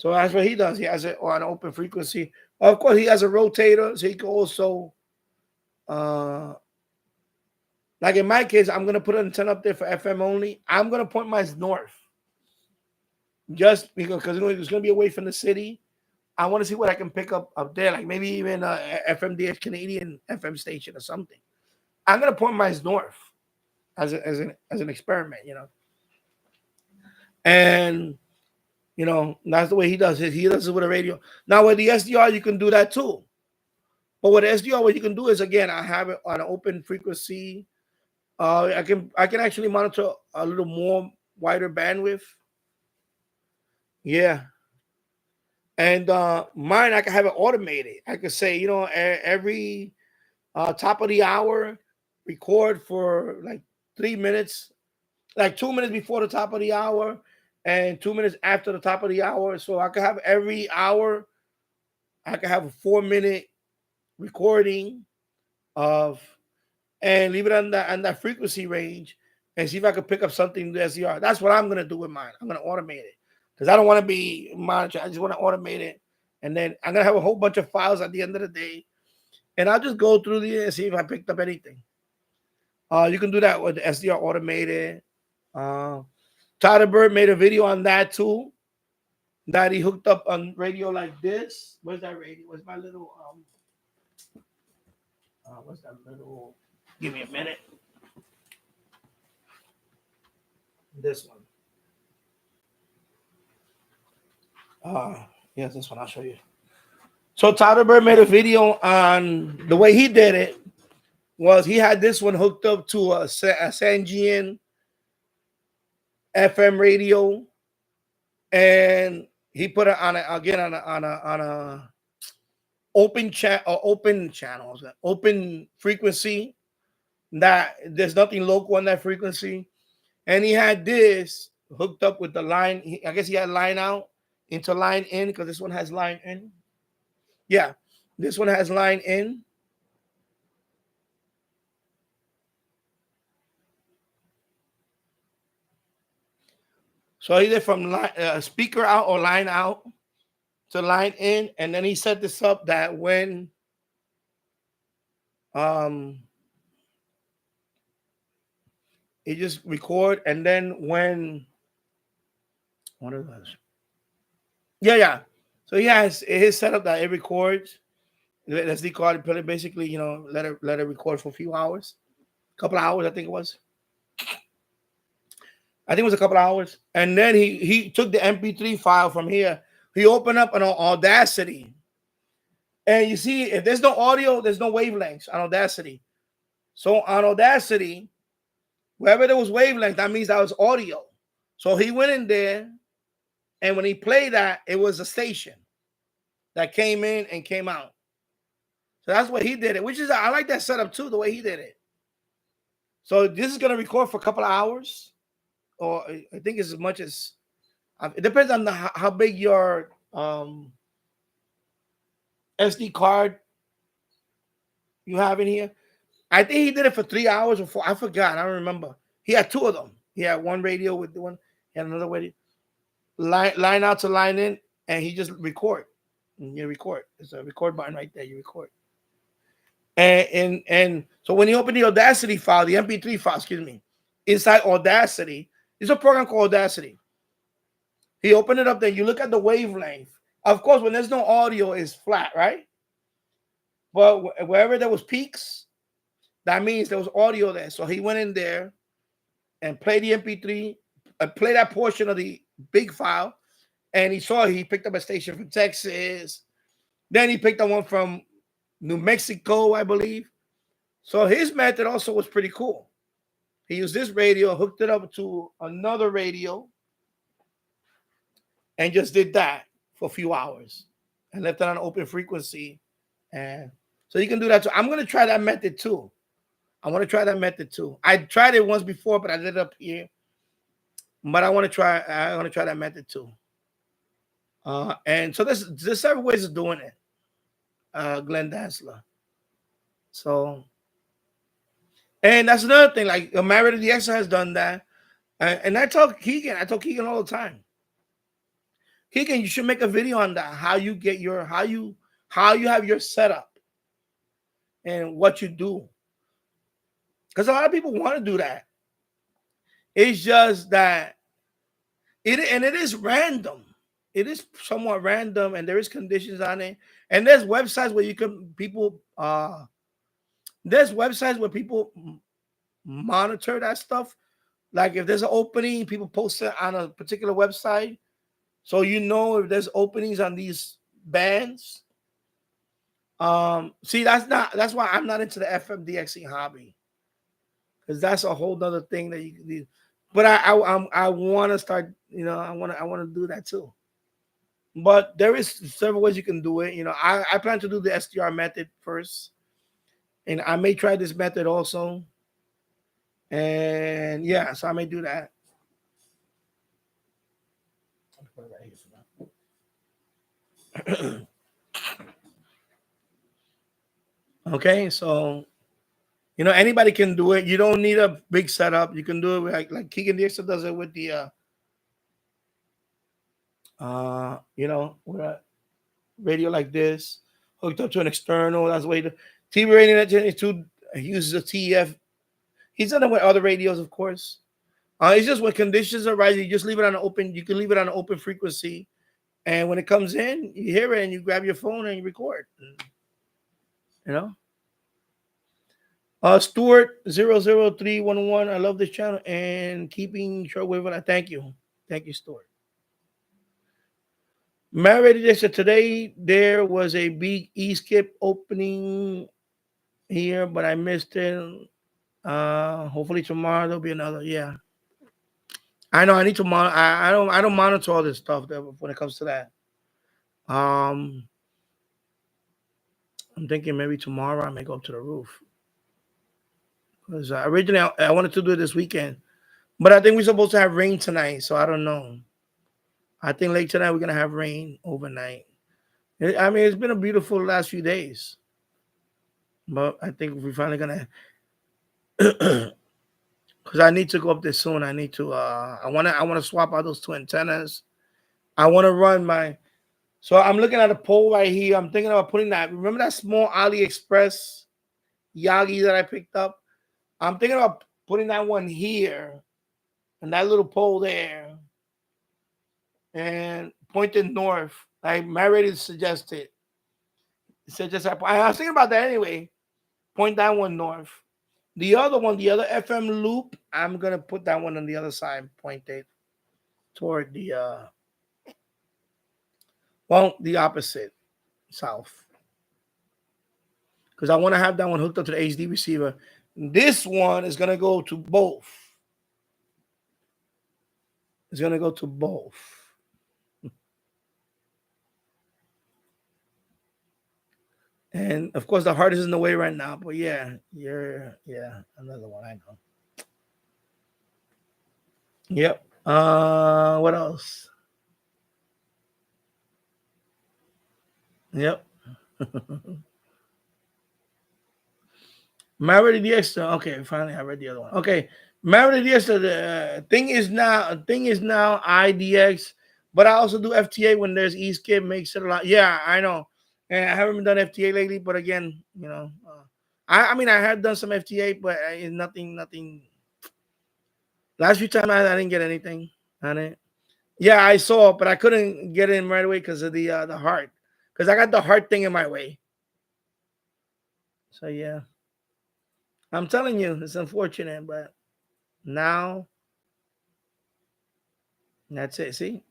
that's what he does. He has it on open frequency. Of course, he has a rotator, so he can also, like in my case, I'm going to put an antenna up there for FM only. I'm going to point mine north. Just because it's going to be away from the city. I want to see what I can pick up there, like maybe even a FMDH Canadian FM station or something. I'm going to point mine north as an experiment, And, that's the way he does it. He does it with a radio. Now, with the SDR, you can do that too. But with SDR, what you can do is, again, I have it on an open frequency. I can actually monitor a little more wider bandwidth. Yeah. And mine, I can have it automated. I could say, every top of the hour, record for like 3 minutes, like 2 minutes before the top of the hour and 2 minutes after the top of the hour. So I could have every hour, I could have a 4-minute recording and leave it on that frequency range and see if I could pick up something to SDR. That's what I'm going to do with mine. I'm going to automate it because I don't want to be monitored. I just want to automate it. And then I'm going to have a whole bunch of files at the end of the day. And I'll just go through and see if I picked up anything. You can do that with the SDR automated. Tyler Bird made a video on that too. That he hooked up on radio like this. Where's that radio? Where's my little what's that little? Give me a minute. This one. Yes, this one. I'll show you. So Tyler Bird made a video on the way he did it. Was he had this one hooked up to a Sangian FM radio, and he put it on a, again on a open channels, open frequency that there's nothing local on that frequency, and he had this hooked up with the line. I guess he had line out into line in because this one has line in. Yeah, this one has line in. So either from line, speaker out or line out to line in, and then he set this up that when um he just record, and then when what are those? Yeah, yeah. So he has his setup that it records. Let's decode it, basically, let it record for a few hours, couple of hours, I think it was. I think it was a couple of hours, and then he took the MP3 file from here. He opened up an Audacity, and you see, if there's no audio, there's no wavelengths on Audacity. So on Audacity, wherever there was wavelength, that means that was audio. So he went in there, and when he played that, it was a station that came in and came out. So that's what he did it, which is, I like that setup too, the way he did it. So this is gonna record for a couple of hours, or I think it's as much as it depends on how big your SD card you have in here. I think he did it for 3 hours or 4. I forgot. I don't remember. He had two of them. He had one radio with the one. He had another radio. Line out to line in, and he just record. And you record. There's a record button right there. You record. And so when you open the Audacity file, the MP3 file, excuse me, inside Audacity, there's a program called Audacity. He opened it up there. You look at the wavelength. Of course, when there's no audio, it's flat, right? But wherever there was peaks, that means there was audio there. So he went in there and played the MP3, played that portion of the big file, and he picked up a station from Texas. Then he picked up one from New Mexico, I believe. So his method also was pretty cool. He used this radio, hooked it up to another radio, and just did that for a few hours and left it on open frequency. And so you can do that too. I'm going to try that method too. I want to try that method too. I tried it once before, but I did it up here. But I want to try that method too. And so there's several ways of doing it. Glenn Dansler. So, and that's another thing. Like Married to the Extra has done that. And I told Keegan all the time. Keegan, you should make a video on that. How you have your setup and what you do. Because a lot of people want to do that. It's just that it is random. It is somewhat random, and there is conditions on it. And there's websites where there's websites where people monitor that stuff. Like if there's an opening, people post it on a particular website. So if there's openings on these bands. See, that's why I'm not into the FMDXing hobby. Because that's a whole other thing that you can do. But I want to start, I want to do that too. But there is several ways you can do it. I plan to do the SDR method first. And I may try this method also. And yeah, so I may do that. Okay, so anybody can do it. You don't need a big setup. You can do it like Keegan Dixon does it with the with a radio like this, hooked up to an external. That's the way the TV radio that uses a TF. He's done it with other radios, of course. It's just when conditions are right, you just leave it on an open. You can leave it on an open frequency, and when it comes in, you hear it, and you grab your phone and you record. Stuart 00311. I love this channel and keeping Shortwave. Thank you, Stuart. Married to today, there was a big e-skip opening here, but I missed it. Hopefully tomorrow there'll be another. Yeah, I know I need to I don't monitor all this stuff when it comes to that. Um, I'm thinking maybe tomorrow I may go up to the roof because originally I wanted to do it this weekend, but I think we're supposed to have rain tonight, so I don't know. I think late tonight we're gonna have rain overnight. I mean, it's been a beautiful last few days, but I think we're finally gonna. Because I need to go up there soon. I need to. I wanna swap out those two antennas. I want to run my. So I'm looking at a pole right here. I'm thinking about putting that. Remember that small AliExpress Yagi that I picked up? I'm thinking about putting that one here and that little pole there and pointing north. Like Mary suggested. I was thinking about that anyway. Point that one north. The other one, the other FM loop, I'm gonna put that one on the other side, pointed toward the opposite south. Because I want to have that one hooked up to the HD receiver. This one is gonna go to both. It's gonna go to both. And of course the heart is in the way right now, but yeah, another one I know. Yep. What else? Yep. Married Diesta. Okay, finally I read the other one. Okay. Married Diesta, the thing is now IDX, but I also do FTA when there's E-skip, makes it a lot. Yeah, I know. And I haven't done FTA lately, but again, I mean I have done some FTA, but nothing. Last few times I didn't get anything on it. Yeah, I saw, but I couldn't get in right away because of the heart. Because I got the heart thing in my way. So yeah. I'm telling you, it's unfortunate, but now that's it. See?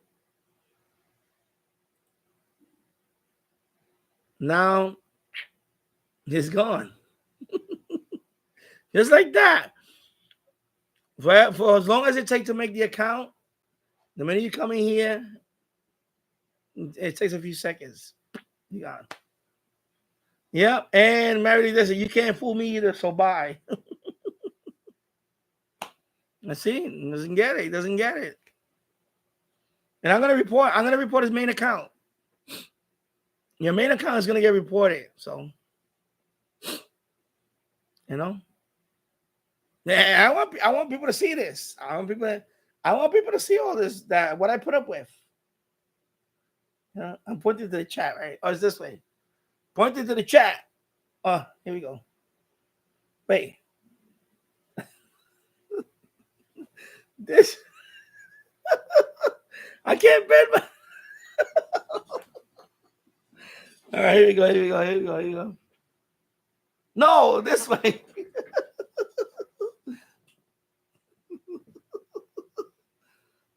Now it's gone. Just like that. For as long as it takes to make the account, the minute you come in here, it takes a few seconds. You got it. Yep. And Mary does it. You can't fool me either, so bye. Let's see. He doesn't get it. He doesn't get it. And I'm gonna report his main account. Your main account is gonna get reported. So you know. Yeah, I want people to see this. I want people to see all this that what I put up with. I'm pointing to the chat, right? Oh, it's this way. Pointing to the chat. Oh, here we go. Wait. This I can't bend my all right, here we go, here we go, here we go, here we go. No, this way.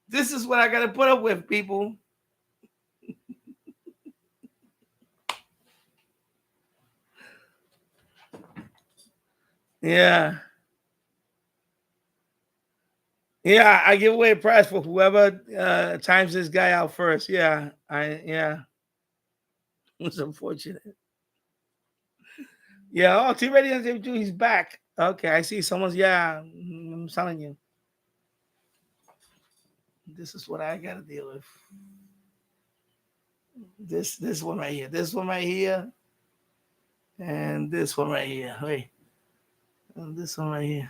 This is what I gotta put up with, people. Yeah. Yeah, I give away a prize for whoever times this guy out first. Yeah. It's unfortunate. Yeah, oh, T Ready and he's back. Okay, I see someone's I'm telling you. This is what I gotta deal with. This one right here. This one right here. And this one right here. Wait. And this one right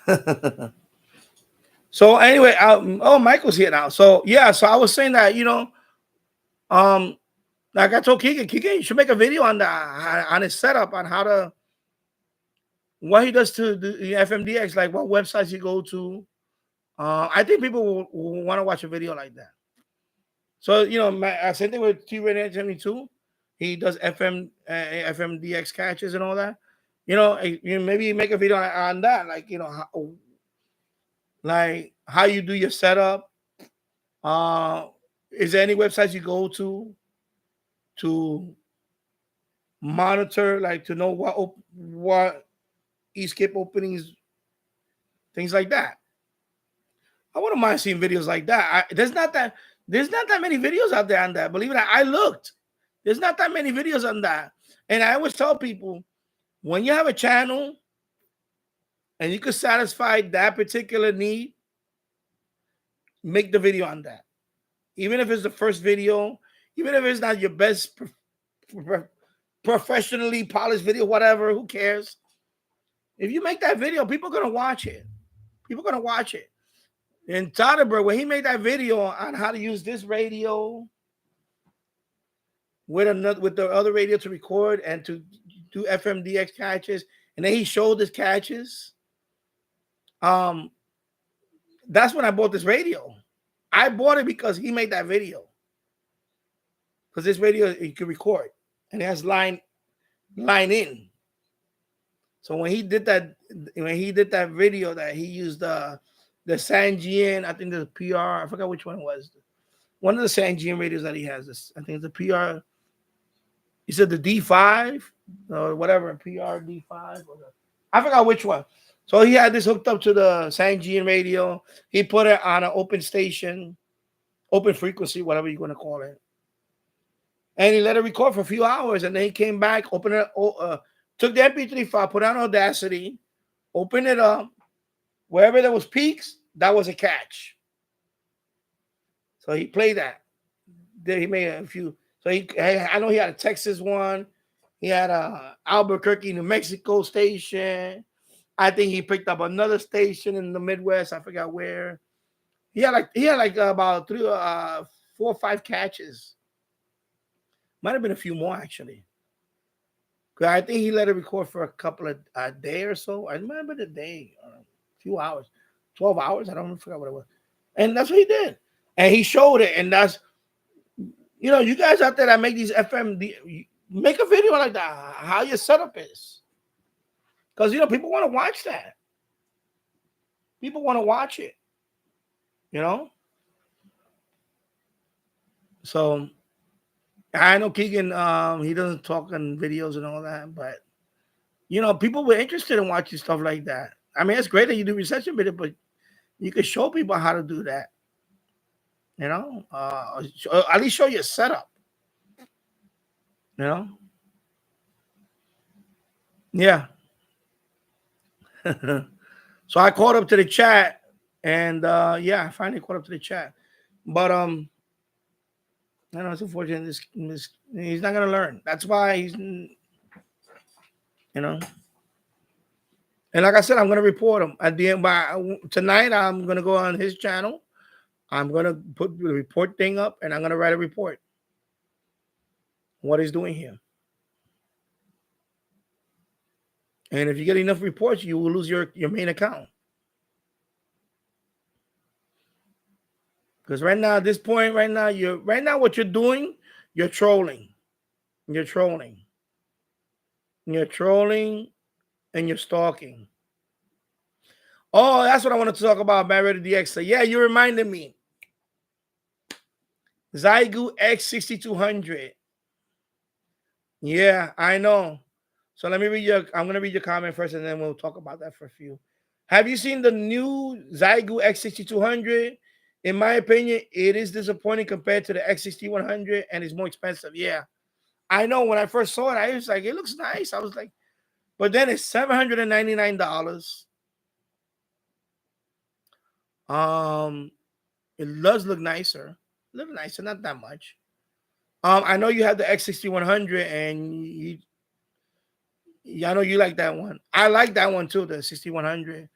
here. So anyway, oh, Michael's here now. So yeah, so I was saying that um, like I told Keegan, you should make a video on that on his setup on how to what he does to the FMDX, like what websites you go to. I think people will want to watch a video like that. So same thing with T-Radio72. He does FMDX catches and all that. Maybe make a video on that, like how you do your setup. Is there any websites you go to monitor, like to know what escape openings, things like that. I wouldn't mind seeing videos like that. There's not that many videos out there on that. Believe it or not, I looked. There's not that many videos on that. And I always tell people, when you have a channel and you can satisfy that particular need, make the video on that. Even if it's the first video, even if it's not your best professionally polished video, whatever, who cares? If you make that video, people are going to watch it. People are going to watch it. And Todderberg, when he made that video on how to use this radio with the other radio to record and to do FMDX catches, and then he showed his catches, that's when I bought this radio. I bought it because he made that video. Because this radio, you can record. And it has line in. So when he did that video that he used the Sanjian, I think the PR, I forgot which one it was. One of the Sanjian radios that he has, I think it's the PR. He said the D5 or whatever, PR D5. I forgot which one. So he had this hooked up to the Sanjian radio. He put it on an open station, open frequency, whatever you're going to call it. And he let it record for a few hours. And then he came back, opened it, took the MP3 file, put on Audacity, opened it up. Wherever there was peaks, that was a catch. So he played that. Then he made a few. So I know he had a Texas one. He had a Albuquerque, New Mexico station. I think he picked up another station in the Midwest. I forgot where. He had like about 4 or 5 catches. Might have been a few more actually. Cause I think he let it record for a day or so. I remember the day, a few hours, 12 hours. I don't forget what it was. And that's what he did. And he showed it. And that's, you guys out there that make these FM, make a video like that, how your setup is. Because, people want to watch that. People want to watch it. So, I know Keegan, he doesn't talk on videos and all that, but, people were interested in watching stuff like that. I mean, it's great that you do reception video, but you can show people how to do that. At least show your setup. Yeah. So I caught up to the chat, and I finally caught up to the chat. But I know it's unfortunate. He's not gonna learn. That's why he's, And like I said, I'm gonna report him at the end. Tonight, I'm gonna go on his channel. I'm gonna put the report thing up, and I'm gonna write a report. What he's doing here. And if you get enough reports, you will lose your main account. Because right now, at this point, what you're doing, you're trolling. You're trolling. You're trolling and you're stalking. Oh, that's what I wanted to talk about, Barrett DX. So yeah, you reminded me. Zygu X6200. Yeah, I know. So I'm gonna read your comment first, and then we'll talk about that for a few. Have you seen the new Zygu X6200? In my opinion, it is disappointing compared to the X6100, and it's more expensive. Yeah, I know. When I first saw it, I was like, it looks nice. I was like, but then it's $799. It does look nicer. A little nicer, not that much. I know you have the X6100, and I know you like that one. I like that one too, the 6100.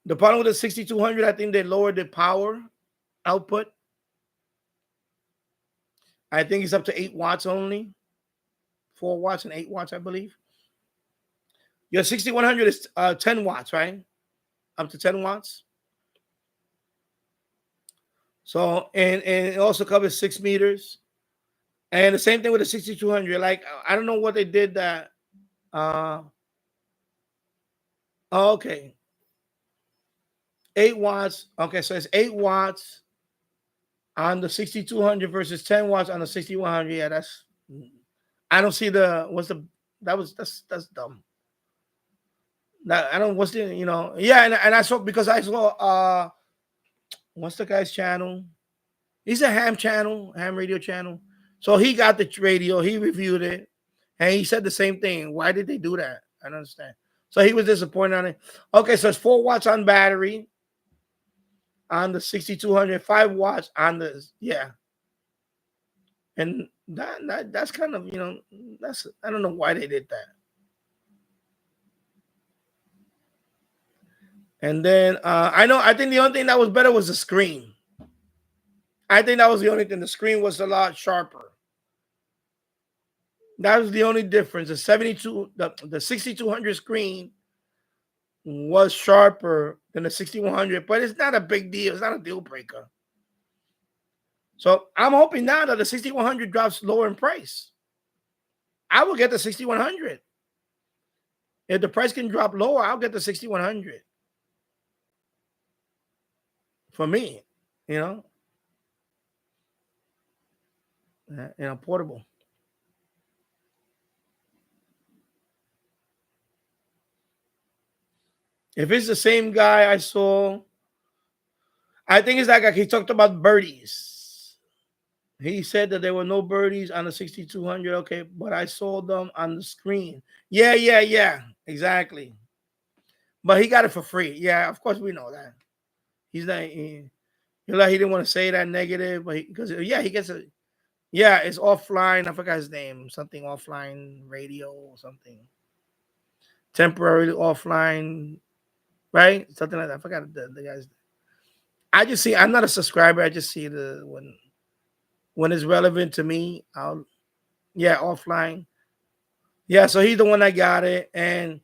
The problem with the 6200, I think they lowered the power output. I think it's up to 8 watts only. 4 watts and 8 watts, I believe. Your 6100 is 10 watts, right? Up to 10 watts. So, and it also covers 6 meters. And the same thing with the 6200. Like, I don't know what they did that. Okay. 8 watts. Okay, so it's 8 watts on the 6200 versus 10 watts on the 6100. Yeah, I don't see that's dumb. That I don't. What's the Yeah, and I saw because I saw what's the guy's channel? He's a ham radio channel. So he got the radio, he reviewed it, and he said the same thing. Why did they do that? I don't understand. So he was disappointed on it. Okay, so it's 4 watts on battery on the 6200, 5 watts on the and that's kind of that's I don't know why they did that. And then I think the only thing that was better was the screen. I think that was the only thing. The screen was a lot sharper. That was the only difference. The 6200 screen was sharper than the 6100, but it's not a big deal. It's not a deal breaker. So I'm hoping now that the 6100 drops lower in price. I will get the 6100. If the price can drop lower, I'll get the 6100 for me. You know, portable. If it's the same guy I saw, I think it's like he talked about birdies. He said that there were no birdies on the 6200. Okay, but I saw them on the screen. Yeah. Exactly. But he got it for free. Yeah, of course we know that. He's not. Like he didn't want to say that negative, but because he gets a. Yeah, it's offline. I forgot his name. Something offline radio or something. Temporarily offline, right? Something like that. I forgot the guy's. I just see. I'm not a subscriber. I just see the when it's relevant to me. Offline. Yeah, so he's the one that got it, and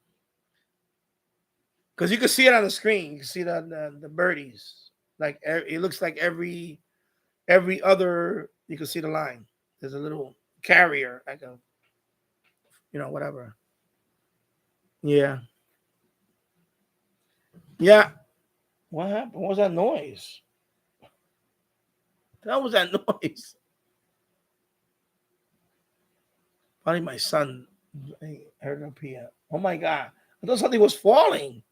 because you can see it on the screen, you can see the birdies. Like it looks like every other. You can see the line. There's a little carrier, like a whatever. Yeah, yeah. What happened? What was that noise? That was that noise. Probably my son. I heard him here. Oh my god! I thought something was falling.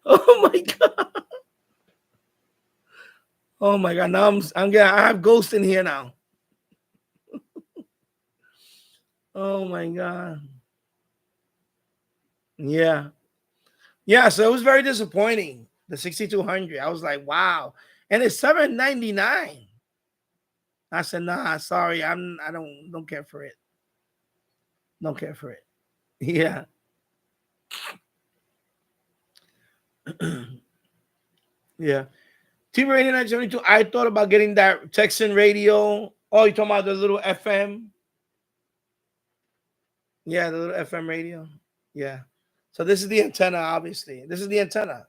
Oh my god! Oh my god! Now I have ghosts in here now. Oh my god! Yeah, yeah. So it was very disappointing. The 6200. I was like, wow, and it's $799. I said, nah, sorry, I don't care for it. Don't care for it. Yeah. Yeah. TV Radio 972. I thought about getting that Texan radio. Oh, you talking about the little FM? Yeah, the little FM radio. Yeah. So this is the antenna, obviously. This is the antenna.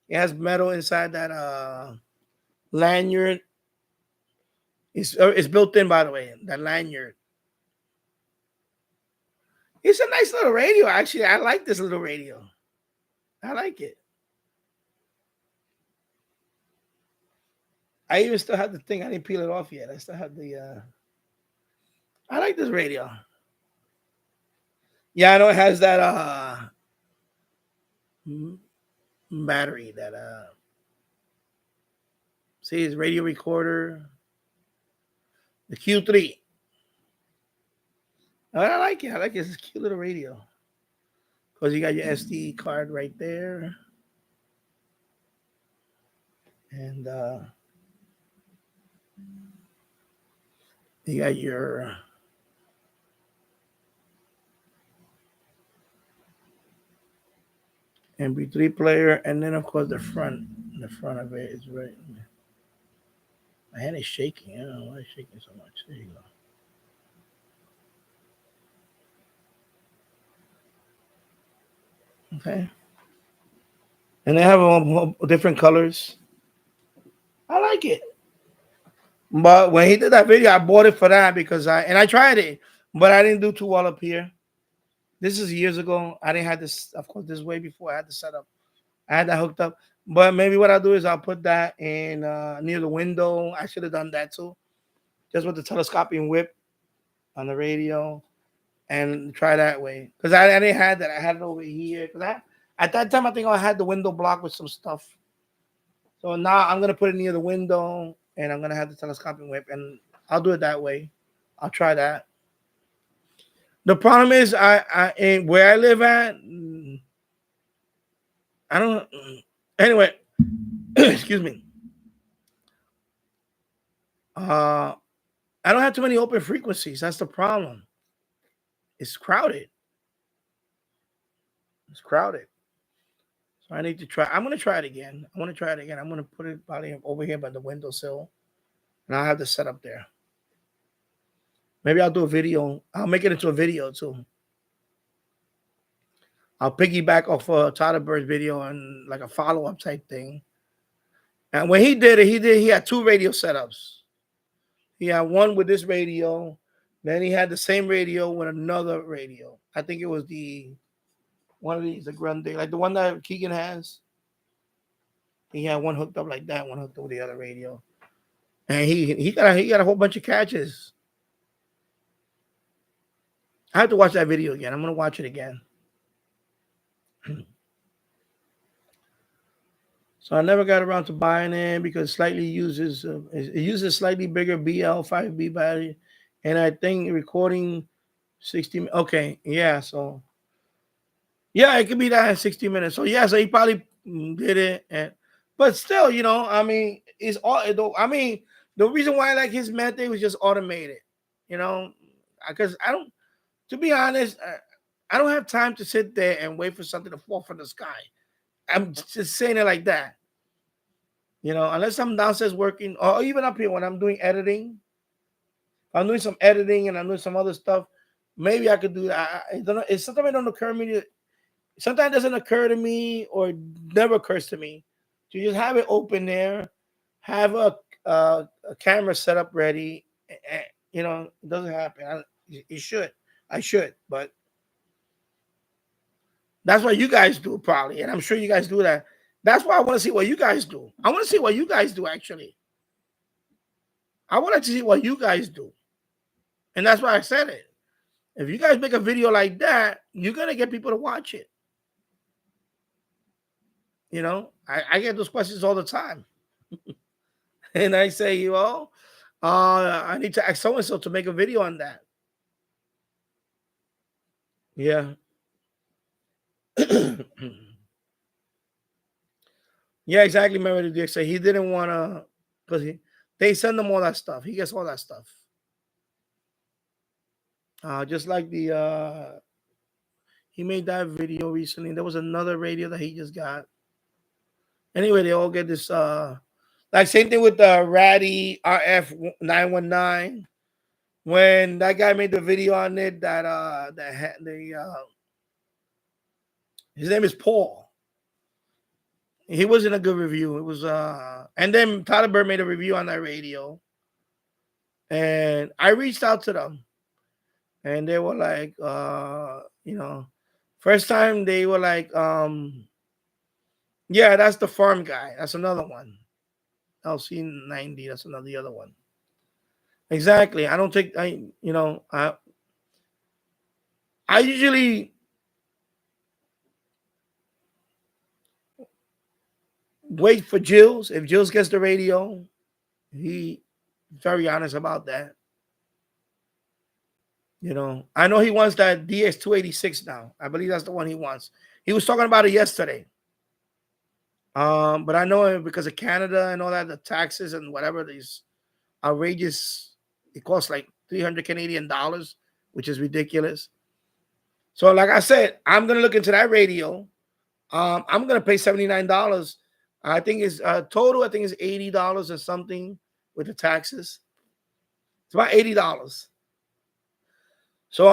It has metal inside that lanyard. It's built in, by the way, that lanyard. It's a nice little radio, actually. I like this little radio. I like it. I even still have the thing. I didn't peel it off yet. I still have the I like this radio. Yeah, I know it has that battery that see his radio recorder. The Q3. I like it. I like it. It's a cute little radio. Because you got your SD card right there. And you got your MP3 player, and then of course the front of it is right. My hand is shaking. I don't know why it's shaking so much. There you go. Okay. And they have different colors. I like it. But when he did that video, I bought it for that because I tried it, but I didn't do too well up here. This is years ago. I didn't have this, of course, this way before I had the setup. I had that hooked up. But maybe what I'll do is I'll put that in near the window. I should have done that too. Just with the telescoping whip on the radio. and try that way. Because I didn't have that. I had it over here. Because at that time, I think I had the window blocked with some stuff. So now I'm gonna put it near the window, and I'm gonna have the telescopic whip, and I'll do it that way. I'll try that. The problem is, where I live at, I don't. Anyway, excuse me. Uh, I don't have too many open frequencies. That's the problem. It's crowded. It's crowded. So I need to try. I'm gonna try it again. I want to try it again. I'm gonna put it probably over here by the windowsill, and I'll have the setup there. Maybe I'll do a video. I'll make it into a video too. I'll piggyback off Tyler Bird's video and like a follow up type thing. And when he did it, he had two radio setups. He had one with this radio, then he had the same radio with another radio. I think it was the one of these, the Grande, like the one that Keegan has. He had one hooked up like that, one hooked up with the other radio, and he got a whole bunch of catches. I have to watch that video again. I'm gonna watch it again. So I never got around to buying it because it uses slightly bigger BL5B battery, and I think recording 60. Okay, yeah, so yeah, it could be that in 60 minutes. So yeah, so he probably did it, but still, I mean, it's all. I mean, the reason why I like his method was just automated, because I don't. To be honest, I don't have time to sit there and wait for something to fall from the sky. I'm just saying it like that. Unless I'm downstairs working, or even up here when I'm doing editing, I'm doing some editing and I'm doing some other stuff. Maybe I could do that. I don't know. It's sometimes it don't occur to me. Sometimes it doesn't occur to me, or never occurs to me to just have it open there, have a camera set up ready. It doesn't happen. It should. I should, but that's what you guys do probably, and I'm sure you guys do that. That's why I want to see what you guys do. I want to see what you guys do, actually. I wanted to see what you guys do. And that's why I said it. If you guys make a video like that, you're going to get people to watch it. I get those questions all the time. And I say, I need to ask so-and-so to make a video on that. Yeah. Yeah, exactly. Remember the say he didn't want to, because they send him all that stuff. He gets all that stuff. Just like he made that video recently. There was another radio that he just got. Anyway, they all get this. Like same thing with the Ratty RF 919. When that guy made the video on it, his name is Paul. He wasn't a good review. It was and then Tyler Bird made a review on that radio. And I reached out to them. And they were like, first time they were like, yeah, that's the farm guy. That's another one. LC90, that's the other one. Exactly. I don't think I usually wait for Jills. If Jills gets the radio, he's very honest about that. I know he wants that DX286 now. I believe that's the one he wants. He was talking about it yesterday. But I know because of Canada and all that, the taxes and whatever, these outrageous, it costs like $300 Canadian, which is ridiculous. So like I said, I'm going to look into that radio. I'm going to pay $79. I think it's total. I think it's $80 or something with the taxes. It's about $80. So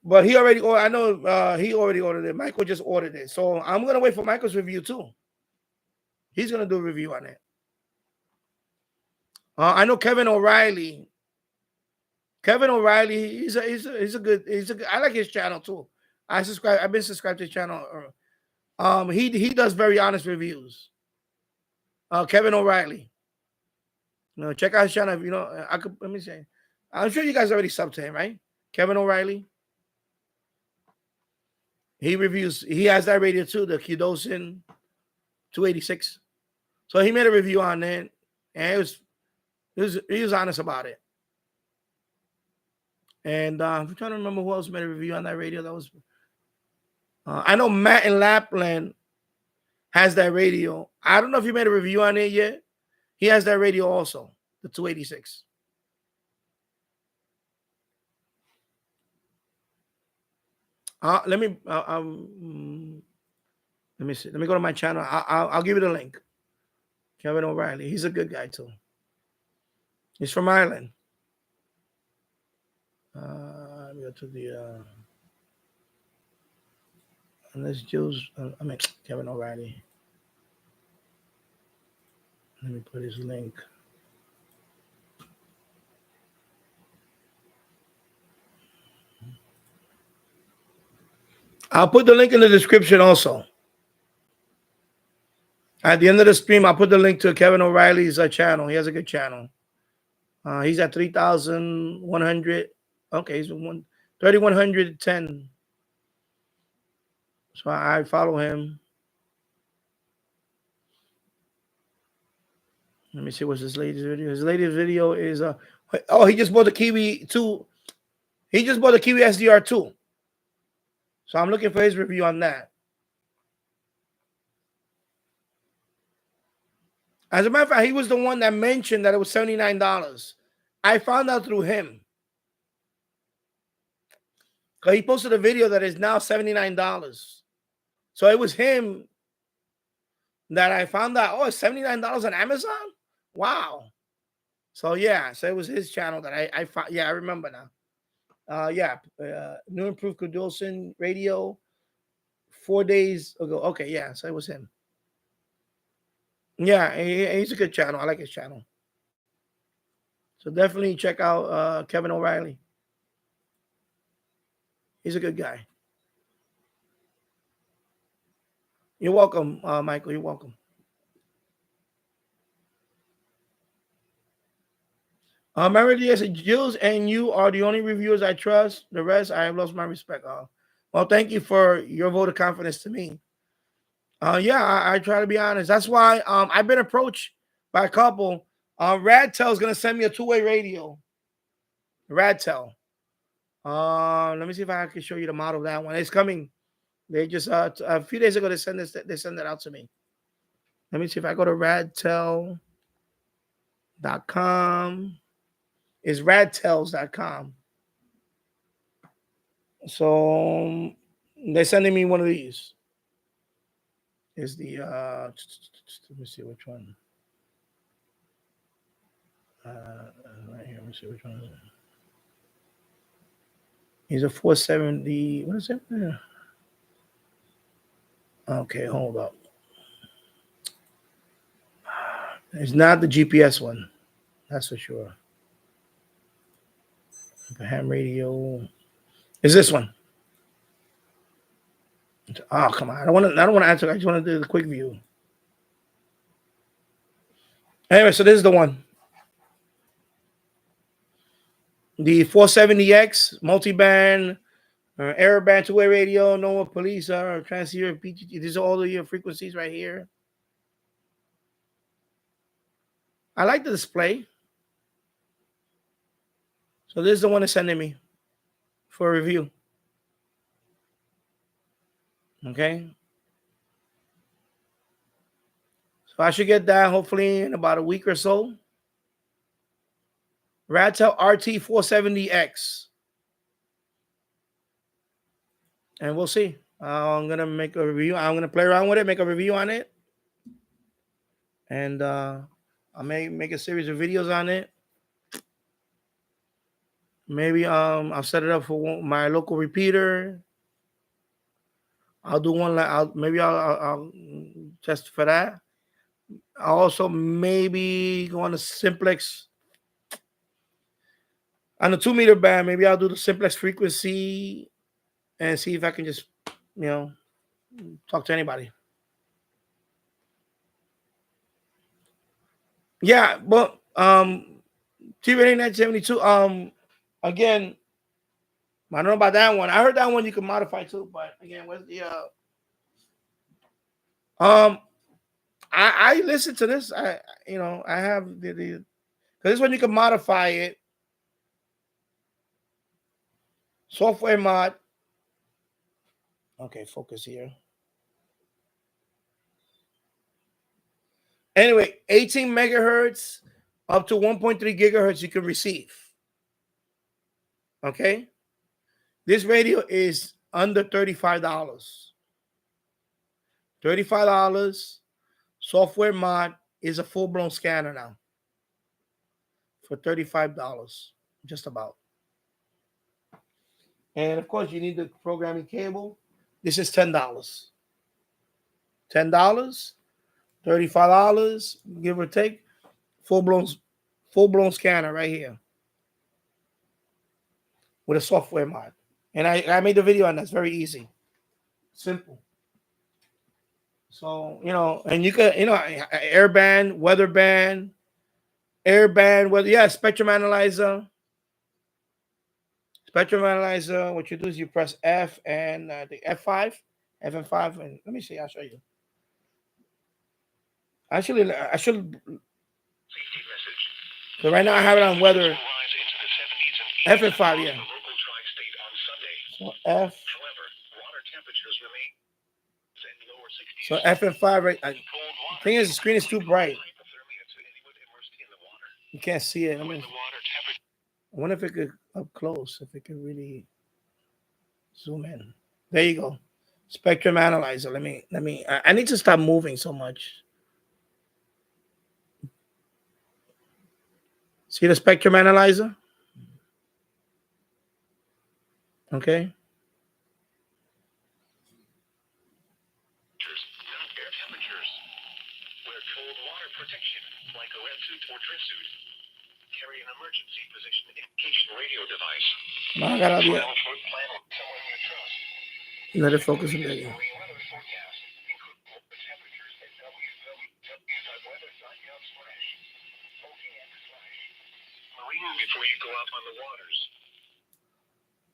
but he already. I know he already ordered it. Michael just ordered it. So I'm gonna wait for Michael's review too. He's gonna do a review on it. I know Kevin O'Reilly. He's a good. I like his channel too. I've been subscribed to his channel. He does very honest reviews. Kevin O'Reilly. Check out his channel. Let me say. I'm sure you guys already subbed to him, right? Kevin O'Reilly. He reviews. He has that radio too, the Qdosin 286. So he made a review on it, and he was honest about it. And I'm trying to remember who else made a review on that radio. That was I know Matt in Lapland has that radio. I don't know if he made a review on it yet. He has that radio also, the 286. Let me see. Let me go to my channel. I'll give you the link. Kevin O'Reilly. He's a good guy too. He's from Ireland. Let me go to the unless Jules. Kevin O'Reilly. Let me put his link. I'll put the link in the description also. At the end of the stream, I'll put the link to Kevin O'Reilly's channel. He has a good channel. He's at 3,100. Okay, he's 3,110. So I follow him. Let me see what's his latest video. His latest video is he just bought the Kiwi 2. He just bought the Kiwi SDR 2. So I'm looking for his review on that. As a matter of fact, he was the one that mentioned that it was $79. I found out through him. Because he posted a video that is now $79. So it was him that I found out, it's $79 on Amazon? Wow. So yeah, so it was his channel that I found. Yeah, I remember now. New Improved Qdosin radio 4 days ago. Okay, yeah, so it was him. Yeah, he's a good channel. I like his channel. So definitely check out Kevin O'Reilly. He's a good guy. You're welcome, Michael. You're welcome. Meredith said, Jules and you are the only reviewers I trust. The rest, I have lost my respect. Well, thank you for your vote of confidence to me. I try to be honest. That's why I've been approached by a couple. Radtel is going to send me a two-way radio. Radtel. Let me see if I can show you the model of that one. It's coming. They just a few days ago they sent that out to me. Let me see if I go to radtel.com. It's radtels.com. So they're sending me one of these. Is the let me see which one. Right here, let me see which one is it. He's a 470. What is it? Yeah. Okay, hold up. It's not the GPS one. That's for sure. The ham radio. Is this one? Oh, come on. I don't want to answer. I just want to do the quick view. Anyway, so this is the one. The 470X multi-band, error band, two-way radio, no police, transceiver, PGT. These are all the frequencies right here. I like the display. So this is the one they're sending me for a review. Okay. So I should get that hopefully in about a week or so. Radtel RT470X. And we'll see. I'm going to make a review. I'm going to play around with it, make a review on it. And I may make a series of videos on it. Maybe I'll set it up for my local repeater. I'll do one. I'll test for that. I'll also maybe go on a simplex on the 2-meter band. Maybe I'll do the simplex frequency and see if I can just, talk to anybody. Yeah, but TV 1972. Again, I don't know about that one. I heard that one you can modify too, but again, what's the um I listen to this. I have the because this one you can modify it. Software mod. Okay, focus here. Anyway, 18 megahertz up to 1.3 gigahertz you can receive. Okay, this radio is under $35. $35. Software mod is a full blown scanner now for $35, just about. And of course, you need the programming cable. This is $10. $10, $35, give or take. Full blown scanner right here with a software mod. And I made the video on that. It's very easy, simple. So and you could airband, weather band, airband, weather. Yeah, spectrum analyzer. Spectrum analyzer. What you do is you press F and the F5, F and 5, and let me see. I'll show you. Actually, I should. So right now I have it on weather. F and 5, yeah. So F. So F and 5, right? The thing is, the screen is too bright. You can't see it. I wonder if it could up close, if it could really zoom in. There you go. Spectrum analyzer. I need to stop moving so much. See the spectrum analyzer? Okay. Wear cold water protection like a wetsuit or dress suit. Carry an emergency position indication radio device. No, I gotta be. Let it focus on there. Before you go out on the waters.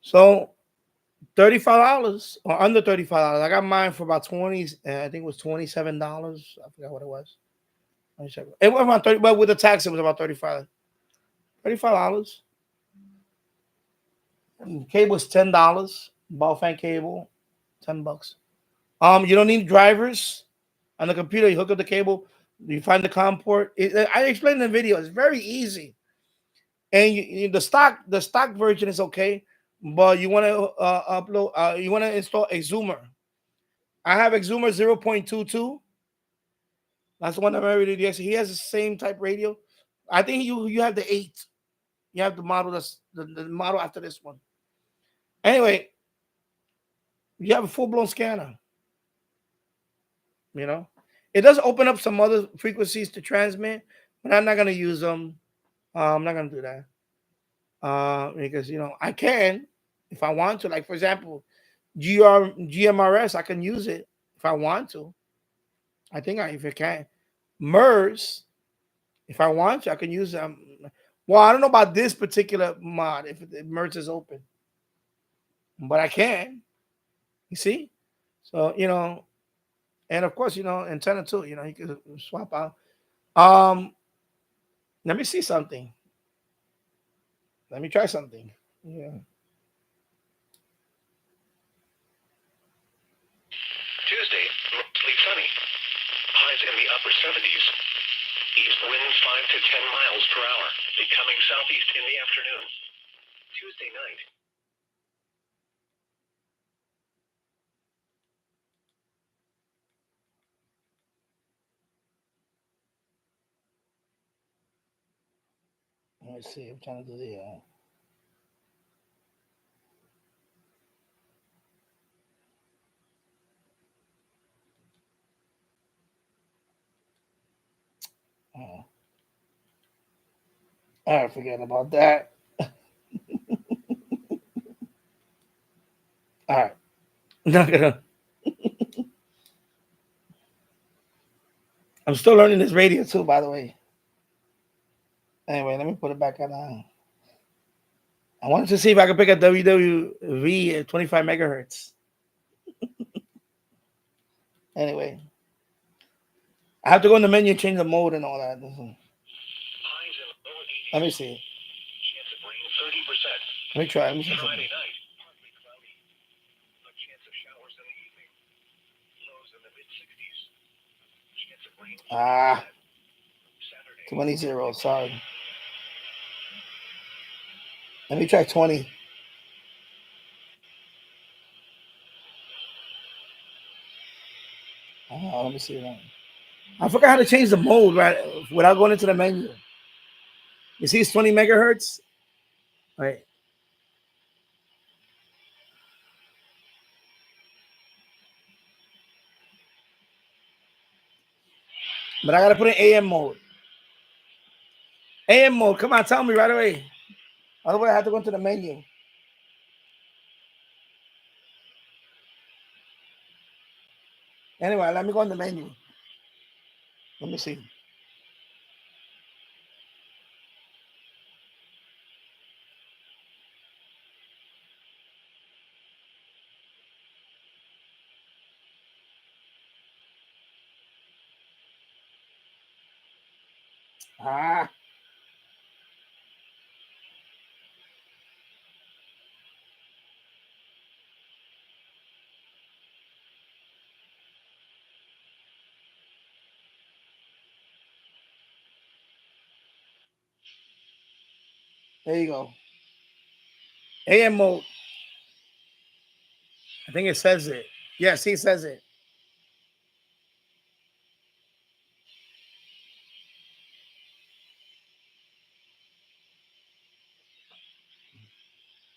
So $35 or under $35. I got mine for about 20. I think it was $27. I forgot what it was. It was about 30, but with the tax, it was about $35. $35. And cable is $10. Ball fan cable, $10. You don't need drivers on the computer. You hook up the cable. You find the COM port. I explained in the video. It's very easy. And the stock version is okay, but you want to upload. You want to install a zoomer. I have Exumer 0.22. That's the one I'm already doing. He has the same type radio. I think you have the 8. You have the model that's the model after this one. Anyway, you have a full-blown scanner. It does open up some other frequencies to transmit, but I'm not going to use them. I'm not going to do that. Because I can if I want to. Like, for example, GMRS, I can use it if I want to. I think if I can. MERS, if I want to, I can use them. Well, I don't know about this particular mod if MERS is open, but I can. You see? So and of course antenna too. You can swap out. Let me see something. Let me try something. Yeah. Tuesday, mostly sunny. Highs in the upper 70s. East winds 5 to 10 miles per hour, becoming southeast in the afternoon. Tuesday night. Let's see. I'm trying to do the. All right, forget about that. All right. Not gonna. I'm still learning this radio too, by the way. Anyway, let me put it back on. I wanted to see if I could pick a WWV at 25 megahertz. Anyway, I have to go in the menu and change the mode and all that. Let me see. Let me try. Let me see something. Ah, too many zeros. Sorry. Let me try 20. Let me see that. I forgot how to change the mode right without going into the menu. You see, it's 20 megahertz. Right. But I gotta put in AM mode. AM mode. Come on, tell me right away. Otherwise, I have to go into the menu. Anyway, let me go in the menu. Let me see. Ah, there you go. AM mode. I think it says it. Yes, he says it.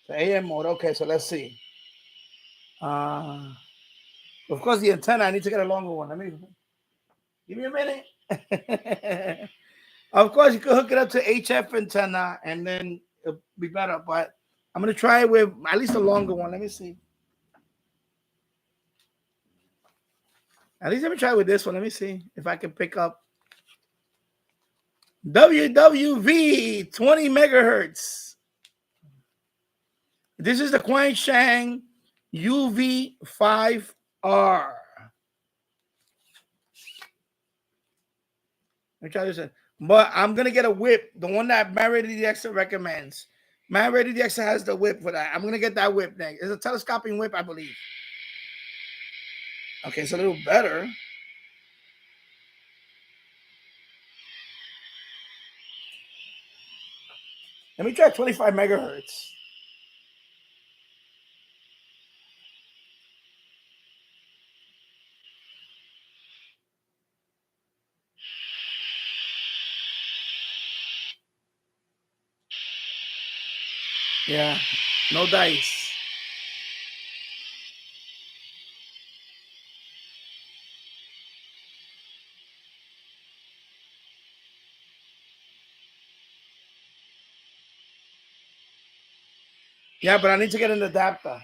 The AM mode. Okay, so let's see. Uh, of course, the antenna. I need to get a longer one. Let me give me a minute. Of course, you can hook it up to HF antenna and then it'll be better. But I'm gonna try it with at least a longer one. Let me see. At least let me try with this one. Let me see if I can pick up WWV 20 megahertz. This is the Quanshang UV5R. Let me try this one. But I'm gonna get a whip, the one that Marriott DXA recommends. Marriott DXA has the whip for that. I'm gonna get that whip next. It's a telescoping whip, I believe. Okay, it's a little better. Let me try 25 megahertz. Yeah, no dice. Yeah, but I need to get an adapter.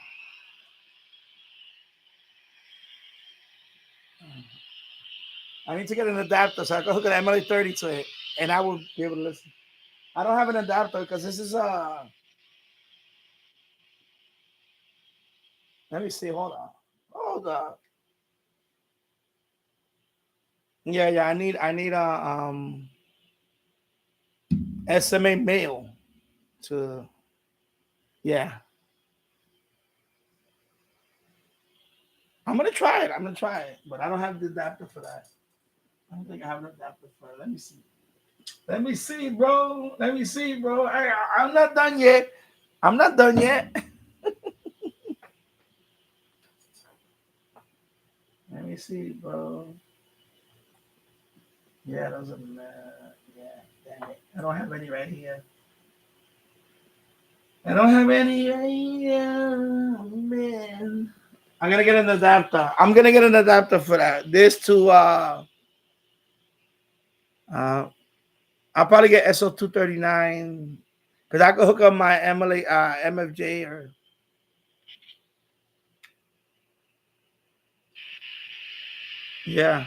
I need to get an adapter so I can hook an MLA30 to it, and I will be able to listen. I don't have an adapter because this is Let me see. Hold on. Hold on. Yeah, yeah. I need a SMA male to. Yeah, I'm gonna try it. I'm gonna try it, but I don't have the adapter for that. I don't think I have an adapter for it. Let me see. Let me see, bro. Let me see, bro. I'm not done yet. I'm not done yet. Let me see, bro. Yeah, those are yeah. Damn it. I don't have any right here. I don't have any right here, man. I'm gonna get an adapter. I'm gonna get an adapter for that. This to uh I'll probably get SO239 because I could hook up my MLA MFJ or yeah.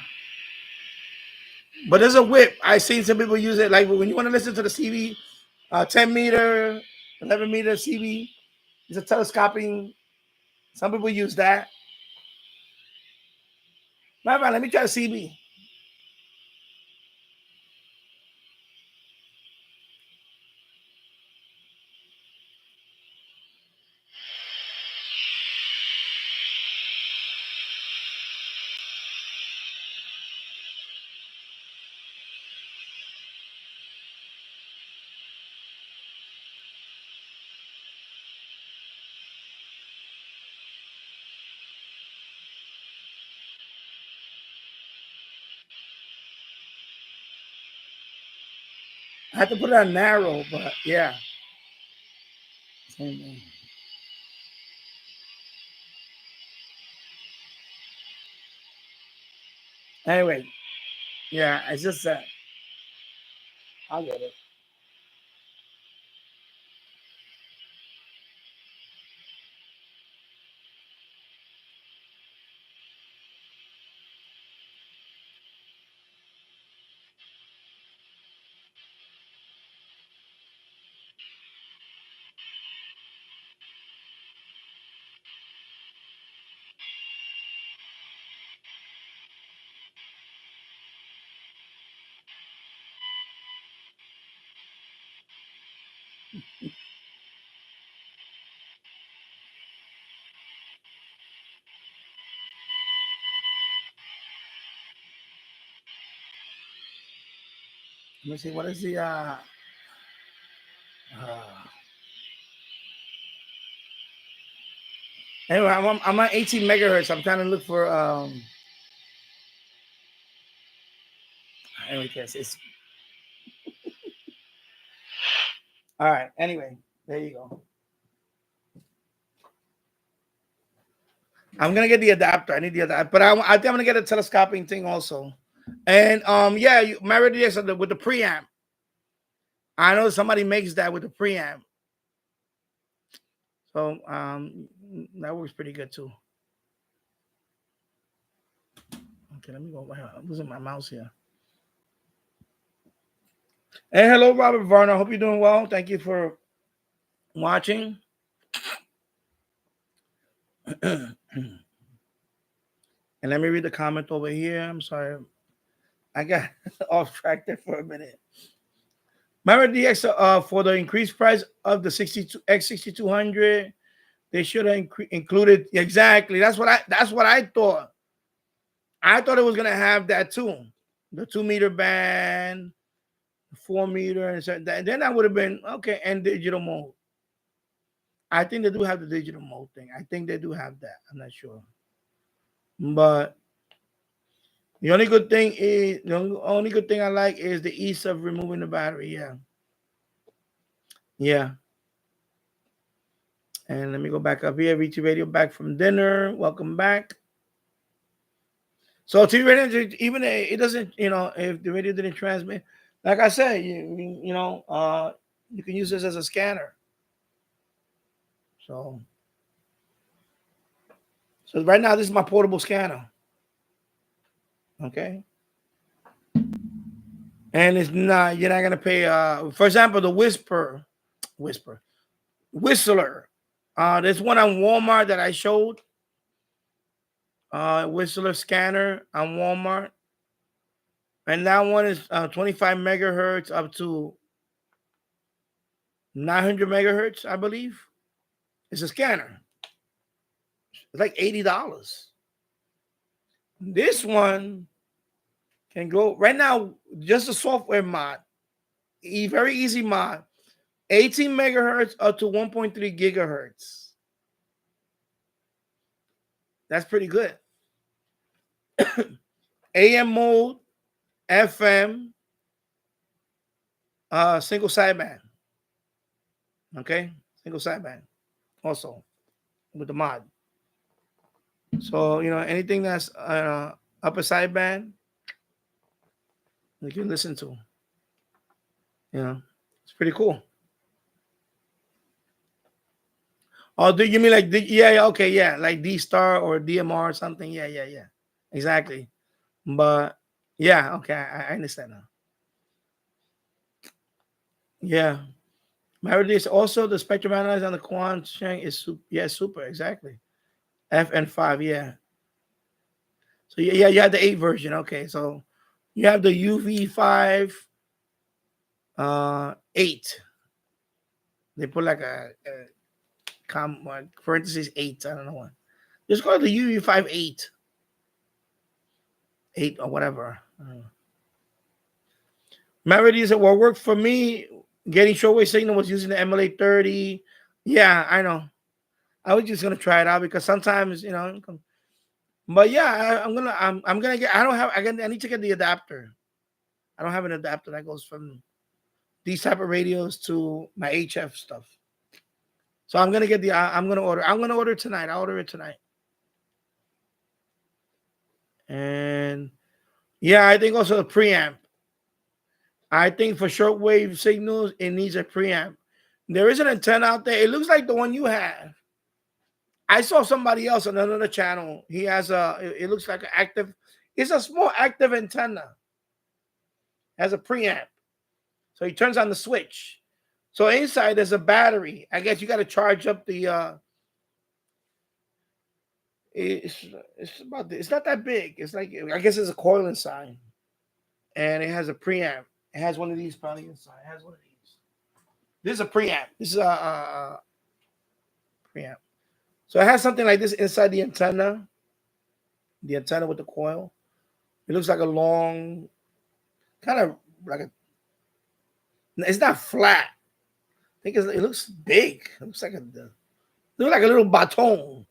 But there's a whip. I seen some people use it like when you want to listen to the CV 10 meter. 11-meter CB. It's a telescoping. Some people use that. Matter of fact, let me try a CB. I have to put it on narrow, but yeah. Same thing. Anyway, yeah, it's just that. I'll get it. Let me see. What is the uh anyway, I'm on 18 megahertz. I'm trying to look for anyway, yes, it's all right. Anyway, there you go. I'm gonna get the adapter. I need the adapter, but I think I'm gonna get a telescoping thing also. And yeah, my radio with the preamp. I know somebody makes that with the preamp, so that works pretty good too. Okay, let me go. I'm losing my mouse here. Hey, hello, Robert Varner. Hope you're doing well. Thank you for watching. And let me read the comment over here. I'm sorry. I got off track there for a minute. Remember DX for the increased price of the 62 X6200, they should have included exactly. That's what I thought. I thought it was gonna have that too, the 2 meter band, 4 meter, and so that, then that would have been okay. And digital mode. I think they do have the digital mode thing. I think they do have that. I'm not sure, but the only good thing I like is the ease of removing the battery. Yeah, yeah. And let me go back up here. VT Radio back from dinner. Welcome back. So TV radio, even if it doesn't, if the radio didn't transmit, like I said, you can use this as a scanner. So right now, this is my portable scanner. Okay. And you're not gonna pay. For example, the Whistler. There's one on Walmart that I showed. Whistler scanner on Walmart, and that one is 25 megahertz up to 900 megahertz, I believe. It's a scanner. It's like $80. This one can go right now. Just a software mod, very easy mod. 18 megahertz up to 1.3 gigahertz. That's pretty good. AM mode, FM, single sideband. Okay, single sideband. Also with the mod. So anything that's upper sideband, you can listen to. It's pretty cool. Oh, do you mean like yeah, okay, yeah, like D Star or DMR or something? Yeah, exactly. But yeah, okay, I understand now. Yeah, Meredith, also the spectrum analyzer on the Quan Shang is super. Yeah, super, exactly. FN5, yeah. So yeah, you have the 8 version. Okay, so you have the UV5 8. They put like a parentheses 8. I don't know what. Just call it the UV5 8. 8 or whatever. Meredith said, what worked for me getting shortwave signal was using the MLA 30. Yeah, I know. I was just gonna try it out because sometimes, but yeah, I'm gonna get. I don't have. I need to get the adapter. I don't have an adapter that goes from these type of radios to my HF stuff. So I'm gonna get the. I'm gonna order. I'm gonna order it tonight. I'll order it tonight. And yeah, I think also a preamp. I think for shortwave signals, it needs a preamp. There is an antenna out there. It looks like the one you have. I saw somebody else on another channel. He has a. It looks like an active. It's a small active antenna. Has a preamp. So he turns on the switch. So inside there's a battery. I guess you got to charge up the. It's about. It's not that big. It's like, I guess it's a coil inside, and it has a preamp. It has one of these probably inside. It has one of these. This is a preamp. This is a preamp. So it has something like this inside the antenna. The antenna with the coil. It looks like a long, kind of like a. It's not flat. I think it looks big. It looks like a little baton,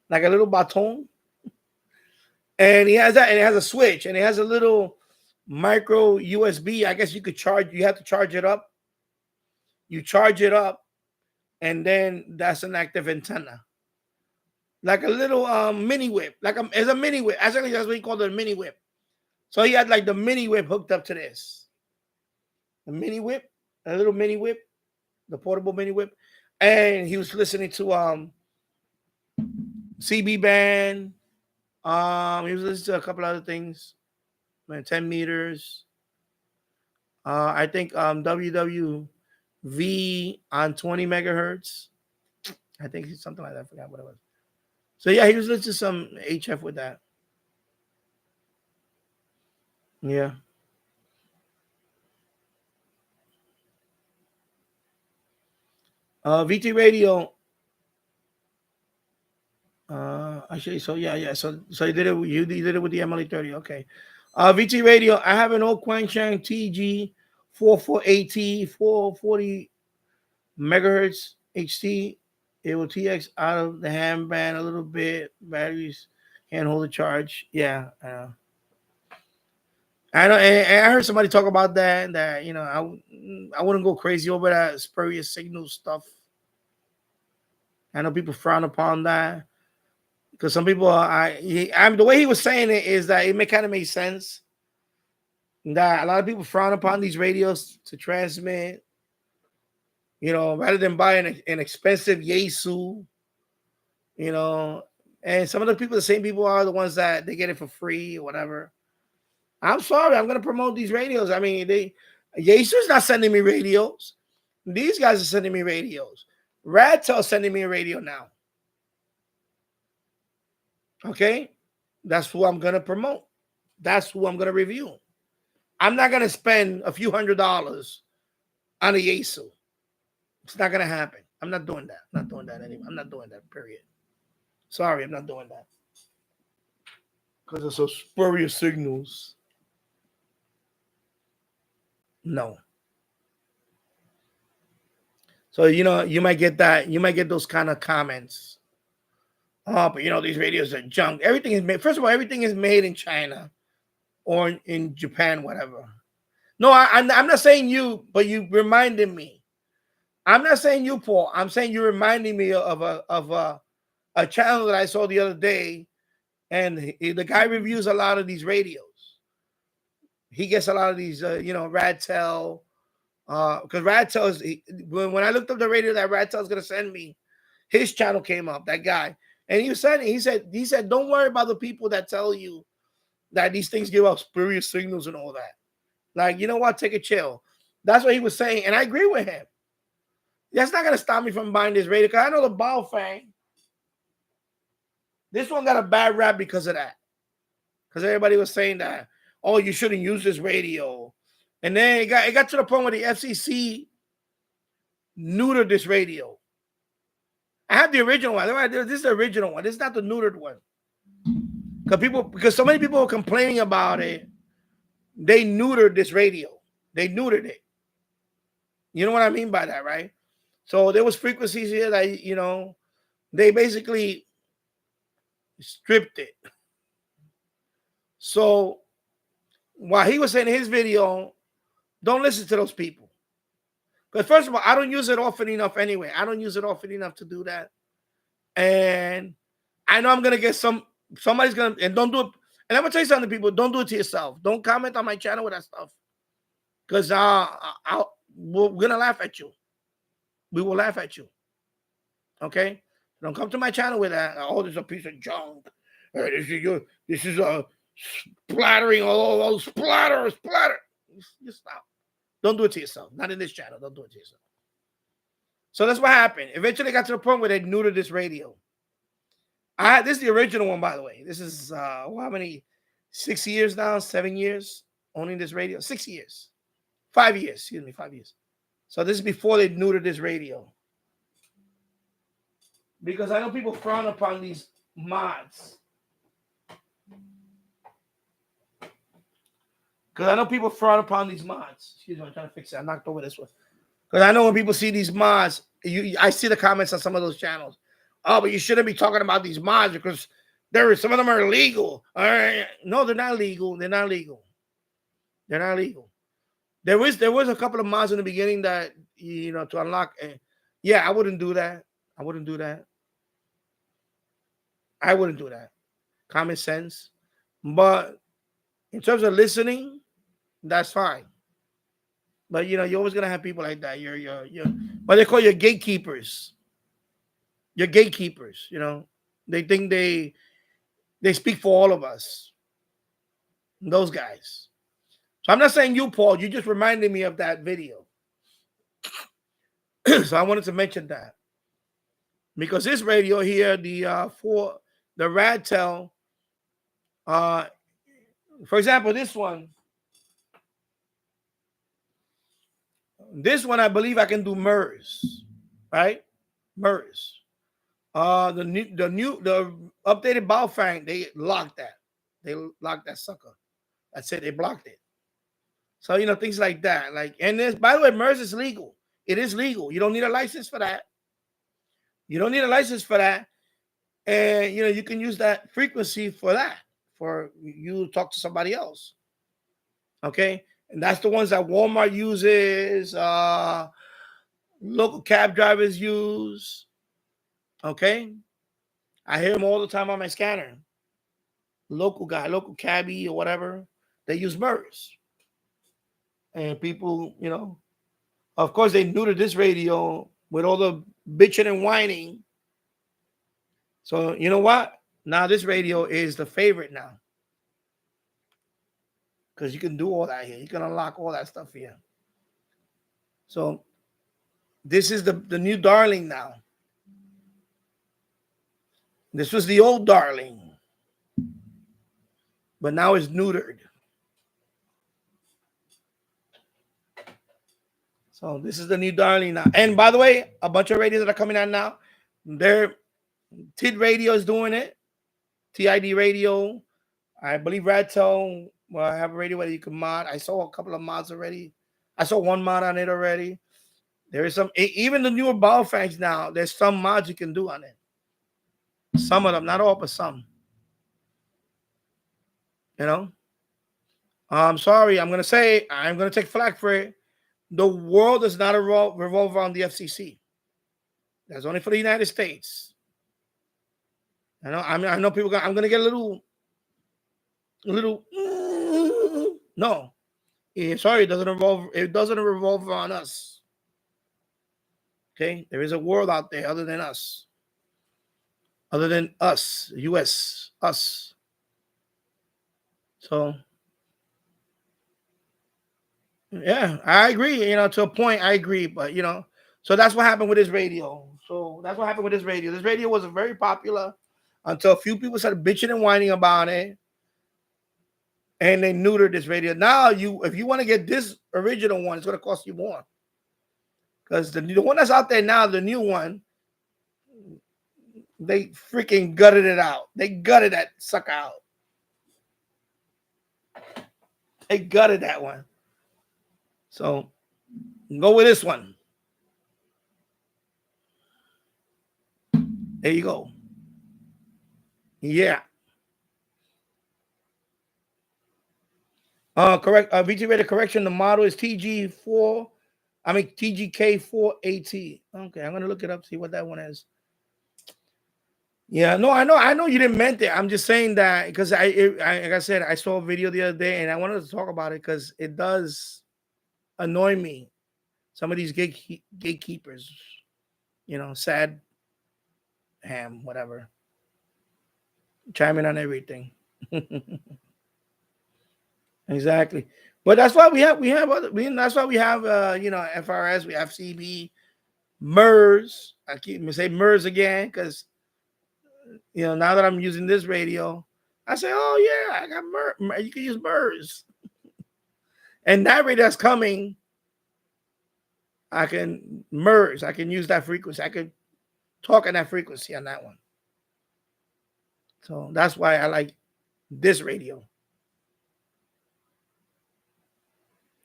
like a little baton. And he has that, and it has a switch, and it has a little micro USB. I guess you could charge. You have to charge it up. You charge it up, and then that's an active antenna, like a little mini whip. It's a mini whip. Actually, that's what he called it, a mini whip. So he had like the mini whip hooked up to this. The mini whip, a little mini whip, the portable mini whip, and he was listening to CB band. He was listening to a couple other things, 10 meters. I think WWV on 20 megahertz. I think it's something like that. I forgot what it was. So yeah, he was listening to some HF with that. Yeah. VT radio. Actually, so yeah. So you did it. You did it with the MLA 30. Okay. VT radio. I have an old Quanshang TG 448T 440 megahertz HT. It will TX out of the ham band a little bit. Batteries can't hold a charge. Yeah. I know. And I heard somebody talk about that. That I wouldn't go crazy over that spurious signal stuff. I know people frown upon that. Because some people, the way he was saying it is that it kind of make sense that a lot of people frown upon these radios to transmit, rather than buying an expensive Yaesu, and some of the people, the same people are the ones that they get it for free or whatever. I'm sorry, I'm going to promote these radios. I mean, Yaesu's not sending me radios. These guys are sending me radios. Radtel's sending me a radio now. Okay, that's who I'm gonna promote. That's who I'm gonna review. I'm not gonna spend a few $100s on a Yaesu. It's not gonna happen. I'm not doing that. I'm not doing that anymore. I'm not doing that. Period. Sorry, I'm not doing that because of so spurious signals. No. So you might get that. You might get those kind of comments. Oh, but these radios are junk. Everything is made. First of all, everything is made in China or in Japan, whatever. No, I'm not saying you, but you reminded me. I'm not saying you, Paul. I'm saying you're reminding me of a channel that I saw the other day, and the guy reviews a lot of these radios. He gets a lot of these, Radtel, because Radtel is when I looked up the radio that Radtel is gonna send me, his channel came up. That guy. And he said, don't worry about the people that tell you that these things give out spurious signals and all that. Like, you know what? Take a chill. That's what he was saying. And I agree with him. That's not gonna stop me from buying this radio because I know the Baofeng. This one got a bad rap because of that. Because everybody was saying that, oh, you shouldn't use this radio. And then it got to the point where the FCC neutered this radio. I have the original one. This is the original one. This is not the neutered one. Because so many people were complaining about it, they neutered this radio. They neutered it. You know what I mean by that, right? So there was frequencies here that they basically stripped it. So while he was saying in his video, don't listen to those people. Because first of all, I don't use it often enough anyway. I don't use it often enough to do that. And I know I'm gonna get somebody's gonna, and don't do it. And I'm gonna tell you something, people, don't do it to yourself. Don't comment on my channel with that stuff. Because we're gonna laugh at you. We will laugh at you. Okay? Don't come to my channel with that. Oh, this is a piece of junk. This is a splattering, oh, splatter. Just stop. Don't do it to yourself. Not in this channel. Don't do it to yourself. So that's what happened. Eventually got to the point where they neutered this radio. This is the original one, by the way. This is how many? 6 years now? 7 years owning this radio? 6 years. 5 years. Excuse me, 5 years. So this is before they neutered this radio. Because I know people frown upon these mods. Because I know people frown upon these mods. Excuse me, I'm trying to fix it. I knocked over this one. Because I know when people see these mods, I see the comments on some of those channels. Oh, but you shouldn't be talking about these mods because some of them are illegal. No, they're not legal. They're not legal. They're not legal. There was a couple of mods in the beginning that to unlock. Yeah, I wouldn't do that. I wouldn't do that. Common sense. But in terms of listening, that's fine. But you're always gonna have people like that. You're what they call your gatekeepers. Your gatekeepers. They think they speak for all of us. Those guys. So I'm not saying you, Paul. You just reminded me of that video. So I wanted to mention that because this radio here, the Radtel, for example, this one. This one, I believe I can do MERS, right? MERS. The updated Baofeng, they locked that. They locked that sucker. That's it. They blocked it. So things like that. And this, by the way, MERS is legal. It is legal. You don't need a license for that. And you can use that frequency for that. For you to talk to somebody else. Okay. And that's the ones that Walmart uses, local cab drivers use. Okay. I hear them all the time on my scanner. Local guy, local cabbie or whatever, they use MERS. And people, of course, they neutered this radio with all the bitching and whining. So, you know what? Now this radio is the favorite now. Because you can do all that here. You can unlock all that stuff here. So this is the new darling now. This was the old darling. But now it's neutered. So this is the new darling now. And by the way, a bunch of radios that are coming out now, TID Radio is doing it. TID Radio. I believe Radtel will have a radio where you can mod. I saw a couple of mods already. I saw one mod on it already. There is some, even the newer Baofengs now, there's some mods you can do on it. Some of them, not all, but some. I'm sorry. I'm going to take flack for it. The world does not revolve around the FCC. That's only for the United States. I know people. I'm going to get a little. No, sorry, it doesn't revolve around us. Okay, there is a world out there other than us. U.S., us. So, yeah, I agree. To a point, I agree. But So that's what happened with this radio. So that's what happened with this radio. This radio was very popular until a few people started bitching and whining about it, and they neutered this radio. Now, if you want to get this original one, it's going to cost you more, because the one that's out there now, the new one, they freaking gutted it out. They gutted that sucker out. They gutted that one. So go with this one. There you go. Yeah. Correct. VT rated correction. The model is TGK4AT. Okay, I'm gonna look it up, see what that one is. Yeah, no, I know you didn't meant it. I'm just saying that because like I said, I saw a video the other day and I wanted to talk about it because it does annoy me. Some of these gatekeepers, sad ham, whatever, chiming on everything. Exactly. But that's why we have that's why we have FRS, we have CB, MERS. I keep say MERS again because now that I'm using this radio, I say, oh yeah, I got MERS. You can use MERS. And that radio that's coming, I can MERS. I can use that frequency. I could talk on that frequency on that one. So that's why I like this radio.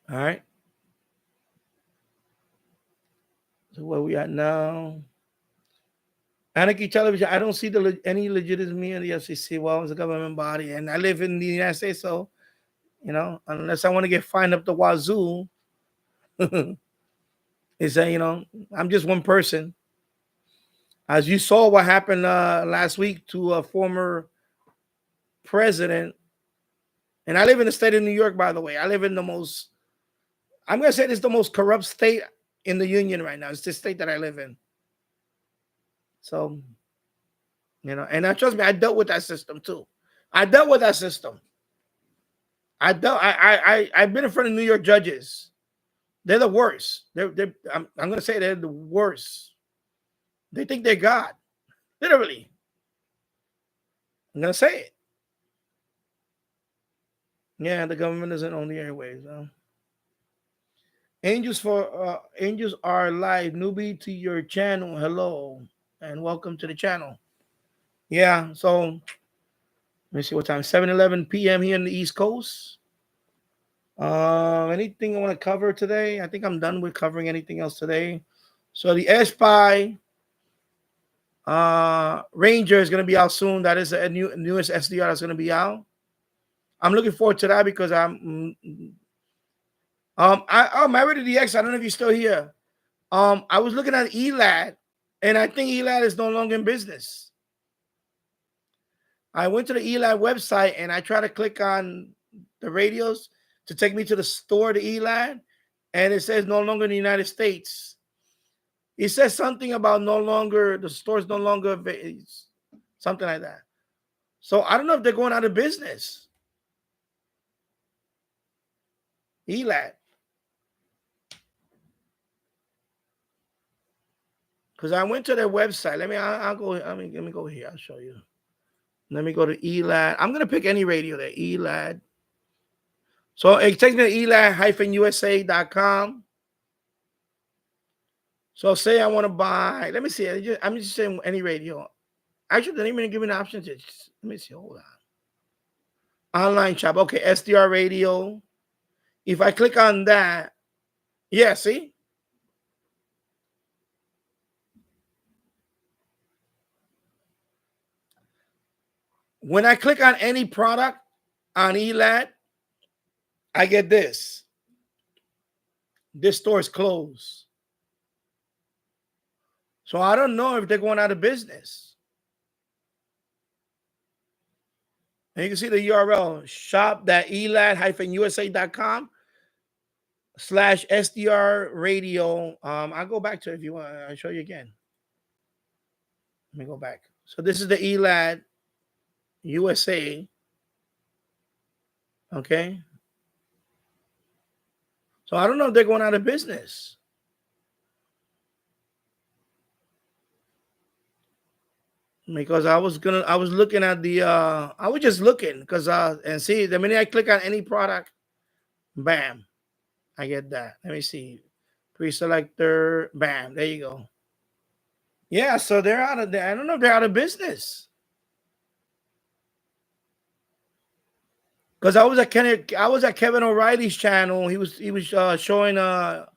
All right. So where we at now? Anarchy Television. I don't see any legitimacy in the FCC. Well, it's a government body, and I live in the United States, so unless I want to get fined up the wazoo, is that I'm just one person. As you saw, what happened last week to a former president, and I live in the state of New York, by the way. I live in I'm going to say this is the most corrupt state in the union right now. It's the state that I live in. So, and trust me, I dealt with that system too. I've been in front of New York judges. They're the worst. I'm going to say they're the worst. They think they're God. Literally. I'm going to say it. Yeah, the government doesn't own the airwaves. No. Angels are live. Newbie to your channel. Hello and welcome to the channel. Yeah, so let me see what time. 7:11 p.m. here in the East Coast. Anything I want to cover today? I think I'm done with covering anything else today. So the SPY Ranger is going to be out soon. That is the newest SDR that's going to be out. I'm looking forward to that because I'm married to the X. I don't know if you're still here. I was looking at ELAD, and I think ELAD is no longer in business. I went to the ELAD website and I tried to click on the radios to take me to the store to ELAD, and it says no longer in the United States. It says something about the store's no longer, something like that. So I don't know if they're going out of business. ELAD. Because I went to their website. Let me go here. I'll show you. Let me go to ELAD. I'm going to pick any radio there. ELAD. So it takes me to elad-usa.com. So say I want to buy, let me see. I'm just saying any radio. Actually, they didn't even give me an option to, let me see. Hold on. Online shop. Okay, SDR radio. If I click on that, yeah, see? When I click on any product on ELAD, I get this. This store is closed. So I don't know if they're going out of business. And you can see the URL, shop.elad-usa.com/SDR radio. I'll go back to it if you want. I'll show you again. Let me go back. So this is the ELAD USA. Okay. So I don't know if they're going out of business. because I was looking at the I was just looking because and see the minute I click on any product, bam, I get that. Let me see. Pre-selector, bam, there you go. Yeah, so they're out of there. I don't know if they're out of business. Because I was at Kevin O'Reilly's channel. He was showing the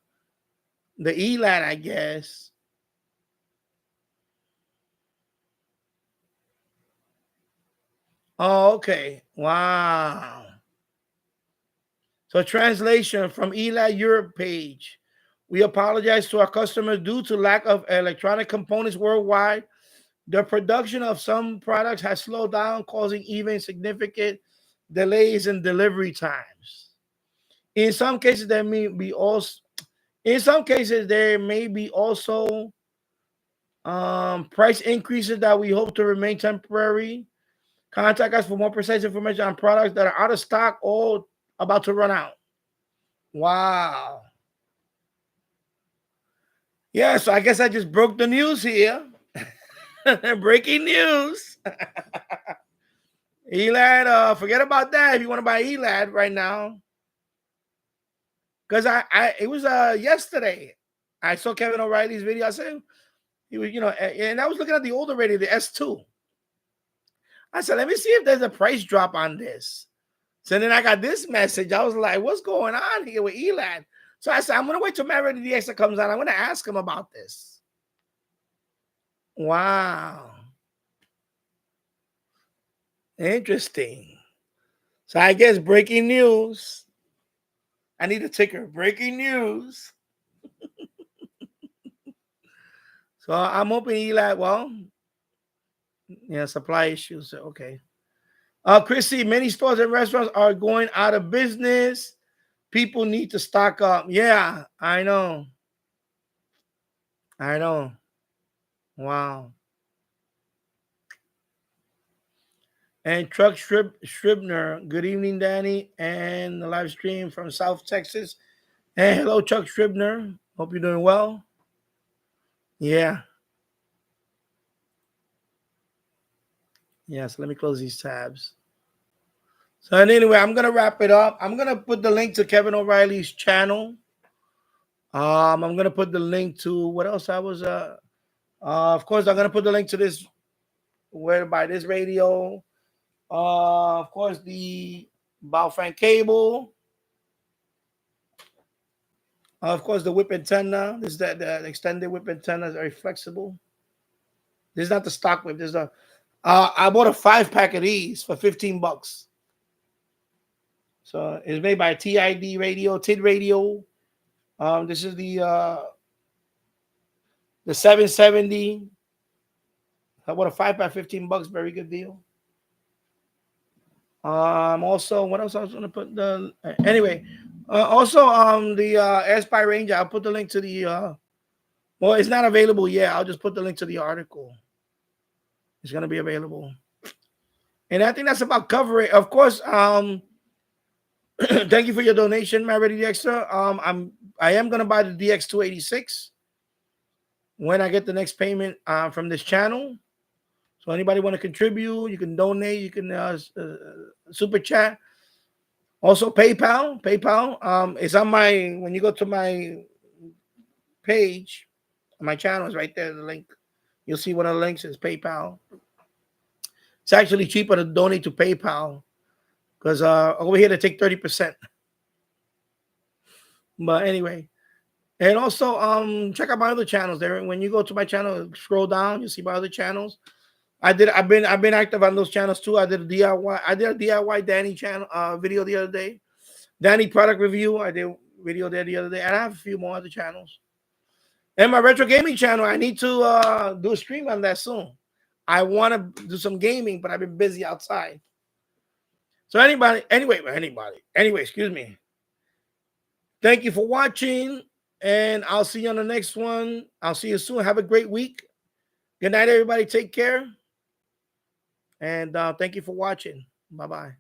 ELAT, I guess. Oh, okay. Wow. So translation from ELAT Europe page. We apologize to our customers due to lack of electronic components worldwide. The production of some products has slowed down, causing even significant delays in delivery times. In some cases, there may be also in some cases there may be also price increases that we hope to remain temporary. Contact us for more precise information on products that are out of stock or about to run out. Wow. Yeah, so I guess I just broke the news here. Breaking news. Elad, forget about that if you want to buy Elad right now. Because I it was yesterday. I saw Kevin O'Reilly's video. I said he was, and I was looking at the older radio, the S2. I said, let me see if there's a price drop on this. So then I got this message. I was like, what's going on here with Elad? So I said, I'm gonna wait till Matt Ready DX comes on. I'm gonna ask him about this. Wow. Interesting. So I guess breaking news. I need a ticker. Breaking news. So I'm hoping Eli, well, yeah, supply issues. Okay. Chrissy, many stores and restaurants are going out of business. People need to stock up. Yeah, I know. I know. Wow. And Truck Scribner, good evening, Danny, and the live stream from South Texas. And hello, Chuck Scribner. Hope you're doing well. Yeah. Yeah, so let me close these tabs. So anyway, I'm gonna wrap it up. I'm gonna put the link to Kevin O'Reilly's channel. I'm gonna put the link to what else I was of course I'm gonna put the link to this where to buy this radio. Of course the Baofeng cable. Of course the whip antenna. This is the extended whip antenna is very flexible. This is not the stock whip. This is a I bought a 5-pack of these for $15. So it's made by TID Radio, TID Radio. This is the 770. I bought a 5-pack, $15. Very good deal. Also, what else I was gonna put the anyway. Also, the Aspire Ranger. I'll put the link to the. Well, it's not available yet. I'll just put the link to the article. It's gonna be available, and I think that's about covering. Of course, thank you for your donation, my Ready Extra. I am gonna buy the DX286 when I get the next payment from this channel. So anybody want to contribute, you can donate, you can super chat. Also PayPal. It's on my when you go to my page, my channel is right there. The link. You'll see one of the links is PayPal. It's actually cheaper to donate to PayPal because over here they take 30%. But anyway, and also check out my other channels. There, when you go to my channel, scroll down, you see my other channels. I've been active on those channels too. I did a DIY Danny channel video the other day. Danny product review. I did a video there the other day, and I have a few more other channels. And my retro gaming channel. I need to do a stream on that soon. I want to do some gaming, but I've been busy outside. So anyway, excuse me. Thank you for watching, and I'll see you on the next one. I'll see you soon. Have a great week. Good night, everybody. Take care. And thank you for watching. Bye-bye.